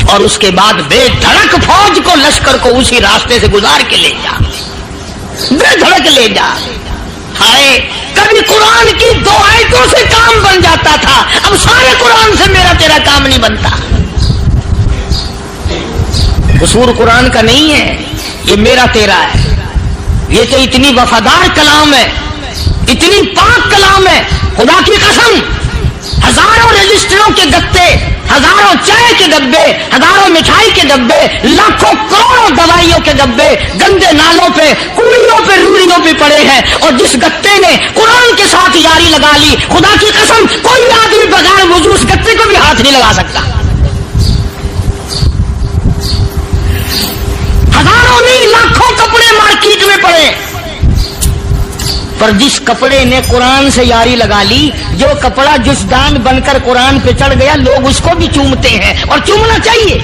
اور اس کے بعد بے دھڑک فوج کو لشکر کو اسی راستے سے گزار کے لے جا, بے دھڑک لے جا. ہائے کبھی قرآن کی 2 آیتوں سے کام بن جاتا تھا, اب سارے قرآن سے میرا تیرا کام نہیں بنتا. قصور قرآن کا نہیں ہے, یہ میرا تیرا ہے. یہ تو اتنی وفادار کلام ہے, اتنی پاک کلام ہے, خدا کی قسم ہزاروں رجسٹروں کے گتے, ہزاروں چائے کے ڈبے, ہزاروں مٹھائی کے ڈبے, لاکھوں کروڑوں دوائیوں کے ڈبے گندے نالوں پہ, کوڑیوں پہ, روڑیوں پہ پڑے ہیں, اور جس گتے نے قرآن کے ساتھ یاری لگا لی, خدا کی قسم کوئی آدمی بغیر وضو اس گتے کو بھی ہاتھ نہیں لگا سکتا. ہزاروں نہیں لاکھوں کپڑے مارکیٹ میں پڑے, پر جس کپڑے نے قرآن سے یاری لگا لی, جو کپڑا جسدان بن کر قرآن پہ چڑھ گیا, لوگ اس کو بھی چومتے ہیں اور چومنا چاہیے.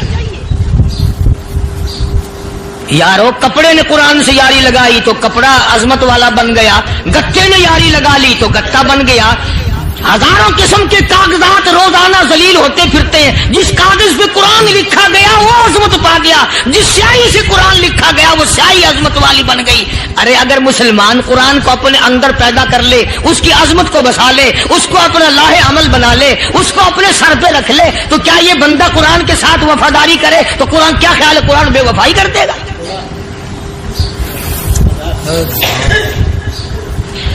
یارو کپڑے نے قرآن سے یاری لگائی تو کپڑا عظمت والا بن گیا, گتے نے یاری لگا لی تو گتا بن گیا. ہزاروں قسم کے کاغذات روزانہ ذلیل ہوتے پھرتے ہیں, جس کاغذ پہ قرآن لکھا گیا وہ عظمت پا گیا, جس سیاہی سے قرآن لکھا گیا وہ سیاہی عظمت والی بن گئی. ارے اگر مسلمان قرآن کو اپنے اندر پیدا کر لے, اس کی عظمت کو بسا لے, اس کو اپنا لاہ عمل بنا لے, اس کو اپنے سر پہ رکھ لے, تو کیا یہ بندہ قرآن کے ساتھ وفاداری کرے تو قرآن کیا خیال ہے, قرآن بے وفائی کر دے گا؟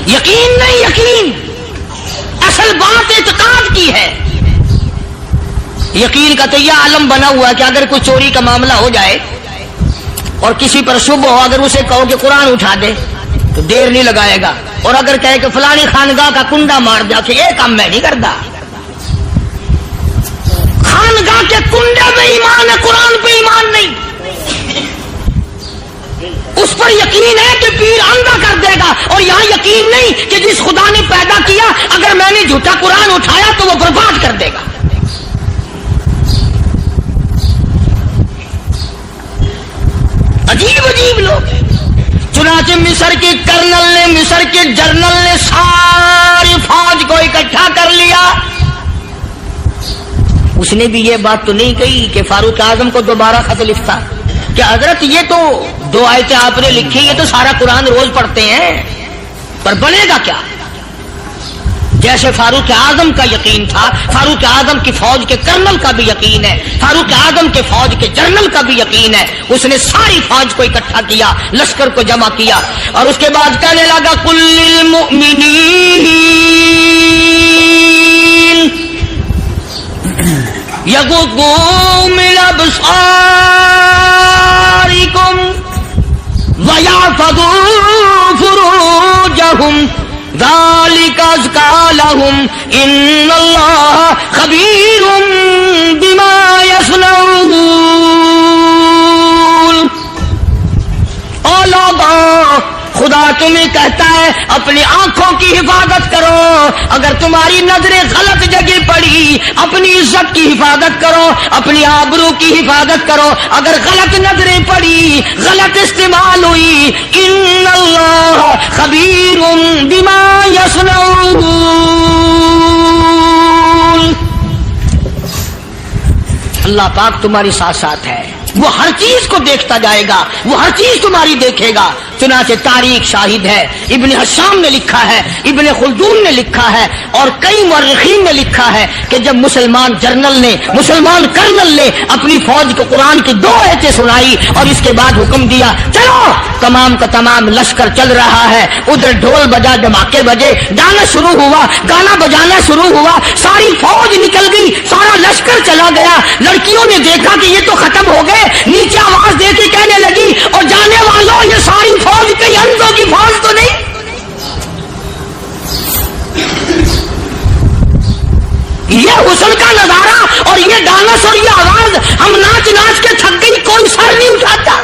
یقین نہیں, یقین اصل بات اعتقاد کی ہے. یقین کا تو یہ عالم بنا ہوا ہے کہ اگر کوئی چوری کا معاملہ ہو جائے اور کسی پر شبہ ہو, اگر اسے کہو کہ قرآن اٹھا دے تو دیر نہیں لگائے گا. اور اگر کہے کہ فلانی خانگاہ کا کنڈا مار دیا کہ یہ کام میں نہیں کرتا. خانگاہ کے کنڈے پہ ایمان ہے، قرآن پہ ایمان نہیں. اس پر یقین ہے کہ پیر اندھا کر دے گا، اور یہاں یقین نہیں کہ جس خدا نے پیدا کیا اگر میں نے جھوٹا قرآن اٹھایا تو وہ برباد کر دے گا. عجیب عجیب لوگ. چنانچہ مصر کے کرنل نے، مصر کے جنرل نے ساری فوج کو اکٹھا کر لیا. اس نے بھی یہ بات تو نہیں کہی کہ فاروق اعظم کو دوبارہ خط لکھتا کہ حضرت یہ تو 2 آیتیں آپ نے لکھی، یہ تو سارا قرآن روز پڑھتے ہیں، پر بنے گا کیا؟ جیسے فاروق اعظم کا یقین تھا، فاروق اعظم کی فوج کے کرنل کا بھی یقین ہے، فاروق اعظم کے فوج کے جنرل کا بھی یقین ہے. اس نے ساری فوج کو اکٹھا کیا، لشکر کو جمع کیا، اور اس کے بعد کہنے لگا قل للمؤمنین یغضوا من ابصارکم ویحفظوا فروجہم ذالک ازکی لہم ان اللہ خبیر بما یصنعون. او لوگوں، خدا تمہیں کہتا ہے اپنی آنکھوں کی حفاظت کرو. اگر تمہاری نظریں غلط جگہ پڑی، اپنی عزت کی حفاظت کرو، اپنی آبرو کی حفاظت کرو. اگر غلط نظریں پڑی، غلط استعمال ہوئی، ان اللہ خبیر بما یصنعون. اللہ پاک تمہاری ساتھ ساتھ ہے، وہ ہر چیز کو دیکھتا جائے گا، وہ ہر چیز تمہاری دیکھے گا. چنانچہ تاریخ شاہد ہے، ابن حشام نے لکھا ہے، ابن خلدون نے لکھا ہے، اور کئی مورخین نے لکھا ہے کہ جب مسلمان جنرل نے، مسلمان کرنل نے اپنی فوج کو قرآن کی 2 آیتیں سنائی اور اس کے بعد حکم دیا چلو، تمام کا تمام لشکر چل رہا ہے. ادھر ڈھول بجا، دھماکے بجے، گانا شروع ہوا، گانا بجانا شروع ہوا، ساری فوج نکل گئی، سارا لشکر چلا گیا. لڑکیوں نے دیکھا کہ یہ تو ختم ہو گئے، نیچے آواز دے کے کہنے لگی اور جانے والوں یہ ساری فوج کئی اندھوں کی فوج تو نہیں. یہ حسن کا نظارہ اور یہ ڈانس اور یہ آواز، ہم ناچ ناچ کے تھک گئی، کوئی سر نہیں اٹھاتا.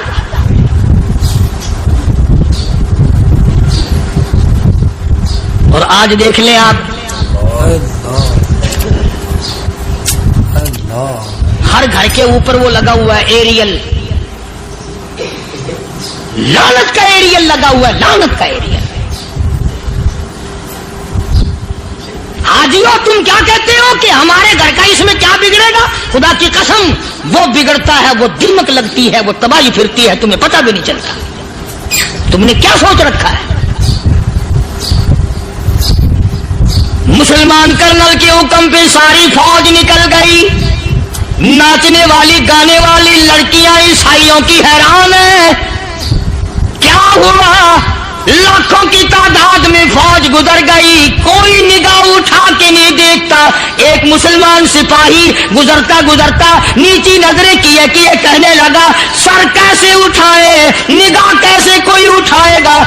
اور آج دیکھ لیں آپ، ہر گھر کے اوپر وہ لگا ہوا ہے ایریل، لعنت کا ایریل لگا ہوا ہے، لعنت کا ایریل. حاجیو تم کیا کہتے ہو کہ ہمارے گھر کا اس میں کیا بگڑے گا؟ خدا کی قسم وہ بگڑتا ہے، وہ دیمک لگتی ہے، وہ تباہی پھرتی ہے، تمہیں پتہ بھی نہیں چلتا. تم نے کیا سوچ رکھا ہے؟ مسلمان کرنل کے حکم پہ ساری فوج نکل گئی. ناچنے والی گانے والی لڑکیاں عیسائیوں کی حیران ہیں. کیا ہوا؟ لاکھوں کی تعداد میں فوج گزر گئی، کوئی نگاہ اٹھا کے نہیں دیکھتا. ایک مسلمان سپاہی گزرتا گزرتا نیچی نظریں کیے کہنے لگا سر کیسے اٹھائے، نگاہ کیسے کوئی اٹھائے گا؟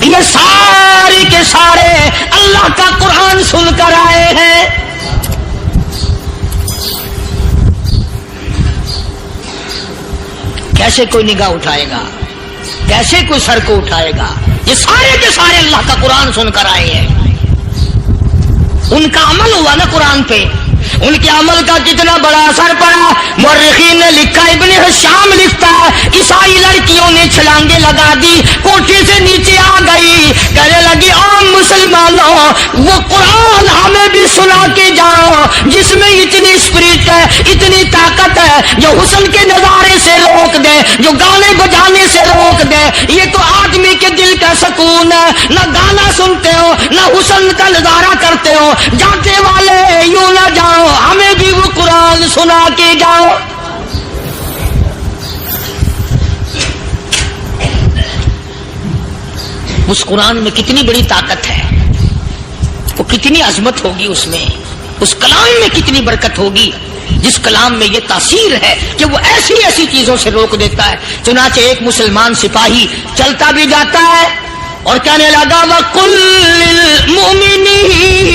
یہ سارے کے سارے اللہ کا قرآن سن کر آئے ہیں. کیسے کوئی نگاہ اٹھائے گا؟ کیسے کوئی سر کو اٹھائے گا؟ یہ سارے کے سارے اللہ کا قرآن سن کر آئے ہیں. ان کا عمل ہوا نا قرآن پہ، ان کے عمل کا کتنا بڑا اثر پڑا. مورخین نے لکھا، ابن حشام لکھتا ہے عیسائی لڑکیوں نے چھلانگے لگا دی، کوٹھی سے نیچے آ گئی، کہنے لگی عام مسلمانوں وہ قرآن ہمیں بھی سنا کے جاؤ جس میں اتنی اسپرٹ ہے، اتنی طاقت ہے، جو حسن کے نظارے سے روک دے، جو گانے بجانے سے روک دے. یہ تو آدمی کے دل کا سکون ہے. نہ گانا سنتے ہو، نہ حسن کا نظارہ کرتے ہو. جاتے والے یوں نہ جاؤ، ہمیں بھی وہ قرآن سنا کے جاؤ. اس قرآن میں کتنی بڑی طاقت ہے، وہ کتنی عظمت ہوگی اس میں، اس کلام میں کتنی برکت ہوگی، جس کلام میں یہ تاثیر ہے کہ وہ ایسی ایسی چیزوں سے روک دیتا ہے. چنانچہ ایک مسلمان سپاہی چلتا بھی جاتا ہے اور کہنے لگا وَقُلْ لِلْمُؤْمِنِينَ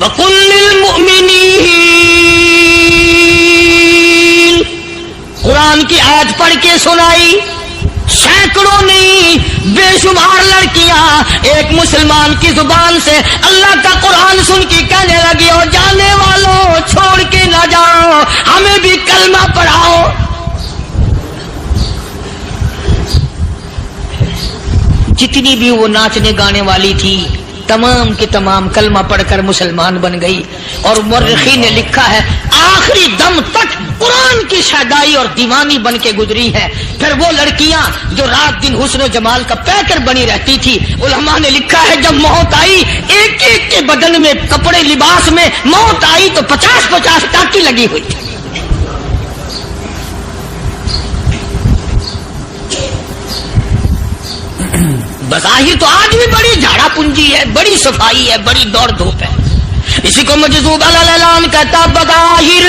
وَقُلْ لِلْمُؤْمِنِينَ، قرآن کی آیت پڑھ کے سنائی. سینکڑوں نہیں بے شمار لڑکیاں ایک مسلمان کی زبان سے اللہ کا قرآن سن کے کہنے لگی اور جانے والوں چھوڑ کے نہ جاؤ، ہمیں بھی کلمہ پڑھاؤ. جتنی بھی وہ ناچنے گانے والی تھی تمام کی تمام کلمہ پڑھ کر مسلمان بن گئی. اور مورخین نے لکھا ہے آخری دم تک قرآن کی شیدائی اور دیوانی بن کے گزری ہے. پھر وہ لڑکیاں جو رات دن حسن و جمال کا پیکر بنی رہتی تھی، علماء نے لکھا ہے جب موت آئی ایک ایک کے بدن میں کپڑے لباس میں موت آئی تو 50-50 ٹاکی لگی ہوئی تھی. بظاہر تو آج بھی بڑی جھاڑا پنجی ہے، بڑی صفائی ہے، بڑی دوڑ دھوپ ہے. اسی کو مجذوب الاعلان کہتا بظاہر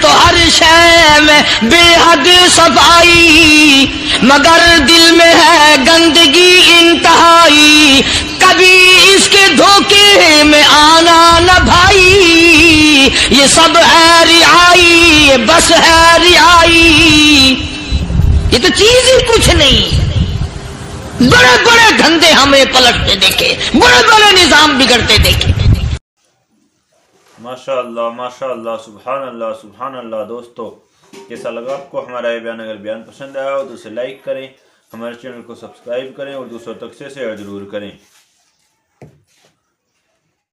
تو ہر شے میں بے حد صفائی، مگر دل میں ہے گندگی انتہائی، کبھی اس کے دھوکے میں آنا نہ بھائی، یہ سب ہے رعائی، یہ بس ہے رعائی. یہ تو چیز ہی کچھ نہیں. بڑے بڑے دھندے ہمیں پلٹتے دیکھے، بڑے بڑے نظام بگڑتے دیکھے. ماشاء اللہ سبحان اللہ. دوستو کیسا لگا آپ کو ہمارا یہ بیان؟ اگر بیان پسند آیا ہو تو اسے لائک کریں، ہمارے چینل کو سبسکرائب کریں اور دوسروں تک سے شیئر ضرور کریں.